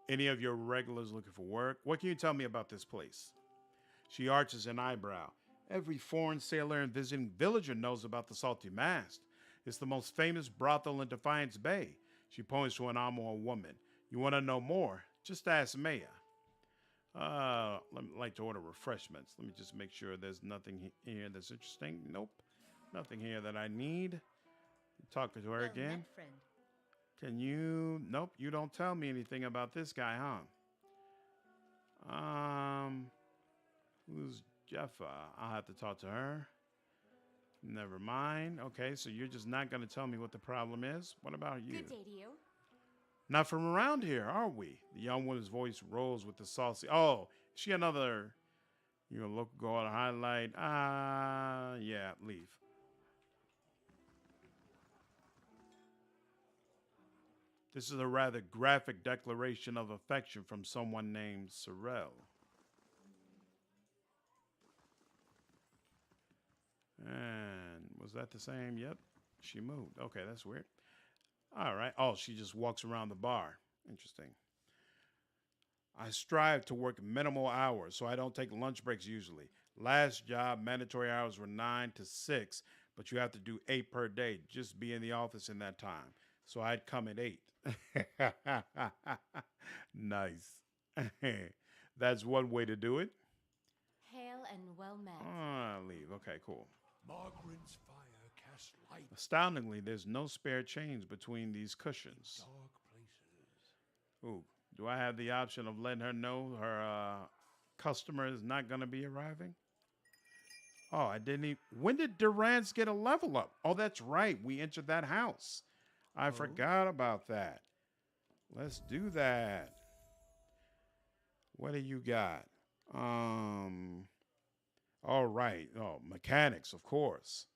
Any of your regulars looking for work? What can you tell me about this place? She arches an eyebrow. Every foreign sailor and visiting villager knows about the Salty Mast. It's the most famous brothel in Defiance Bay. She points to an arm on a woman. You want to know more? Just ask Maya. I'd like to order refreshments. Let me just make sure there's nothing here that's interesting. Nope. Nothing here that I need. Talking to her again. Friend. Can you... Nope, you don't tell me anything about this guy, huh? Who's Jeffa? I'll have to talk to her. Never mind. Okay, so you're just not going to tell me what the problem is? What about you? Good day to you. Not from around here, are we? The young woman's voice rolls with the saucy... Oh, is she another... You know, look, go on, highlight. Yeah, leave. This is a rather graphic declaration of affection from someone named Sorel. And was that the same? Yep, she moved. Okay, that's weird. All right. Oh, she just walks around the bar. Interesting. I strive to work minimal hours, so I don't take lunch breaks usually. Last job, mandatory hours were 9 to 6, but you have to do 8 per day. Just be in the office in that time. So I'd come at 8. Nice. That's one way to do it. Hail and well met. Leave. Okay, cool. Margaret's fire casts light Astoundingly, there's no spare change between these cushions. dark places. Ooh, do I have the option of letting her know her customer is not going to be arriving? Oh, I didn't even... When did Durant's get a level up? Oh, that's right. We entered that house. I forgot about that. Let's do that. What do you got? All right. Oh, mechanics, of course.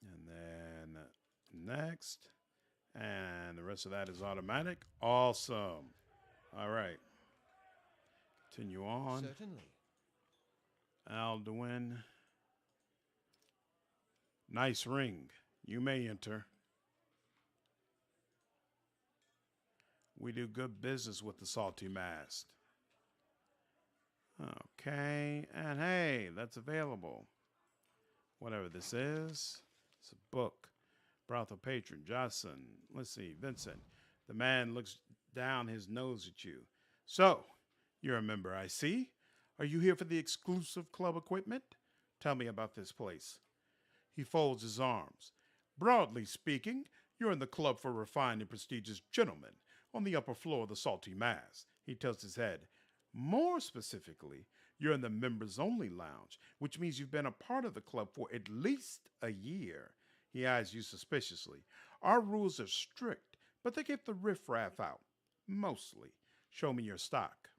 And then next. And the rest of that is automatic. Awesome. All right. Continue on. Certainly. Alduin. Nice ring. You may enter. We do good business with the Salty Mast. Okay, and hey, that's available. Whatever this is. It's a book. Brothel patron, Jocelyn. Let's see, Vincent. The man looks down his nose at you. So, you're a member, I see. Are you here for the exclusive club equipment? Tell me about this place. He folds his arms. Broadly speaking, you're in the club for refined and prestigious gentlemen on the upper floor of the Salty Mast. He tilts his head. More specifically, you're in the members-only lounge, which means you've been a part of the club for at least a year. He eyes you suspiciously. Our rules are strict, but they keep the riffraff out. Mostly. Show me your stock.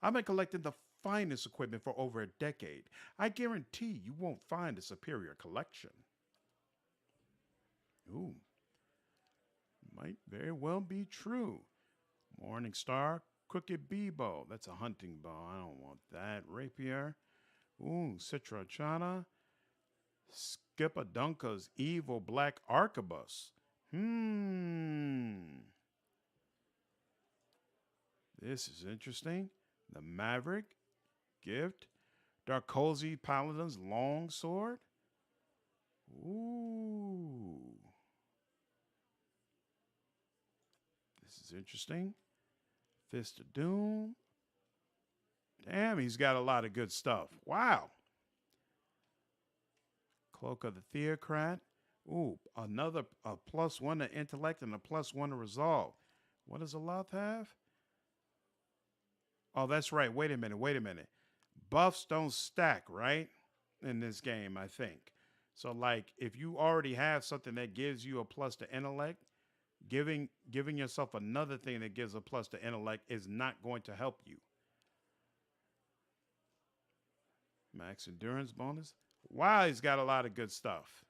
I've been collecting the finest equipment for over a decade. I guarantee you won't find a superior collection. Ooh. Might very well be true. Morning Star, crooked bee bow. That's a hunting bow. I don't want that. Rapier. Ooh, Citra Chana. Skippadunka's evil black arquebus. This is interesting. The Maverick. Gift. Darkozy Paladin's long sword. Ooh. is interesting. Fist of Doom. Damn, he's got a lot of good stuff. Wow. Cloak of the Theocrat. Ooh, another a +1 to intellect and a +1 to resolve. What does Aloth have? Oh, that's right. Wait a minute. Buffs don't stack, right? In this game, I think. So, like, if you already have something that gives you a plus to intellect, giving yourself another thing that gives a plus to intellect is not going to help you. Max endurance bonus. Wow, he's got a lot of good stuff.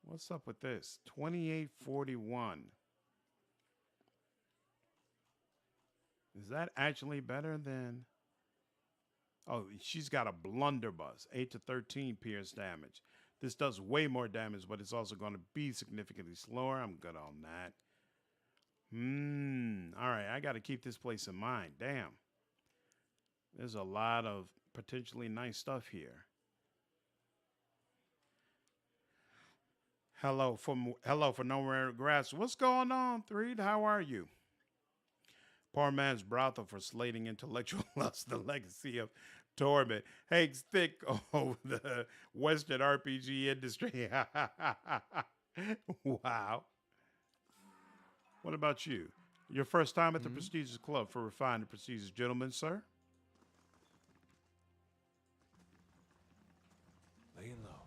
What's up with this? 2841. Is that actually better than... Oh, she's got a blunderbuss. 8 to 13 pierce damage. This does way more damage, but it's also going to be significantly slower. I'm good on that. All right, I got to keep this place in mind. Damn. There's a lot of potentially nice stuff here. Hello for Nowhere Grass. What's going on, Threed? How are you? Poor man's brothel for slating intellectual lust, the legacy of torment hangs thick over the Western RPG industry. Wow. What about you? Your first time at the prestigious club for refined and prestigious gentlemen, sir? Laying low.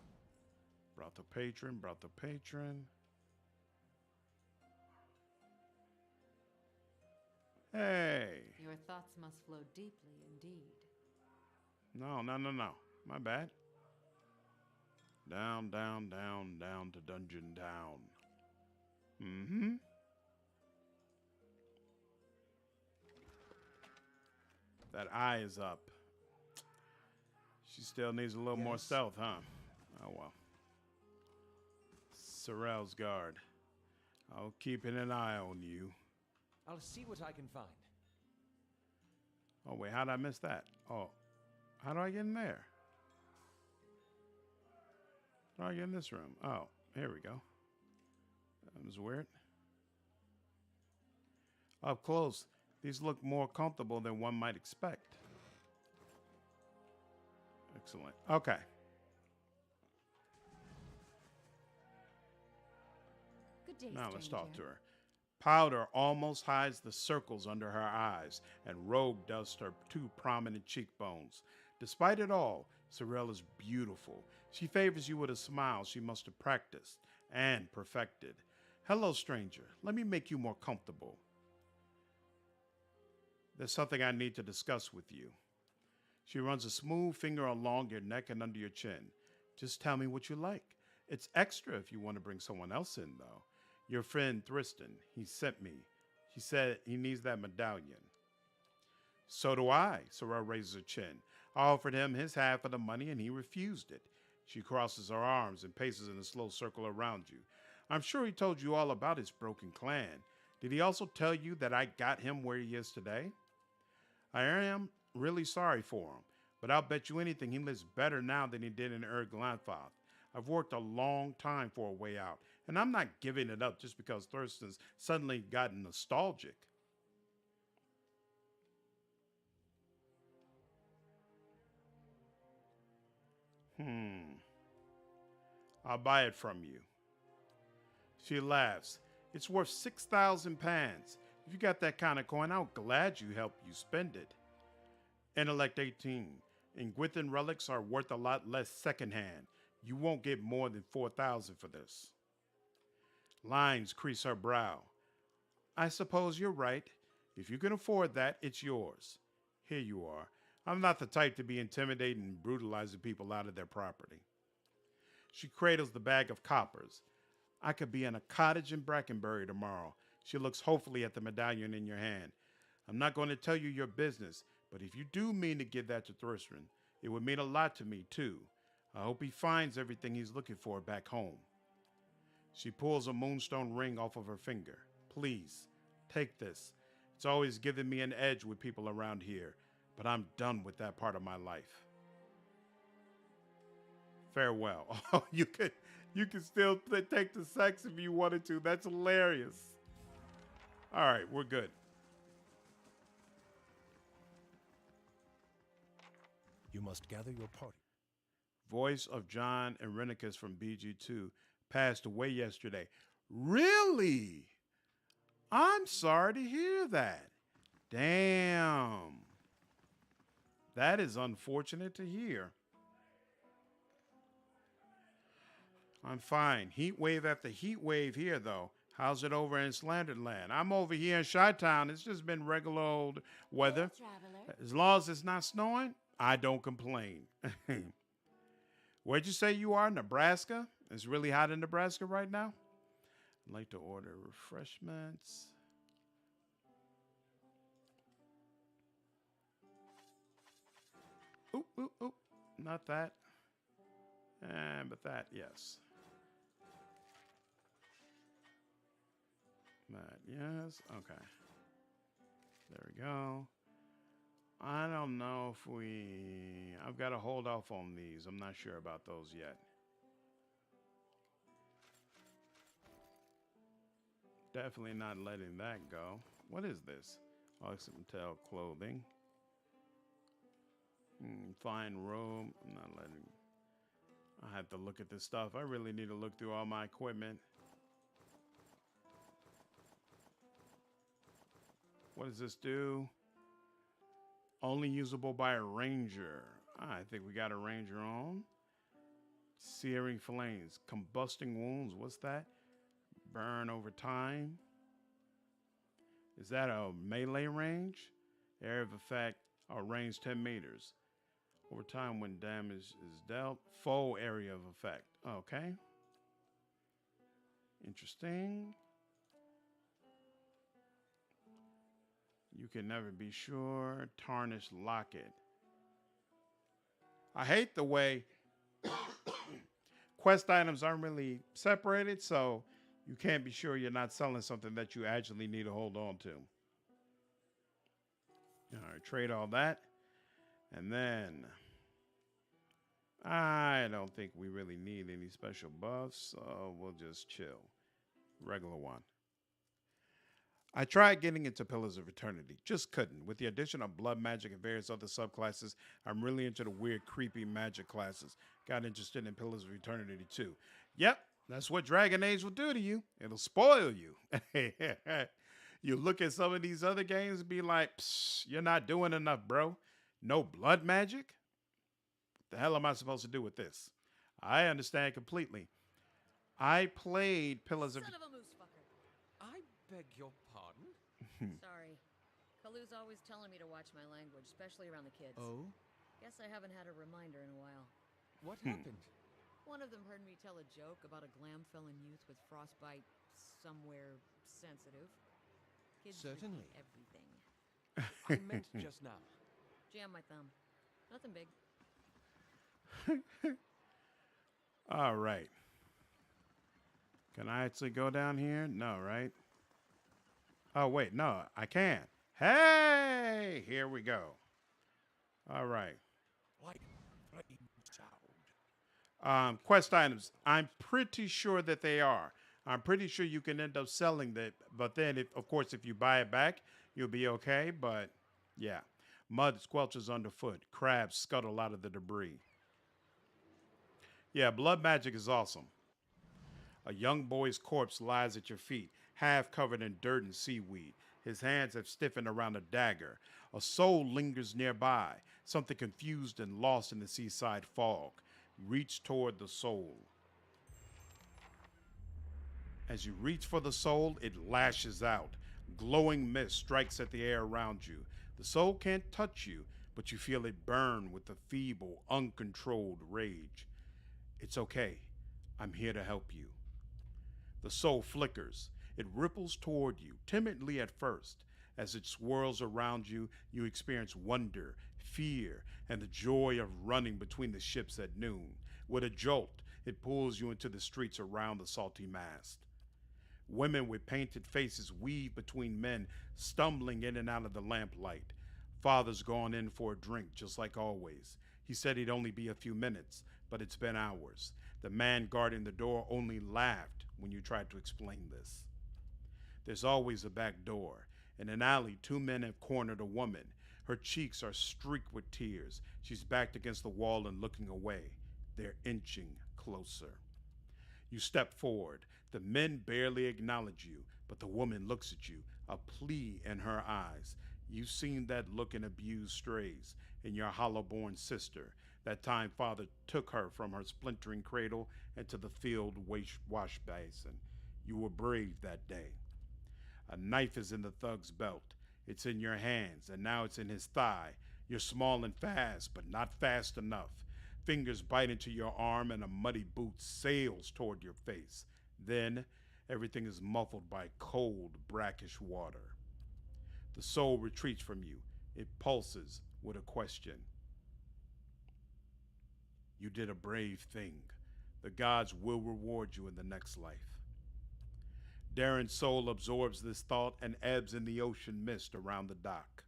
Brothel patron. Hey. Your thoughts must flow deeply indeed. No. My bad. Down to Dungeon Town. That eye is up. She still needs a little more stealth, huh? Oh, well. Sorel's guard. I'll keep an eye on you. I'll see what I can find. Oh, wait, how'd I miss that? Oh, how do I get in there? How do I get in this room? Oh, here we go. That was weird. Up close, these look more comfortable than one might expect. Excellent. Okay. Good day, Now let's stranger. talk to her. Powder almost hides the circles under her eyes, and rogue dust her two prominent cheekbones. Despite it all, Sorel is beautiful. She favors you with a smile she must have practiced and perfected. Hello, stranger. Let me make you more comfortable. There's something I need to discuss with you. She runs a smooth finger along your neck and under your chin. Just tell me what you like. It's extra if you want to bring someone else in, though. Your friend Thriston, he sent me. He said he needs that medallion. So do I, Sorel raises her chin. I offered him his half of the money and he refused it. She crosses her arms and paces in a slow circle around you. I'm sure he told you all about his broken clan. Did he also tell you that I got him where he is today? I am really sorry for him, but I'll bet you anything he lives better now than he did in Erglanfoth. I've worked a long time for a way out, and I'm not giving it up just because Thurston's suddenly gotten nostalgic. I'll buy it from you. She laughs. It's worth 6,000 pans. If you got that kind of coin, I'm glad you helped you spend it. Intellect 18. Ingwithan relics are worth a lot less secondhand. You won't get more than 4,000 for this. Lines crease her brow. I suppose you're right. If you can afford that, it's yours. Here you are. I'm not the type to be intimidating and brutalizing people out of their property. She cradles the bag of coppers. I could be in a cottage in Brackenbury tomorrow. She looks hopefully at the medallion in your hand. I'm not going to tell you your business, but if you do mean to give that to Thriston, it would mean a lot to me, too. I hope he finds everything he's looking for back home. She pulls a moonstone ring off of her finger. Please, take this. It's always given me an edge with people around here, but I'm done with that part of my life. Farewell. Oh, You can still take the sex if you wanted to. That's hilarious. All right, we're good. You must gather your party. Voice of John Irenicus from BG2 passed away yesterday. Really? I'm sorry to hear that. Damn. That is unfortunate to hear. I'm fine. Heat wave after heat wave here, though. How's it over in Slandered land? I'm over here in Chi-Town. It's just been regular old weather. As long as it's not snowing, I don't complain. Where'd you say you are? Nebraska? It's really hot in Nebraska right now. I'd like to order refreshments. Oop, oop, oop. Not that. But that, yes. That, yes. Okay. There we go. I don't know if I've got to hold off on these. I'm not sure about those yet. Definitely not letting that go. What is this? Occidental clothing. Fine robe. I'm not letting. I have to look at this stuff. I really need to look through all my equipment. What does this do? Only usable by a ranger. I think we got a ranger on. Searing flames. Combusting wounds. What's that? Burn over time. Is that a melee range? Area of effect. Range 10 meters. Over time when damage is dealt. Foe area of effect. Okay. Interesting. You can never be sure. Tarnished locket. I hate the way quest items aren't really separated, so you can't be sure you're not selling something that you actually need to hold on to. All right, trade all that. And then I don't think we really need any special buffs, so we'll just chill. Regular one. I tried getting into Pillars of Eternity, just couldn't. With the addition of blood magic and various other subclasses, I'm really into the weird, creepy magic classes. Got interested in Pillars of Eternity too. Yep, that's what Dragon Age will do to you. It'll spoil you. You look at some of these other games and be like, you're not doing enough, bro. No blood magic? What the hell am I supposed to do with this? I understand completely. I played Pillars of... Son of a moose fucker. I beg your pardon? Sorry. Kalu's always telling me to watch my language, especially around the kids. Oh? Guess I haven't had a reminder in a while. What happened? One of them heard me tell a joke about a glam-felon youth with frostbite somewhere sensitive. Kids Certainly. repeat everything. I meant just now. Jam my thumb. Nothing big. All right. Can I actually go down here? No, right? Oh, wait. No, I can. Hey! Here we go. All right. Like flame sound. Quest items. I'm pretty sure that they are. I'm pretty sure you can end up selling that. But then, of course, if you buy it back, you'll be okay. But, yeah. Mud squelches underfoot. Crabs scuttle out of the debris. Yeah, blood magic is awesome. A young boy's corpse lies at your feet, half covered in dirt and seaweed. His hands have stiffened around a dagger. A soul lingers nearby, something confused and lost in the seaside fog. Reach toward the soul. As you reach for the soul, it lashes out. Glowing mist strikes at the air around you. The soul can't touch you, but you feel it burn with a feeble, uncontrolled rage. It's okay. I'm here to help you. The soul flickers. It ripples toward you, timidly at first. As it swirls around you, you experience wonder, fear, and the joy of running between the ships at noon. With a jolt, it pulls you into the streets around the Salty Mast. Women with painted faces weave between men, stumbling in and out of the lamplight. Father's gone in for a drink, just like always. He said he'd only be a few minutes, but it's been hours. The man guarding the door only laughed when you tried to explain this. There's always a back door. In an alley, 2 men have cornered a woman. Her cheeks are streaked with tears. She's backed against the wall and looking away. They're inching closer. You step forward. The men barely acknowledge you, but the woman looks at you, a plea in her eyes. You've seen that look in abused strays, in your hollow-born sister. That time father took her from her splintering cradle into the field wash basin. You were brave that day. A knife is in the thug's belt. It's in your hands, and now it's in his thigh. You're small and fast, but not fast enough. Fingers bite into your arm, and a muddy boot sails toward your face. Then, everything is muffled by cold, brackish water. The soul retreats from you. It pulses with a question. You did a brave thing. The gods will reward you in the next life. Darren's soul absorbs this thought and ebbs in the ocean mist around the dock.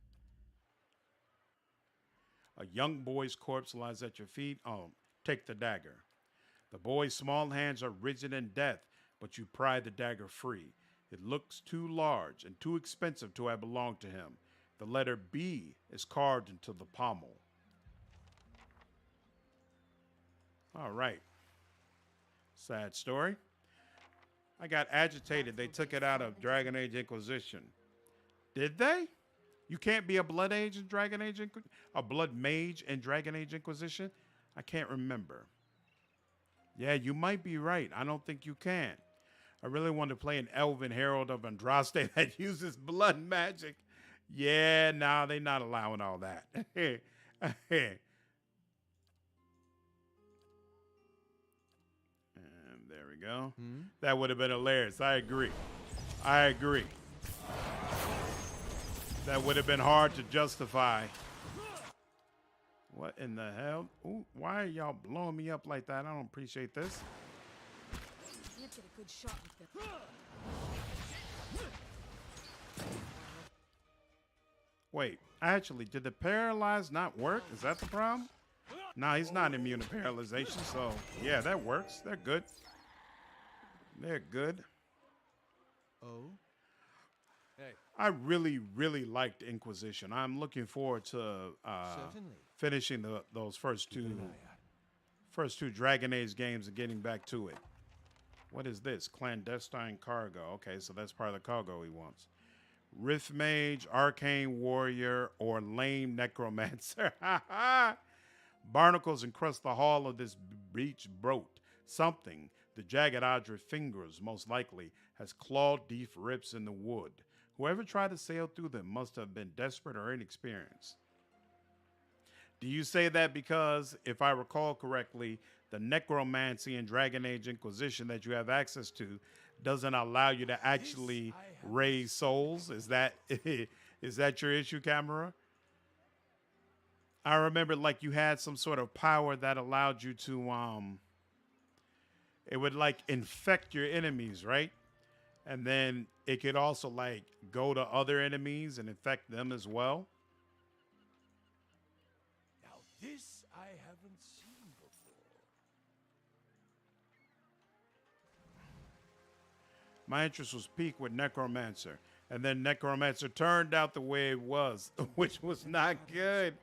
A young boy's corpse lies at your feet. Take the dagger. The boy's small hands are rigid in death, but you pry the dagger free. It looks too large and too expensive to have belonged to him. The letter B is carved into the pommel. All right. Sad story. I got agitated. They took it out of Dragon Age Inquisition. Did they? You can't be a blood mage in Dragon Age Inquisition? I can't remember. Yeah, you might be right. I don't think you can. I really want to play an Elven Herald of Andraste that uses blood magic. Yeah, no, they're not allowing all that. There we go. That would have been hilarious. I agree. That would have been hard to justify. What in the hell? Ooh, why are y'all blowing me up like that? I don't appreciate this. Can't get a good shot with them. Wait, actually, did the paralyze not work? Is that the problem? No, he's not immune to paralyzation, so yeah, that works. They're good. They're good. Oh? Hey. I really, really liked Inquisition. I'm looking forward to finishing those first two Dragon Age games and getting back to it. What is this? Clandestine cargo. Okay, so that's part of the cargo he wants. Rift Mage, Arcane Warrior, or Lame Necromancer. Barnacles encrust the hull of this beach boat. Something, the jagged Audra fingers most likely, has clawed deep rips in the wood. Whoever tried to sail through them must have been desperate or inexperienced. Do you say that because, if I recall correctly, the necromancy and Dragon Age Inquisition that you have access to doesn't allow you to actually raise souls? Is that your issue, Camera? I remember like you had some sort of power that allowed you to it would like infect your enemies, right? And then it could also like go to other enemies and infect them as well. Now this I haven't seen before. My interest was piqued with Necromancer, and then Necromancer turned out the way it was, which was not good.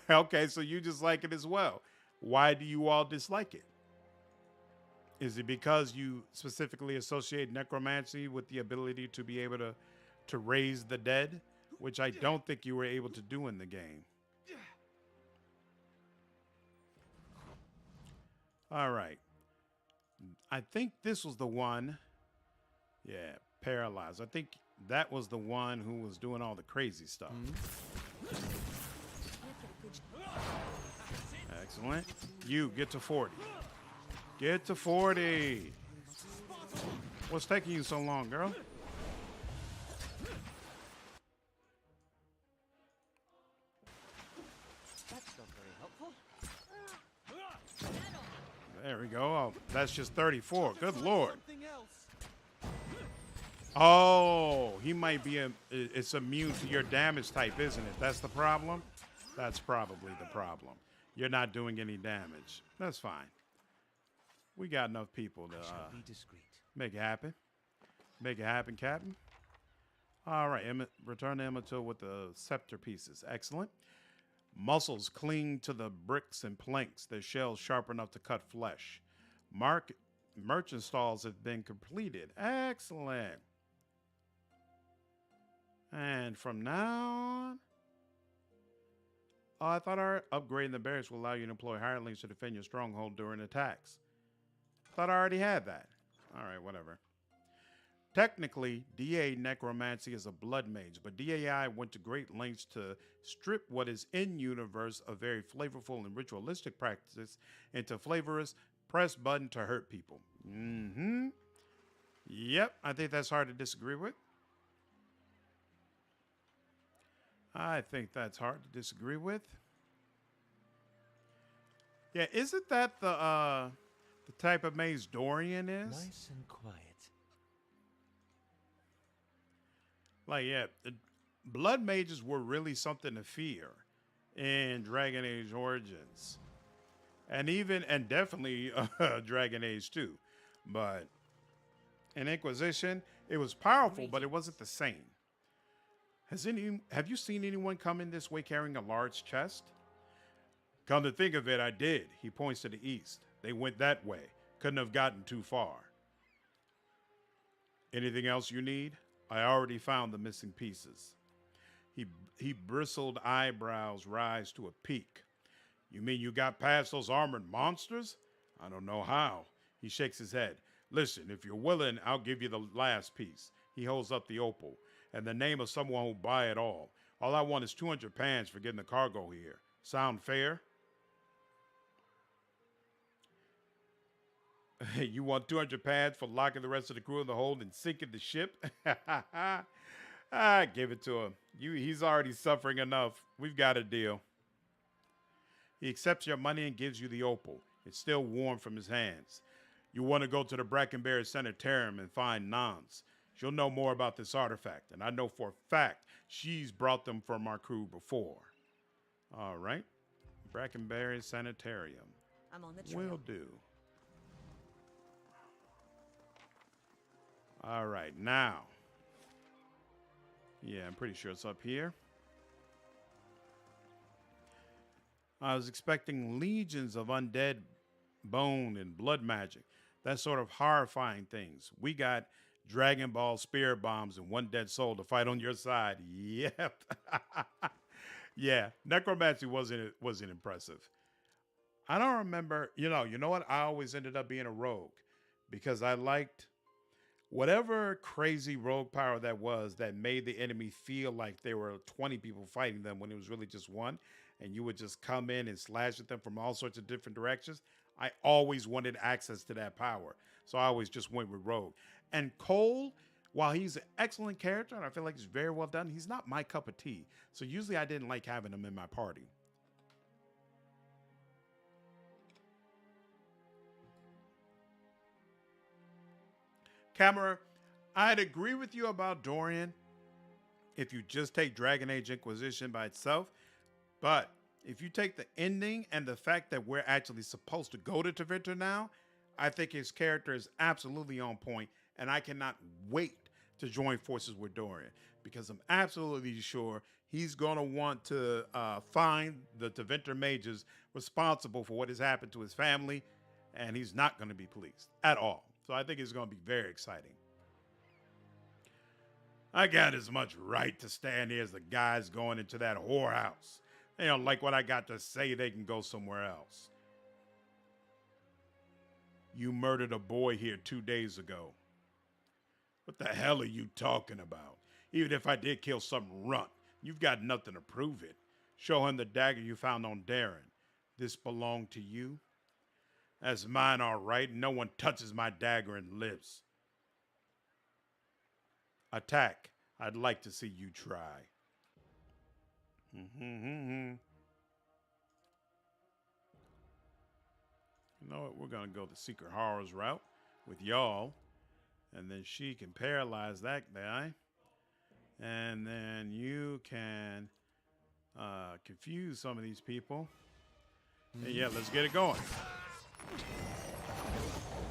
Okay, so you just like it as well. Why do you all dislike it? Is it because you specifically associate necromancy with the ability to be able to raise the dead, which I don't think you were able to do in the game? All right. I think this was the one. Yeah, paralyzed. I think that was the one who was doing all the crazy stuff. Excellent. You get to 40. Get to 40. What's taking you so long, girl? That's not very helpful. There we go. Oh, that's just 34. Good Lord. Something else. Oh, he might be it's immune to your damage type, isn't it? That's the problem? That's probably the problem. You're not doing any damage. That's fine. We got enough people to I shall be discreet. make it happen. Make it happen, Captain. All right, return to Emmett with the scepter pieces. Excellent. Muscles cling to the bricks and planks, their shells sharp enough to cut flesh. Merchant stalls have been completed. Excellent. And from now on... Oh, I thought our upgrading the barracks will allow you to employ hirelings to defend your stronghold during attacks. Thought I already had that. All right, whatever. Technically, DA Necromancy is a blood mage, but DAI went to great lengths to strip what is in-universe of very flavorful and ritualistic practices into flavorous press button to hurt people. Mm-hmm. Yep, I think that's hard to disagree with. I think that's hard to disagree with. Yeah, isn't that the type of maze Dorian is? Nice and quiet. Like, yeah, blood mages were really something to fear in Dragon Age Origins. And definitely Dragon Age 2. But in Inquisition, it was powerful, but it wasn't the same. Have you seen anyone come in this way carrying a large chest? Come to think of it, I did. He points to the east. They went that way. Couldn't have gotten too far. Anything else you need? I already found the missing pieces. He bristled eyebrows rise to a peak. You mean you got past those armored monsters? I don't know how. He shakes his head. Listen, if you're willing, I'll give you the last piece. He holds up the opal and the name of someone who'll buy it all. All I want is 200 pounds for getting the cargo here. Sound fair? You want 200 pounds for locking the rest of the crew in the hold and sinking the ship? Give it to him. He's already suffering enough. We've got a deal. He accepts your money and gives you the opal. It's still warm from his hands. You want to go to the Brackenberry Sanitarium and find Nance. She'll know more about this artifact, and I know for a fact she's brought them from our crew before. All right. Brackenberry Sanitarium. I'm on the trail. Will do. All right, now. Yeah, I'm pretty sure it's up here. I was expecting legions of undead bone and blood magic. That sort of horrifying things. We got Dragon Ball spirit bombs and one dead soul to fight on your side. Yep. Yeah, necromancy wasn't impressive. I don't remember, you know what? I always ended up being a rogue because I liked whatever crazy rogue power that was that made the enemy feel like there were 20 people fighting them when it was really just one, and you would just come in and slash at them from all sorts of different directions. I always wanted access to that power, so I always just went with rogue. And Cole, while he's an excellent character, and I feel like he's very well done, he's not my cup of tea. So usually I didn't like having him in my party. Camera, I'd agree with you about Dorian if you just take Dragon Age Inquisition by itself. But if you take the ending and the fact that we're actually supposed to go to Tevinter now, I think his character is absolutely on point, and I cannot wait to join forces with Dorian because I'm absolutely sure he's going to want to find the Tevinter mages responsible for what has happened to his family, and he's not going to be pleased at all. So I think it's going to be very exciting. I got as much right to stand here as the guys going into that whorehouse. They don't like what I got to say, they can go somewhere else. You murdered a boy here 2 days ago. What the hell are you talking about? Even if I did kill some runt, you've got nothing to prove it. Show him the dagger you found on Darren. This belonged to you? That's mine, all right. No one touches my dagger and lives. Attack. I'd like to see you try. You know what? We're going to go the Secret Horrors route with y'all. And then she can paralyze that guy. And then you can confuse some of these people. And yeah, let's get it going.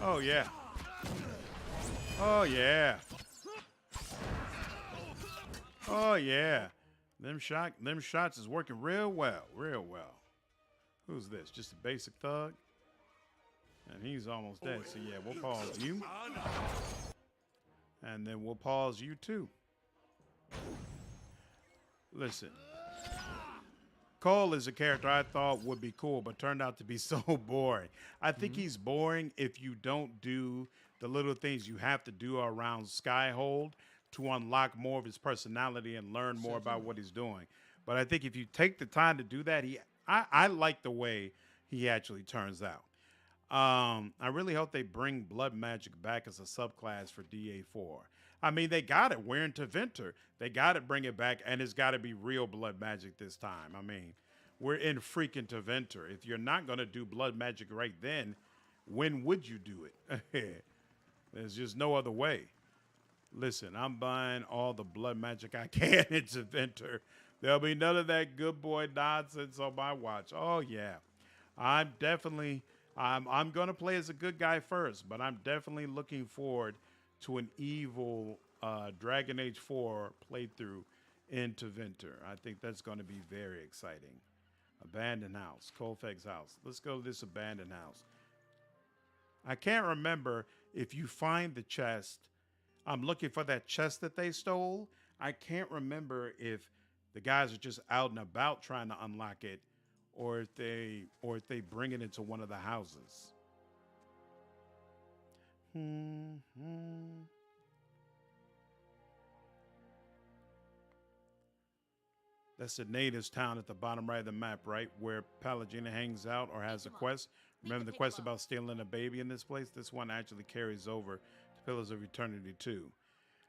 Oh, yeah. Oh, yeah. Oh, yeah. Them shots is working real well. Real well. Who's this? Just a basic thug? And he's almost dead. So, yeah, we'll pause you. And then we'll pause you, too. Listen. Cole is a character I thought would be cool, but turned out to be so boring. I think he's boring if you don't do the little things you have to do around Skyhold to unlock more of his personality and learn more about what he's doing. But I think if you take the time to do that, I like the way he actually turns out. I really hope they bring blood magic back as a subclass for DA4. I mean, they got it. We're into Venter. They got to bring it back, and it's got to be real blood magic this time. I mean, we're in freaking Venter. If you're not going to do blood magic right then, when would you do it? There's just no other way. Listen, I'm buying all the blood magic I can into Venter. There'll be none of that good boy nonsense on my watch. Oh, yeah. I'm going to play as a good guy first, but I'm definitely looking forward to an evil Dragon Age 4 playthrough into Venter. I think that's going to be very exciting. Abandoned house. Colfeg's house. Let's go to this abandoned house. I can't remember if you find the chest. I'm looking for that chest that they stole. I can't remember if the guys are just out and about trying to unlock it, or if they bring it into one of the houses. That's the natives town at the bottom right of the map, right? Where Pallegina hangs out or has a quest. Remember the quest about stealing a baby in this place? This one actually carries over to Pillars of Eternity 2.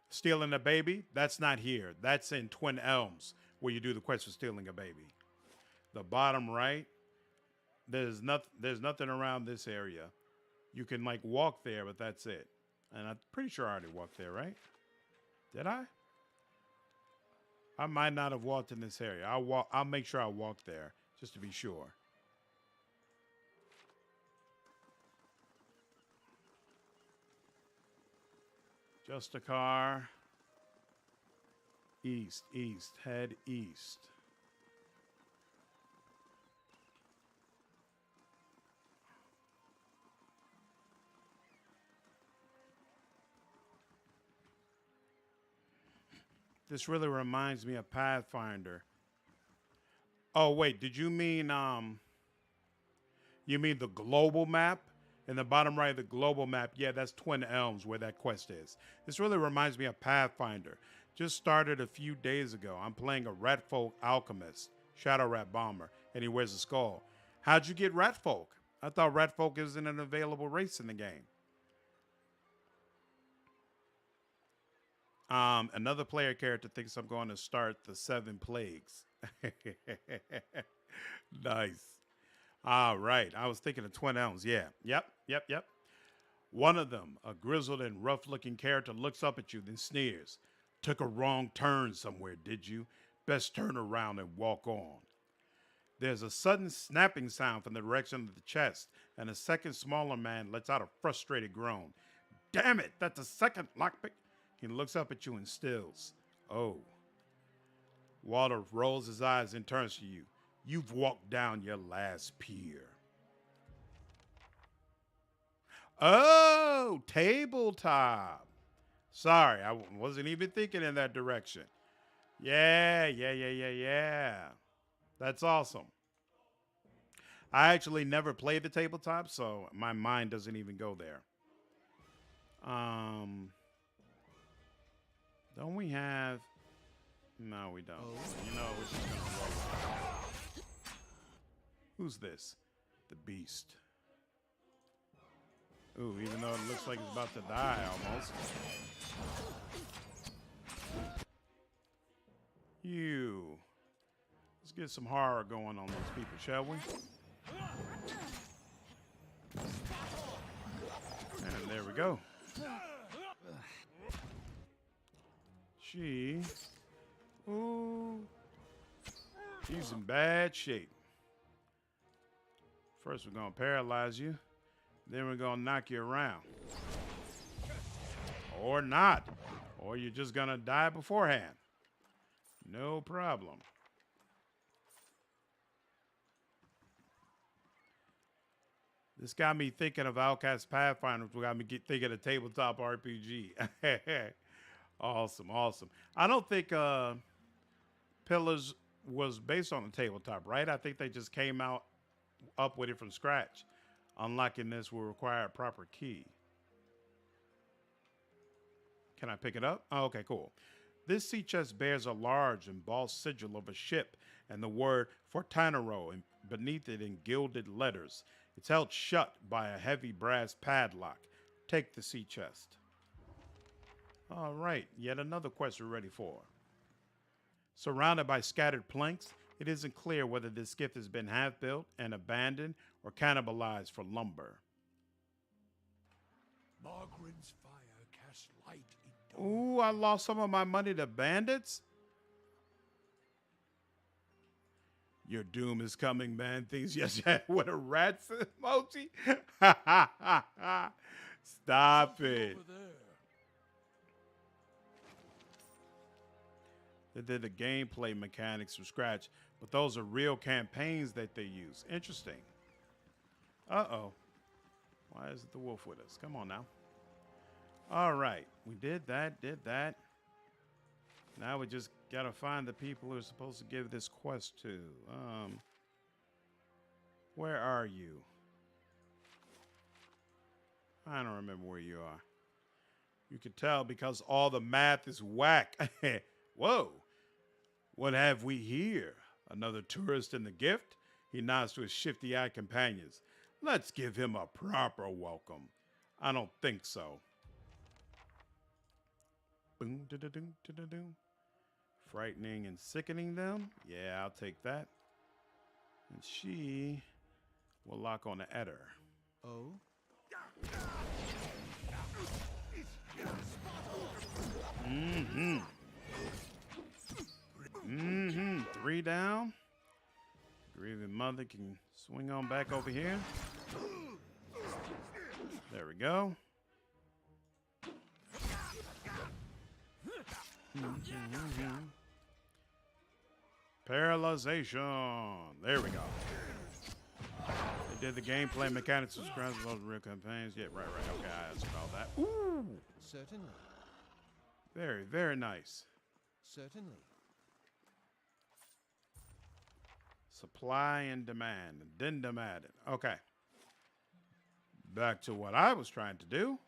Stealing a baby? That's not here. That's in Twin Elms, where you do the quest for stealing a baby. The bottom right, there's nothing around this area. You can like walk there, but that's it. And I'm pretty sure I already walked there, right? Did I? I might not have walked in this area. I'll make sure I walk there just to be sure. Just a car. East, head east. This really reminds me of Pathfinder. Oh, wait, did you mean the global map? In the bottom right of the global map, yeah, that's Twin Elms where that quest is. This really reminds me of Pathfinder. Just started a few days ago. I'm playing a Ratfolk alchemist, Shadow Rat Bomber, and he wears a skull. How'd you get Ratfolk? I thought Ratfolk isn't an available race in the game. Another player character thinks I'm going to start the 7 Plagues. Nice. All right. I was thinking of Twin Elms. Yeah. Yep. One of them, a grizzled and rough-looking character, looks up at you, then sneers. Took a wrong turn somewhere, did you? Best turn around and walk on. There's a sudden snapping sound from the direction of the chest, and a second smaller man lets out a frustrated groan. Damn it, that's a second lockpick. He looks up at you and stills. Oh. Walter rolls his eyes and turns to you. You've walked down your last pier. Oh, tabletop. Sorry, I wasn't even thinking in that direction. Yeah. That's awesome. I actually never played the tabletop, so my mind doesn't even go there. Don't we have... No, we don't. You know, we're just gonna roll. Who's this? The Beast. Ooh, even though it looks like it's about to die almost. You. Let's get some horror going on those people, shall we? And there we go. Ooh. She's in bad shape. First, we're going to paralyze you. Then we're going to knock you around. Or not. Or you're just going to die beforehand. No problem. This got me thinking of Outcast Pathfinder. Got me thinking of tabletop RPG. Awesome, awesome. I don't think Pillars was based on a tabletop, right? I think they just came up with it from scratch. Unlocking this will require a proper key. Can I pick it up? Oh, okay, cool. This sea chest bears a large embossed sigil of a ship and the word Fortanero beneath it in gilded letters. It's held shut by a heavy brass padlock. Take the sea chest. All right, yet another quest we're ready for. Surrounded by scattered planks, it isn't clear whether this skiff has been half-built and abandoned or cannibalized for lumber. Margaren's fire casts light in Ooh, I lost some of my money to bandits? Your doom is coming, man. Things yes, what a rat's emoji. Stop it. over there. They did the gameplay mechanics from scratch, but those are real campaigns that they use. Interesting. Uh-oh. Why isn't the wolf with us? Come on now. All right. We did that. Now we just got to find the people who are supposed to give this quest to. Where are you? I don't remember where you are. You can tell because all the math is whack. Whoa. What have we here? Another tourist in the gift? He nods to his shifty-eyed companions. Let's give him a proper welcome. I don't think so. Boom, da-da-doom, da-da-doom. Frightening and sickening them? Yeah, I'll take that. And she will lock on the Eder. Oh? Mm-hmm. Mm-hmm. 3 down. Grieving mother can swing on back over here. There we go. Paralyzation. There we go. They did the gameplay mechanics of scratch of those real campaigns. Yeah, right. Okay, I asked about that. Ooh. Certainly. Very, very nice. Certainly. Supply and demand. Then demanded. Okay. Back to what I was trying to do.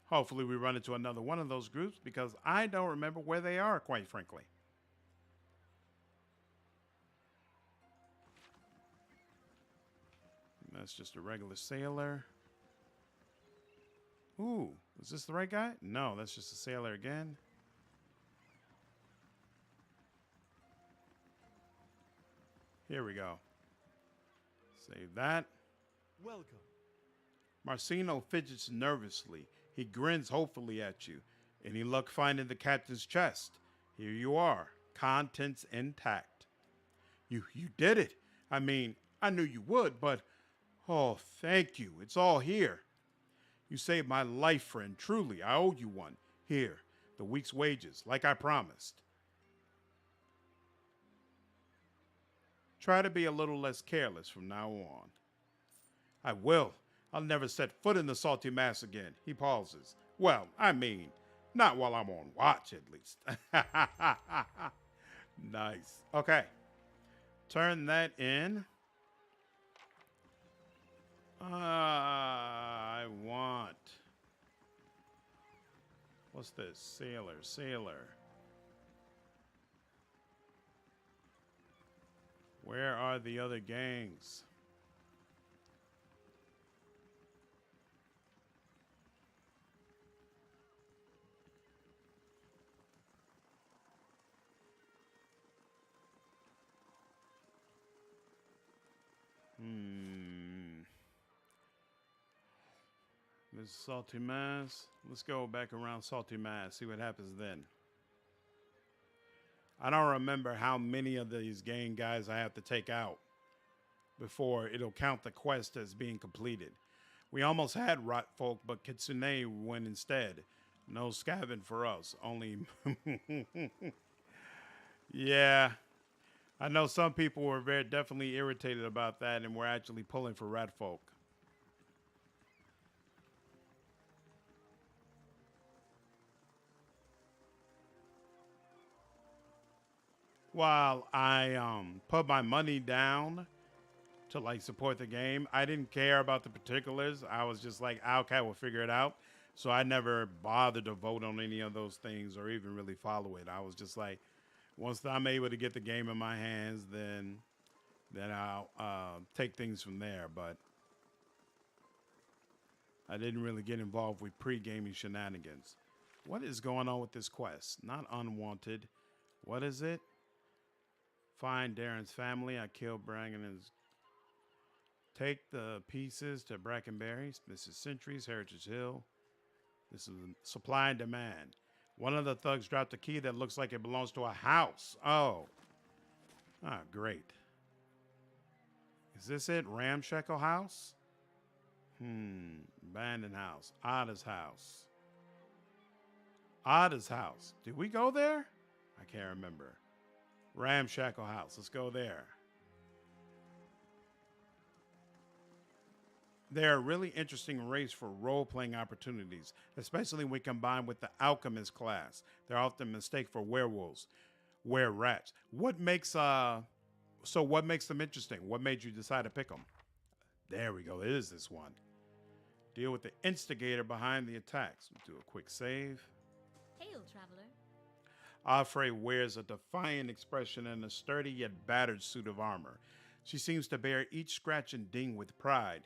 Hopefully we run into another one of those groups because I don't remember where they are, quite frankly. That's just a regular sailor. Ooh, is this the right guy? No, that's just a sailor again. Here we go. Save that. Welcome. Marcino fidgets nervously. He grins hopefully at you. Any luck finding the captain's chest? Here you are. Contents intact. You did it. I mean, I knew you would, but oh, thank you. It's all here. You saved my life, friend. Truly, I owe you one. Here, the week's wages, like I promised. Try to be a little less careless from now on. I will. I'll never set foot in the Salty Mast again. He pauses. Well, I mean, not while I'm on watch, at least. Nice. Okay. Turn that in. I want... What's this? Sailor. Where are the other gangs? This is Salty Mast. Let's go back around Salty Mast, see what happens then. I don't remember how many of these gang guys I have to take out. before it'll count the quest as being completed. We almost had Rot Folk, but Kitsune went instead. No scavenging for us. Only. Yeah. I know some people were very definitely irritated about that and were actually pulling for Rat Folk. While I put my money down to like support the game, I didn't care about the particulars. I was just like, okay, we'll figure it out. So I never bothered to vote on any of those things or even really follow it. I was just like, once I'm able to get the game in my hands, then I'll take things from there. But I didn't really get involved with pre-gaming shenanigans. What is going on with this quest? Not unwanted. What is it? Find Darren's family. I killed Brang and his. Take the pieces to Brackenberry. This is Centuries, Heritage Hill. This is supply and demand. One of the thugs dropped a key that looks like it belongs to a house. Oh. Ah, great. Is this it? Ramshackle house? Abandoned house. Ada's house. Ada's house. Did we go there? I can't remember. Ramshackle house. Let's go there. They're a really interesting race for role-playing opportunities, especially when combined with the alchemist class. They're often mistaken for werewolves, were-rats. What makes them interesting? What made you decide to pick them? There we go. It is this one. Deal with the instigator behind the attacks. We'll do a quick save. Hail, traveler. Afre wears a defiant expression and a sturdy yet battered suit of armor. She seems to bear each scratch and ding with pride.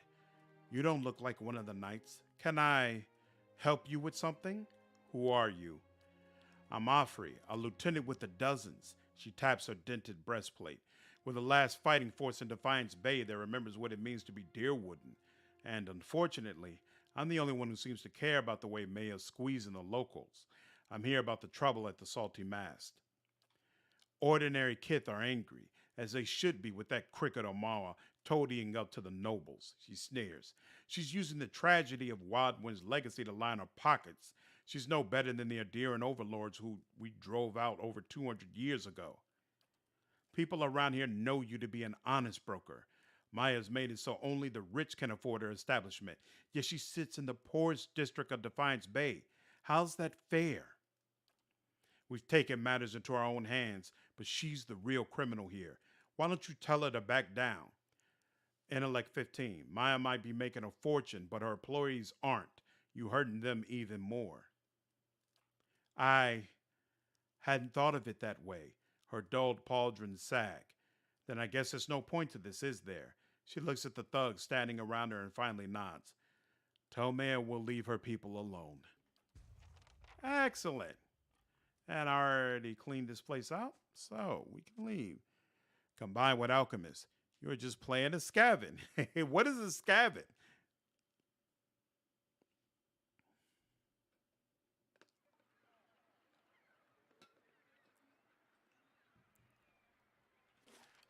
You don't look like one of the knights. Can I help you with something? Who are you? I'm Afre, a lieutenant with the dozens. She taps her dented breastplate. We're the last fighting force in Defiance Bay that remembers what it means to be Deerwooden. And unfortunately, I'm the only one who seems to care about the way Maya's squeezing the locals. I'm here about the trouble at the Salty Mast. Ordinary Kith are angry, as they should be with that cricket Omawa toadying up to the nobles. She sneers. She's using the tragedy of Wadwin's legacy to line her pockets. She's no better than the Adiran overlords who we drove out over 200 years ago. People around here know you to be an honest broker. Maya's made it so only the rich can afford her establishment, yet she sits in the poorest district of Defiance Bay. How's that fair? We've taken matters into our own hands, but she's the real criminal here. Why don't you tell her to back down? Intellect 15. Maya might be making a fortune, but her employees aren't. You hurting them even more. I hadn't thought of it that way. Her dulled pauldrons sag. Then I guess there's no point to this, is there? She looks at the thugs standing around her and finally nods. Tell Maya we'll leave her people alone. Excellent. And I already cleaned this place out, so we can leave. Combined with alchemists, you're just playing a scavin. What is a scavin?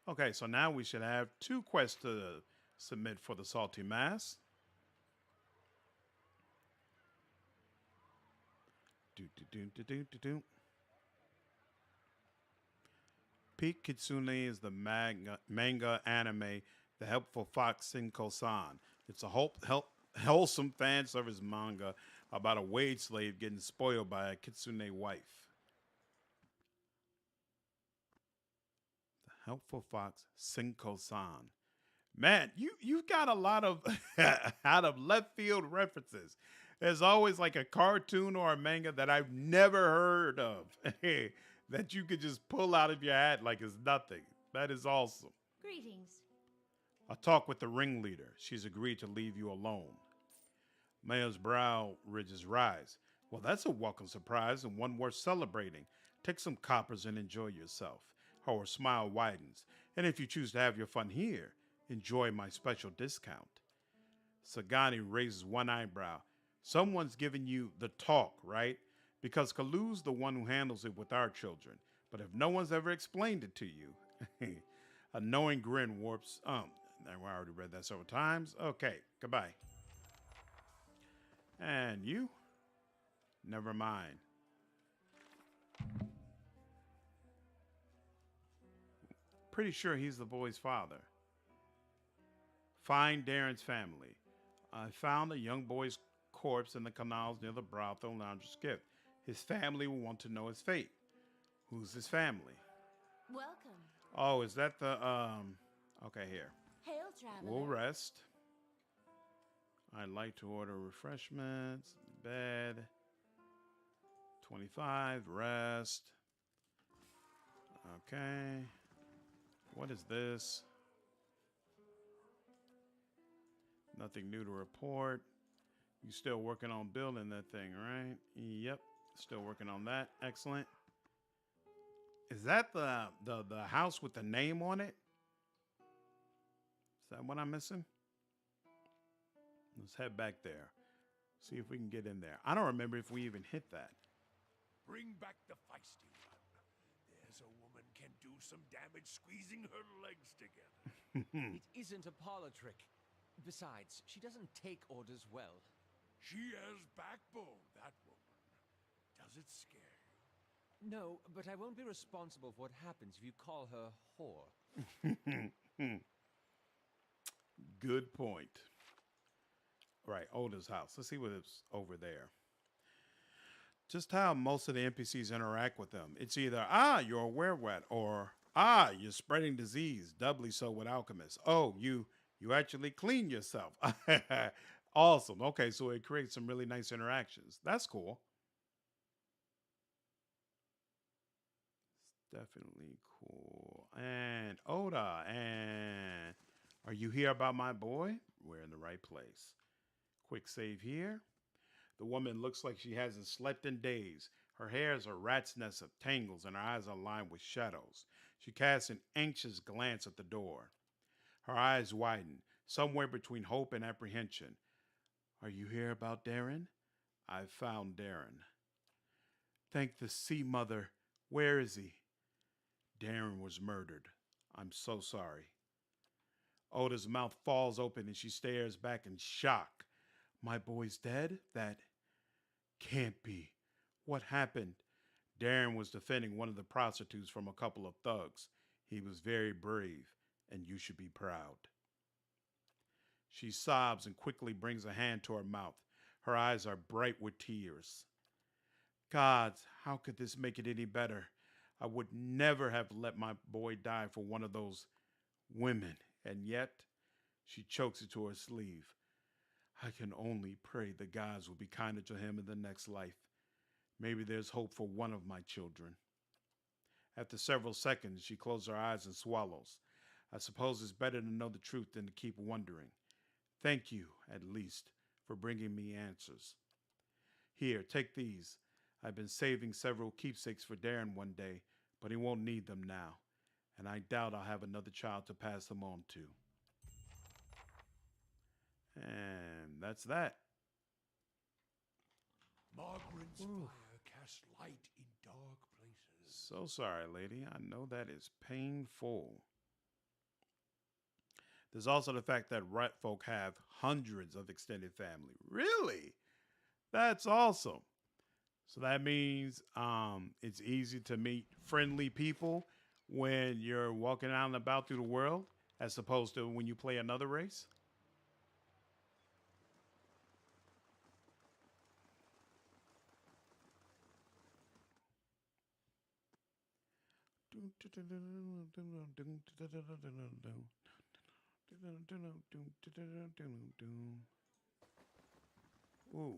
Okay, so now we should have 2 quests to submit for the Salty Mast. Peak Kitsune is the manga anime The Helpful Fox Senko-san. It's a wholesome fan service manga about a wage slave getting spoiled by a kitsune wife. The Helpful Fox Senko-san. Man, you've got a lot of out of left field references. There's always like a cartoon or a manga that I've never heard of that you could just pull out of your hat like it's nothing. That is awesome. Greetings. A talk with the ringleader. She's agreed to leave you alone. Maya's brow ridges rise. Well, that's a welcome surprise and one worth celebrating. Take some coppers and enjoy yourself. Her smile widens. And if you choose to have your fun here, enjoy my special discount. Sagani raises one eyebrow. Someone's giving you the talk, right? Because Kalu's the one who handles it with our children. But if no one's ever explained it to you, a knowing grin I already read that several times. Okay, goodbye. And you? Never mind. Pretty sure he's the boy's father. Find Darren's family. I found the young boy's corpse in the canals near the brothel lounge skip. His family will want to know his fate. Who's his family? Welcome. Oh, is that the okay, here. Hail, traveler. We'll rest. I'd like to order refreshments, bed. 25, rest. Okay. What is this? Nothing new to report. You still working on building that thing, right? Yep. Still working on that. Excellent. Is that the house with the name on it? Is that what I'm missing? Let's head back there. See if we can get in there. I don't remember if we even hit that. Bring back the feisty one. There's a woman can do some damage squeezing her legs together. It isn't a parlor trick. Besides, she doesn't take orders well. She has backbone, that woman. Does it scare you? No, but I won't be responsible for what happens if you call her whore. Good point. Right, Oda's house. Let's see what's over there. Just how most of the NPCs interact with them. It's either, you're a werewolf, or, you're spreading disease, doubly so with alchemists. Oh, you actually clean yourself. Awesome. Okay, so it creates some really nice interactions. That's cool. It's definitely cool. And Oda, and are you here about my boy? We're in the right place. Quick save here. The woman looks like she hasn't slept in days. Her hair is a rat's nest of tangles and her eyes are lined with shadows. She casts an anxious glance at the door. Her eyes widen, somewhere between hope and apprehension. Are you here about Darren? I've found Darren. Thank the Sea Mother. Where is he? Darren was murdered. I'm so sorry. Oda's mouth falls open and she stares back in shock. My boy's dead? That can't be. What happened? Darren was defending one of the prostitutes from a couple of thugs. He was very brave, and you should be proud. She sobs and quickly brings a hand to her mouth. Her eyes are bright with tears. Gods, how could this make it any better? I would never have let my boy die for one of those women, and yet she chokes it to her sleeve. I can only pray the gods will be kinder to him in the next life. Maybe there's hope for one of my children. After several seconds, she closes her eyes and swallows. I suppose it's better to know the truth than to keep wondering. Thank you, at least, for bringing me answers. Here, take these. I've been saving several keepsakes for Darren one day, but he won't need them now, and I doubt I'll have another child to pass them on to. And that's that. Margaret's fire casts light in dark places. So sorry, lady. I know that is painful. There's also the fact that rat folk have hundreds of extended family. Really? That's awesome. So that means it's easy to meet friendly people when you're walking out and about through the world, as opposed to when you play another race. Ooh.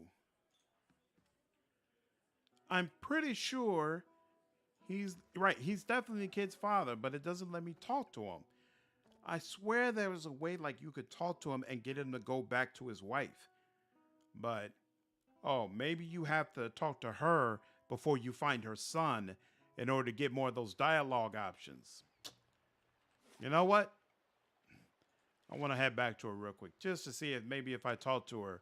I'm pretty sure he's right. He's definitely the kid's father, but it doesn't let me talk to him. I swear there was a way like you could talk to him and get him to go back to his wife. But, maybe you have to talk to her before you find her son in order to get more of those dialogue options. You know what? I want to head back to her real quick just to see if I talk to her,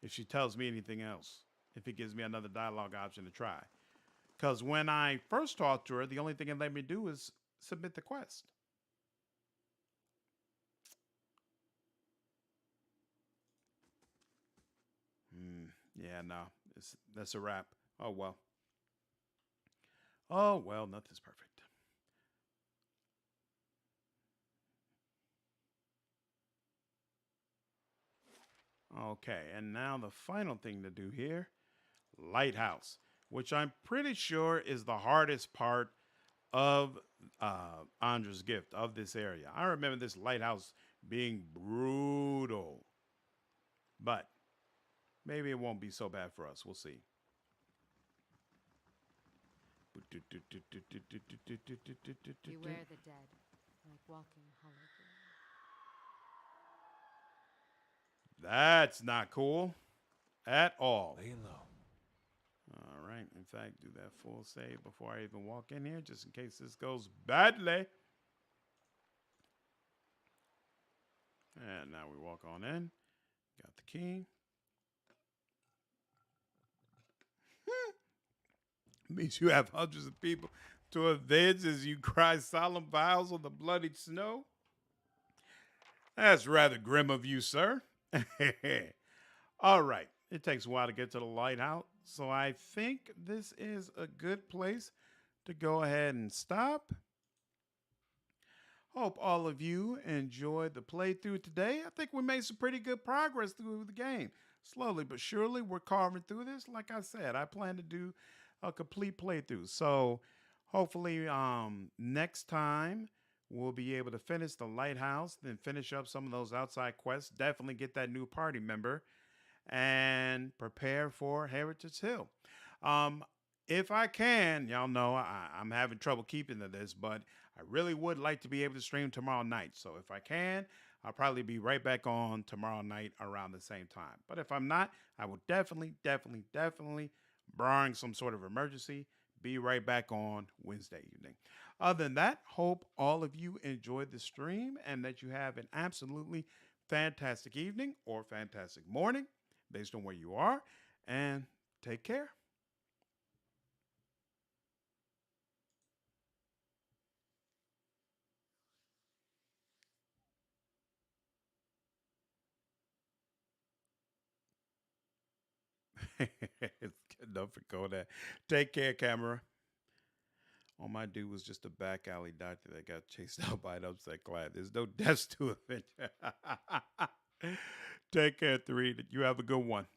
if she tells me anything else, if it gives me another dialogue option to try. Because when I first talked to her, the only thing it let me do is submit the quest. Yeah, no, that's a wrap. Oh well. Oh well, nothing's perfect. Okay, and now the final thing to do here, lighthouse, which I'm pretty sure is the hardest part of Ondra's gift of this area. I remember this lighthouse being brutal, but maybe it won't be so bad for us. We'll see. Beware the dead, like walking holograms. That's not cool at all. Laying low. All right. In fact, do that full save before I even walk in here, just in case this goes badly. And now we walk on in. Got the key. Means you have hundreds of people to avenge as you cry solemn vows on the bloody snow. That's rather grim of you, sir. All right. It takes a while to get to the lighthouse, so I think this is a good place to go ahead and stop. Hope all of you enjoyed the playthrough today. I think we made some pretty good progress through the game. Slowly but surely, we're carving through this. Like I said, I plan to do a complete playthrough. So hopefully next time we'll be able to finish the lighthouse, then finish up some of those outside quests. Definitely get that new party member and prepare for Heritage Hill. If I can, y'all know I'm having trouble keeping to this, but I really would like to be able to stream tomorrow night. So if I can, I'll probably be right back on tomorrow night around the same time. But if I'm not, I will definitely, barring some sort of emergency, be right back on Wednesday evening. Other than that, hope all of you enjoyed the stream and that you have an absolutely fantastic evening or fantastic morning based on where you are. And take care. It's good enough for Kodak. Take care, camera. All my dude was just a back alley doctor that got chased out by an upset client. There's no deaths to adventure. Take care, 3. You have a good one.